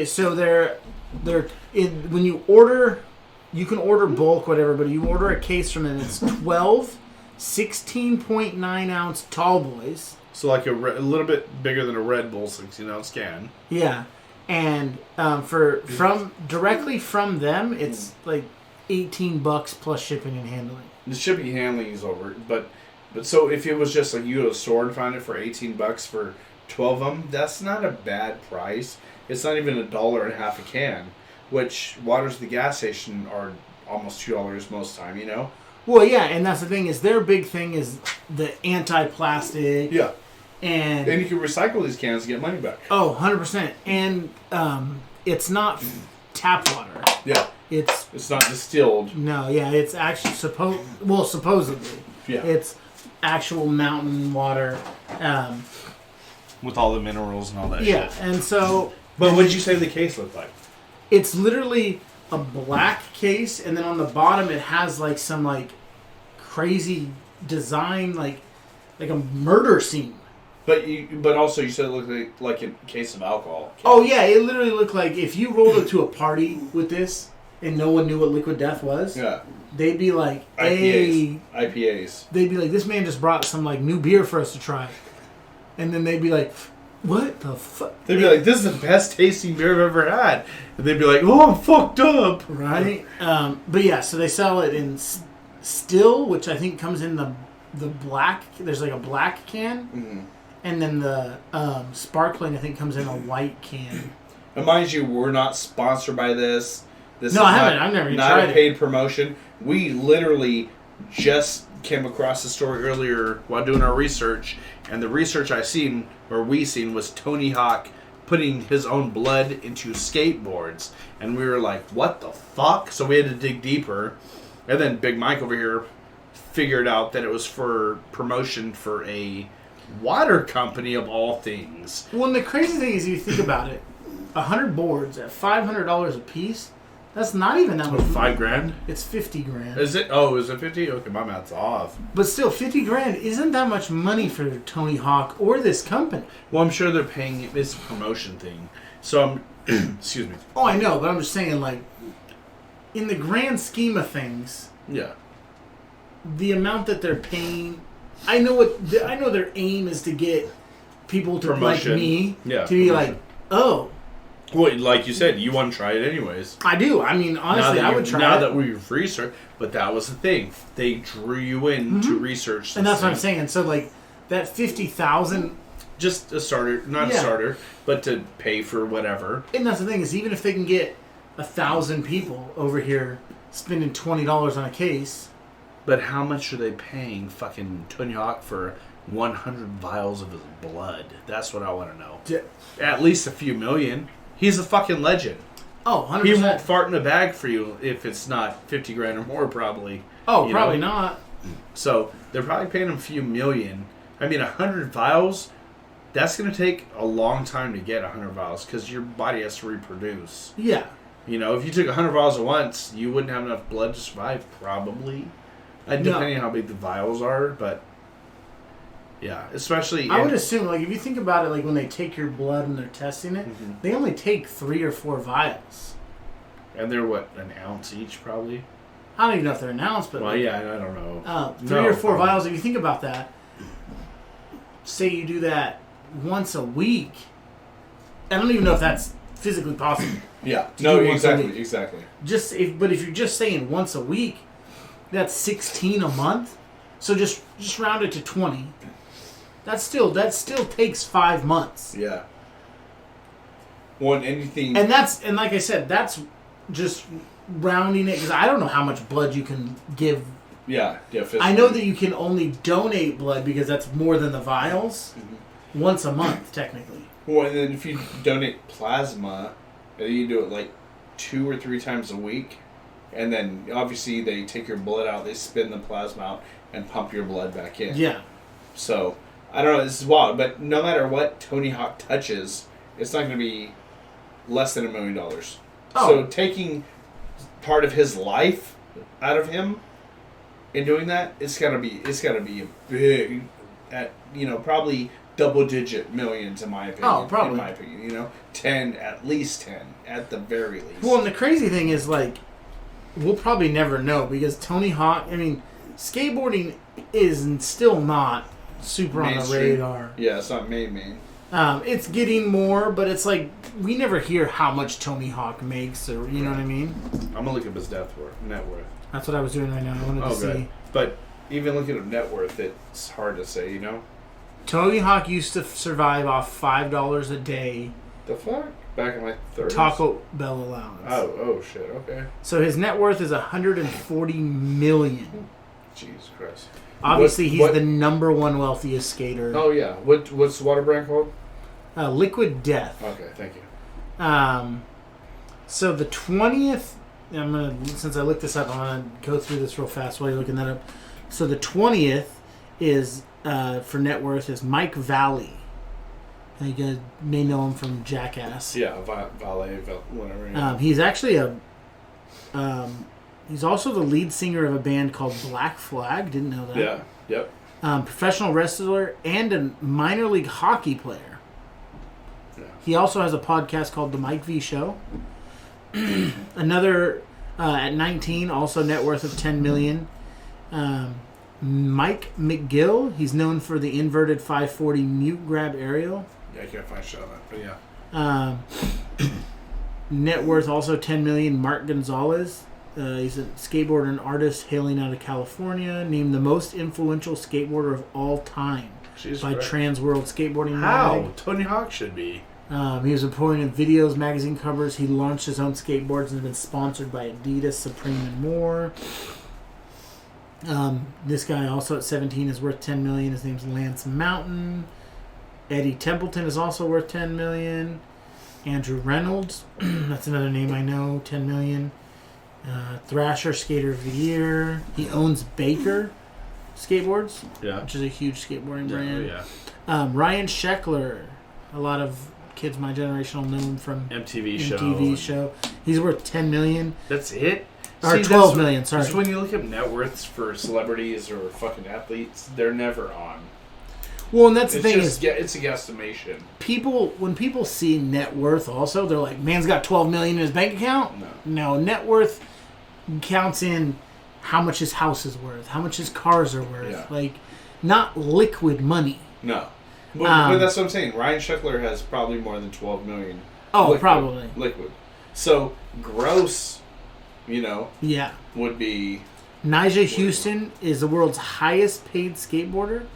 Speaker 2: you order, you can order bulk, whatever, but you order a case from them, it's 12 16.9 ounce tall boys.
Speaker 1: So like a little bit bigger than a Red Bull 16-ounce can.
Speaker 2: Yeah. And directly from them, it's like $18 plus shipping and handling.
Speaker 1: The shipping and handling is over, but so if it was just like you go to a store and find it for $18 for 12 of them, that's not a bad price. It's not even $1.50 a can, which waters at the gas station are almost $2 most time, you know?
Speaker 2: Well, yeah, and that's the thing is their big thing is the anti-plastic.
Speaker 1: Yeah.
Speaker 2: And
Speaker 1: you can recycle these cans and get money back.
Speaker 2: Oh, 100%. And it's not tap water.
Speaker 1: Yeah.
Speaker 2: It's
Speaker 1: not distilled.
Speaker 2: No, yeah, it's actually supposedly.
Speaker 1: Yeah.
Speaker 2: It's actual mountain water.
Speaker 3: With all the minerals and all that
Speaker 2: Yeah,
Speaker 3: shit.
Speaker 2: and so...
Speaker 3: But what did you say the case looked like?
Speaker 2: It's literally a black case, and then on the bottom it has like some like crazy design, like a murder scene.
Speaker 1: But also you said it looked like a case of alcohol.
Speaker 2: Oh yeah, it literally looked like if you rolled up to a party with this and no one knew what Liquid Death was.
Speaker 1: Yeah.
Speaker 2: They'd be like,
Speaker 1: IPAs.
Speaker 2: They'd be like, this man just brought some like new beer for us to try, and then they'd be like, what the fuck?
Speaker 1: They'd be like, this is the best tasting beer I've ever had. And they'd be like, oh, I'm fucked up.
Speaker 2: Right? But yeah, so they sell it in still, which I think comes in the black. There's like a black can.
Speaker 1: Mm-hmm.
Speaker 2: And then the sparkling, I think, comes in a white can.
Speaker 1: And mind you, we're not sponsored by this. This
Speaker 2: no,
Speaker 1: is
Speaker 2: I haven't. I've never even
Speaker 1: not
Speaker 2: tried
Speaker 1: a paid promotion. We literally just came across the story earlier while doing our research, and the research we seen was Tony Hawk putting his own blood into skateboards, and we were like, what the fuck? So we had to dig deeper, and then Big Mike over here figured out that it was for promotion for a water company of all things.
Speaker 2: Well, and the crazy thing is, you think about it, 100 boards at $500 a piece. That's not even that much.
Speaker 1: $5,000?
Speaker 2: It's $50,000.
Speaker 1: Is it? Oh, is it 50? Okay, my math's off.
Speaker 2: But still, $50,000 isn't that much money for Tony Hawk or this company.
Speaker 1: Well, I'm sure they're paying this promotion thing. So I'm, excuse me.
Speaker 2: Oh, I know, but I'm just saying, like, in the grand scheme of things,
Speaker 1: Yeah.
Speaker 2: the amount that they're paying, I know their aim is to get people to
Speaker 1: Promotion.
Speaker 2: like me
Speaker 1: Yeah,
Speaker 2: to be
Speaker 1: promotion.
Speaker 2: like, oh,
Speaker 1: Well, like you said, you want to try it anyways.
Speaker 2: I do. I mean, honestly, I would try
Speaker 1: Now
Speaker 2: it.
Speaker 1: that we've researched, but that was the thing. They drew you in to research this
Speaker 2: And that's what I'm
Speaker 1: thing.
Speaker 2: saying. So, like, that 50,000,
Speaker 1: Just a starter, not a
Speaker 2: Yeah.
Speaker 1: starter, but to pay for whatever.
Speaker 2: and that's the thing, is even if they can get 1,000 people over here spending $20 on a case.
Speaker 1: But how much are they paying fucking Tony Hawk for 100 vials of his blood? That's what I want to know. At least a few million. He's a fucking legend.
Speaker 2: Oh, 100%.
Speaker 1: He won't fart in a bag for you if it's not $50,000 or more, probably.
Speaker 2: Oh,
Speaker 1: You
Speaker 2: probably
Speaker 1: know?
Speaker 2: not.
Speaker 1: So they're probably paying him a few million. I mean, 100 vials, that's going to take a long time to get 100 vials because your body has to reproduce.
Speaker 2: Yeah.
Speaker 1: You know, if you took 100 vials at once, you wouldn't have enough blood to survive, probably. Depending on how big the vials are, but yeah, especially...
Speaker 2: I would assume, like, if you think about it, like, when they take your blood and they're testing it, they only take 3 or 4 vials.
Speaker 1: And they're, what, an ounce each, probably?
Speaker 2: I don't even know if they're announced, but...
Speaker 1: Well,
Speaker 2: like,
Speaker 1: yeah, I don't know.
Speaker 2: 3 or 4 vials, if you think about that, say you do that once a week, I don't even know if that's physically possible.
Speaker 1: Yeah,
Speaker 2: to do once a week.
Speaker 1: exactly.
Speaker 2: But if you're just saying once a week, that's 16 a month. So just round it to 20. That still takes 5 months.
Speaker 1: Yeah. Anything...
Speaker 2: And like I said, that's just rounding it, because I don't know how much blood you can give.
Speaker 1: Yeah, physically.
Speaker 2: I know that you can only donate blood because that's more than the vials once a month, technically.
Speaker 1: Well, and then if you donate plasma, you do it like 2 or 3 times a week. And then, obviously, they take your blood out, they spin the plasma out, and pump your blood back in.
Speaker 2: Yeah.
Speaker 1: So, I don't know, this is wild, but no matter what Tony Hawk touches, it's not going to be less than $1 million.
Speaker 2: Oh.
Speaker 1: So, taking part of his life out of him and doing that, it's got to be a big, probably double-digit millions, in my opinion.
Speaker 2: Oh, probably.
Speaker 1: In my opinion, 10, at least 10, at the very least.
Speaker 2: Well, and the crazy thing is, like, we'll probably never know, because Tony Hawk, I mean, skateboarding is still not super on the radar.
Speaker 1: Yeah, it's not main.
Speaker 2: It's getting more, but it's like, we never hear how much Tony Hawk makes, or, you know what I mean?
Speaker 1: I'm going to look up his net worth.
Speaker 2: That's what I was doing right now. I wanted to see.
Speaker 1: Good. But even looking at net worth, it's hard to say,
Speaker 2: Tony Hawk used to survive off $5 a day.
Speaker 1: The fuck? Back in my 30s?
Speaker 2: Taco Bell allowance.
Speaker 1: Oh shit, okay.
Speaker 2: So his net worth is $140 million.
Speaker 1: Jesus Christ.
Speaker 2: Obviously, he's the number one wealthiest skater.
Speaker 1: Oh, yeah. What's the water brand called?
Speaker 2: Liquid Death.
Speaker 1: Okay, thank you.
Speaker 2: So the 20th... since I looked this up, I'm going to go through this real fast while you're looking that up. So the 20th is for net worth is Mike Valley. You guys may know him from Jackass.
Speaker 3: Yeah, Valet, whatever. Yeah.
Speaker 2: He's actually he's also the lead singer of a band called Black Flag. Didn't know that.
Speaker 3: Yeah. Yep.
Speaker 2: Professional wrestler and a minor league hockey player.
Speaker 3: Yeah.
Speaker 2: He also has a podcast called The Mike V Show. Another at 19, also net worth of $10 million. Mike McGill. He's known for the inverted 540 mute grab aerial.
Speaker 3: Yeah, I can't find shit on that, but yeah.
Speaker 2: Net worth also $10 million. Mark Gonzalez. He's a skateboarder and artist hailing out of California. Named the most influential skateboarder of all time by Trans World Skateboarding
Speaker 3: How?
Speaker 2: Mag.
Speaker 3: Tony Hawk should be.
Speaker 2: He was appointed in videos, magazine covers. He launched his own skateboards and has been sponsored by Adidas, Supreme, and more. This guy also at 17 is worth $10 million. His name's Lance Mountain. Eddie Templeton is also worth $10 million. Andrew Reynolds, that's another name I know, $10 million. Thrasher Skater of the Year. He owns Baker Skateboards, which is a huge skateboarding brand.
Speaker 3: Yeah.
Speaker 2: Ryan Sheckler, a lot of kids my generation will know him from
Speaker 3: MTV
Speaker 2: show. He's worth $10 million.
Speaker 3: That's it?
Speaker 2: Or $12 million, sorry.
Speaker 3: Just when you look at net worths for celebrities or fucking athletes, they're never on.
Speaker 2: Well, and that's the thing
Speaker 3: is, it's a guesstimation.
Speaker 2: When people see net worth, also they're like, "Man's got $12 million in his bank account." No, net worth counts in how much his house is worth, how much his cars are worth, like not liquid money.
Speaker 3: No, but that's what I'm saying. Ryan Sheckler has probably more than $12 million.
Speaker 2: Oh, probably
Speaker 3: liquid. So gross, would be.
Speaker 2: Nyjah Houston is the world's highest paid skateboarder.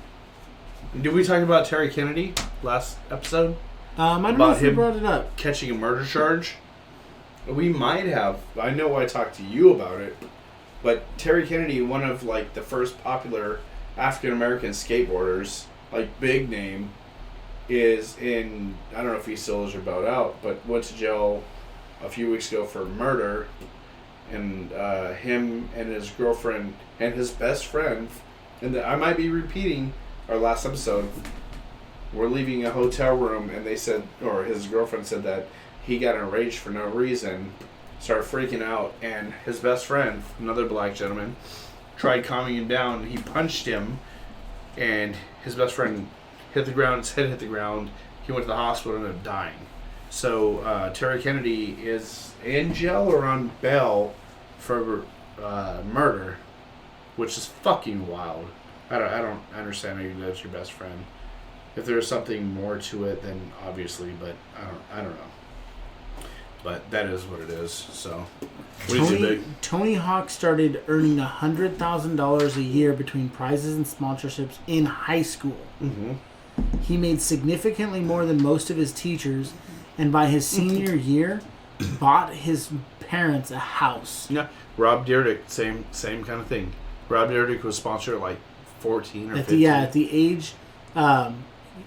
Speaker 3: Did we talk about Terry Kennedy last episode?
Speaker 2: I don't know if we brought it up.
Speaker 3: Catching a murder charge? We might have. I know I talked to you about it. But Terry Kennedy, one of the first popular African-American skateboarders, big name, is in, I don't know if he still is or bowed out, but went to jail a few weeks ago for murder. And him and his girlfriend and his best friend, and I might be repeating our last episode, we're leaving a hotel room and they said, or his girlfriend said that he got enraged for no reason, started freaking out, and his best friend, another black gentleman, tried calming him down. He punched him and his best friend hit the ground, his head hit the ground. He went to the hospital and ended up dying. So Terry Kennedy is in jail or on bail for murder, which is fucking wild. I don't understand how you do that to your best friend. If there's something more to it, then obviously, but I don't know. But that is what it is. So,
Speaker 2: Tony Hawk started earning $100,000 a year between prizes and sponsorships in high school.
Speaker 3: Mm-hmm.
Speaker 2: He made significantly more than most of his teachers, and by his senior year, bought his parents a house.
Speaker 3: Yeah, Rob Dyrdek, same kind of thing. Rob Dyrdek was sponsored at 14 or 15.
Speaker 2: At the age,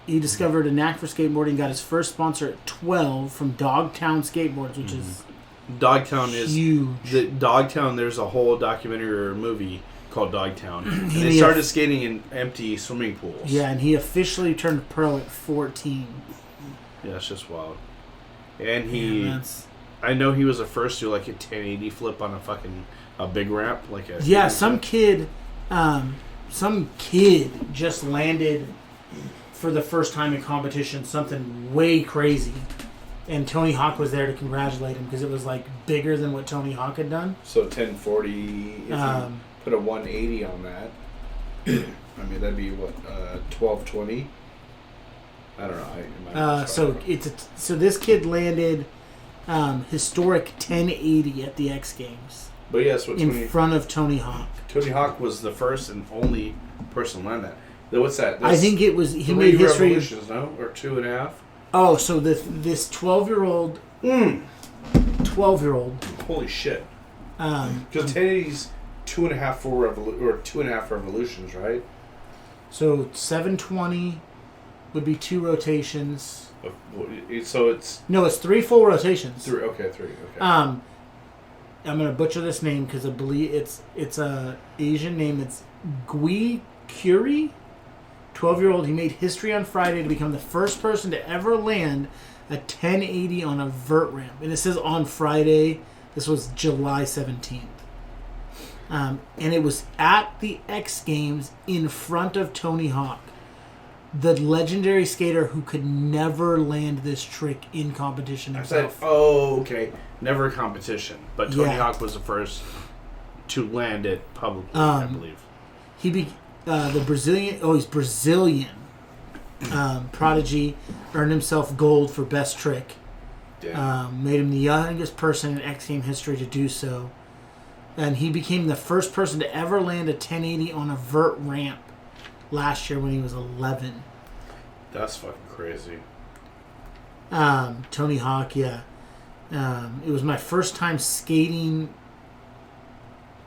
Speaker 2: he discovered a knack for skateboarding. Got his first sponsor at 12 from Dogtown Skateboards, which is
Speaker 3: Dogtown
Speaker 2: huge.
Speaker 3: Dogtown. There's a whole documentary or movie called Dogtown. And they started skating in empty swimming pools.
Speaker 2: Yeah, and he officially turned pro at 14.
Speaker 3: Yeah, it's just wild. And I know he was the first to do a 1080 flip on a big ramp, some kid just landed for the first time in competition something way crazy, and Tony Hawk was there to congratulate him because it was bigger than what Tony Hawk had done. So 1040, if you put a 180 on that, I mean that'd be what 1220. I don't know.
Speaker 2: So this kid landed historic 1080 at the X Games.
Speaker 3: But yes,
Speaker 2: in front of Tony Hawk.
Speaker 3: Tony Hawk was the first and only person to land that. What's that?
Speaker 2: I think it was he made history.
Speaker 3: No, or 2.5.
Speaker 2: Oh, so this 12-year-old. 12-year-old.
Speaker 3: Holy shit! Because 1080's 2.5 or 2.5 revolutions, right?
Speaker 2: So 720 would be 2 rotations.
Speaker 3: So it's
Speaker 2: it's 3 full rotations.
Speaker 3: 3. Okay.
Speaker 2: I'm gonna butcher this name because I believe it's a Asian name. It's Gui Curie. 12-year-old, he made history on Friday to become the first person to ever land a 1080 on a vert ramp. And it says on Friday. This was July 17th. And it was at the X Games in front of Tony Hawk, the legendary skater who could never land this trick in competition himself.
Speaker 3: Okay. Never a competition. But Tony
Speaker 2: Yeah.
Speaker 3: Hawk was the first to land it publicly, I believe.
Speaker 2: The Brazilian, he's Brazilian. Prodigy earned himself gold for best trick. Made him the youngest person in X Game history to do so. And he became the first person to ever land a 1080 on a vert ramp last year when he was 11.
Speaker 3: That's fucking crazy.
Speaker 2: Tony Hawk, yeah. It was my first time skating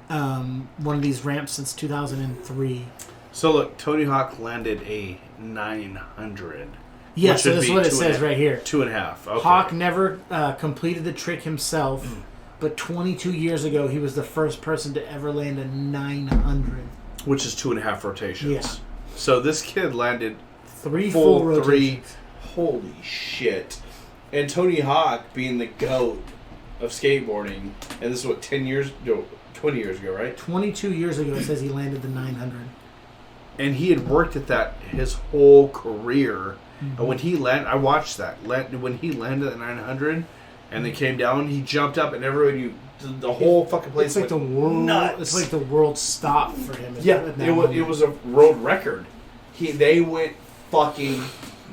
Speaker 2: one of these ramps since 2003.
Speaker 3: So look, Tony Hawk landed a 900.
Speaker 2: Yeah, so that's what it says right here.
Speaker 3: 2.5. Okay.
Speaker 2: Hawk never completed the trick himself, but 22 years ago, he was the first person to ever land a 900.
Speaker 3: Which is 2.5 rotations.
Speaker 2: Yeah.
Speaker 3: So this kid landed
Speaker 2: three full rotations.
Speaker 1: Holy shit. And Tony Hawk being the GOAT of skateboarding, and this is what, 20 years ago, right?
Speaker 2: 22 years ago, it says he landed the 900.
Speaker 3: And he had worked at that his whole career. And when he landed, I watched that. When he landed at 900 and they came down, he jumped up and everybody, the whole fucking place
Speaker 2: It's like the world.
Speaker 3: nuts.
Speaker 2: It's like the world stopped for him.
Speaker 1: It was a world record. They went fucking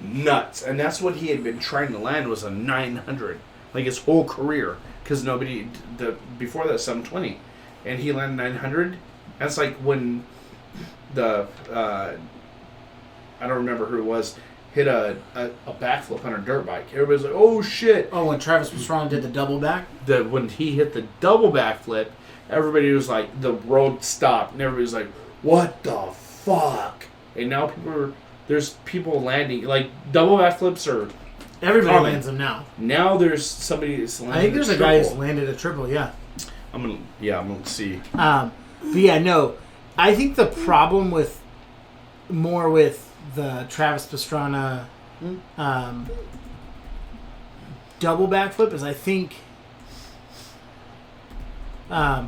Speaker 1: nuts. And that's what he had been trying to land was a 900. Like his whole career. Because before that, 720. And he landed 900. That's like when I don't remember who it was, hit a backflip on a dirt bike. Everybody's like, oh shit.
Speaker 2: Oh, when Travis Pastrana did the double back?
Speaker 3: When he hit the double backflip, everybody was like, the road stopped. And everybody's like, what the fuck? And now there's people landing, like double backflips are
Speaker 2: Everybody
Speaker 3: common.
Speaker 2: lands them now.
Speaker 3: Now there's somebody that's landing
Speaker 2: I think there's a
Speaker 3: triple.
Speaker 2: guy who's landed a triple, yeah.
Speaker 3: I'm gonna see.
Speaker 2: But yeah, no. I think the problem with the Travis Pastrana double backflip is I think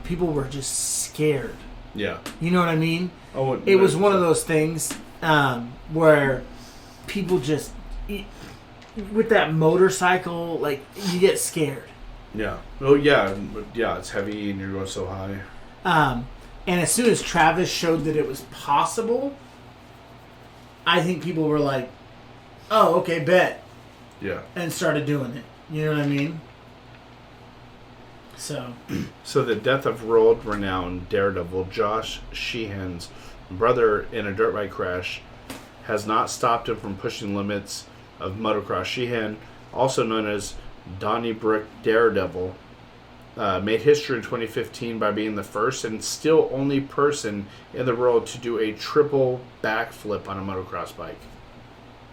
Speaker 2: people were just scared.
Speaker 3: Yeah.
Speaker 2: You know what I mean?
Speaker 3: Oh,
Speaker 2: It was one of those things where people just with that motorcycle, like you get scared.
Speaker 3: Yeah. Oh yeah. Yeah. It's heavy and you're going so high.
Speaker 2: And as soon as Travis showed that it was possible, I think people were like, "Oh, okay, bet,"
Speaker 3: Yeah.
Speaker 2: and started doing it. You know what I mean? So
Speaker 3: the death of world-renowned daredevil Josh Sheehan's brother in a dirt bike crash has not stopped him from pushing limits of motocross. Sheehan, also known as Donnybrook Daredevil, made history in 2015 by being the first and still only person in the world to do a triple backflip on a motocross bike.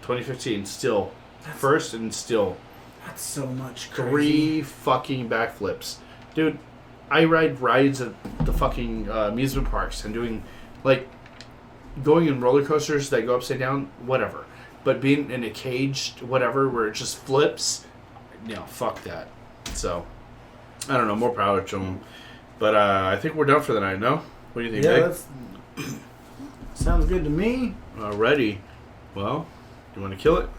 Speaker 3: 2015, still first and still
Speaker 2: that's so much crazy.
Speaker 3: 3 fucking backflips. Dude, I ride rides at the fucking amusement parks and doing, like, going in roller coasters that go upside down, whatever. But being in a caged whatever where it just flips, fuck that. So, I don't know, more power to them. But I think we're done for the night, no? What do you think, Meg?
Speaker 2: Sounds good to me.
Speaker 3: Alrighty. Well, you want to kill it?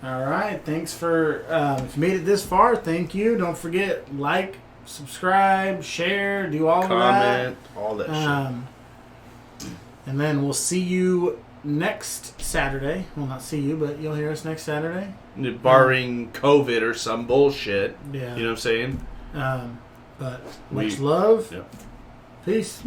Speaker 2: All right. Thanks for if you made it this far. Thank you. Don't forget like, subscribe, share, do all of that.
Speaker 3: Comment, all that shit.
Speaker 2: And then we'll see you next Saturday. Well, not see you, but you'll hear us next Saturday.
Speaker 3: Barring COVID or some bullshit.
Speaker 2: Yeah.
Speaker 3: You know what I'm saying?
Speaker 2: But much love.
Speaker 3: Yep.
Speaker 2: Peace.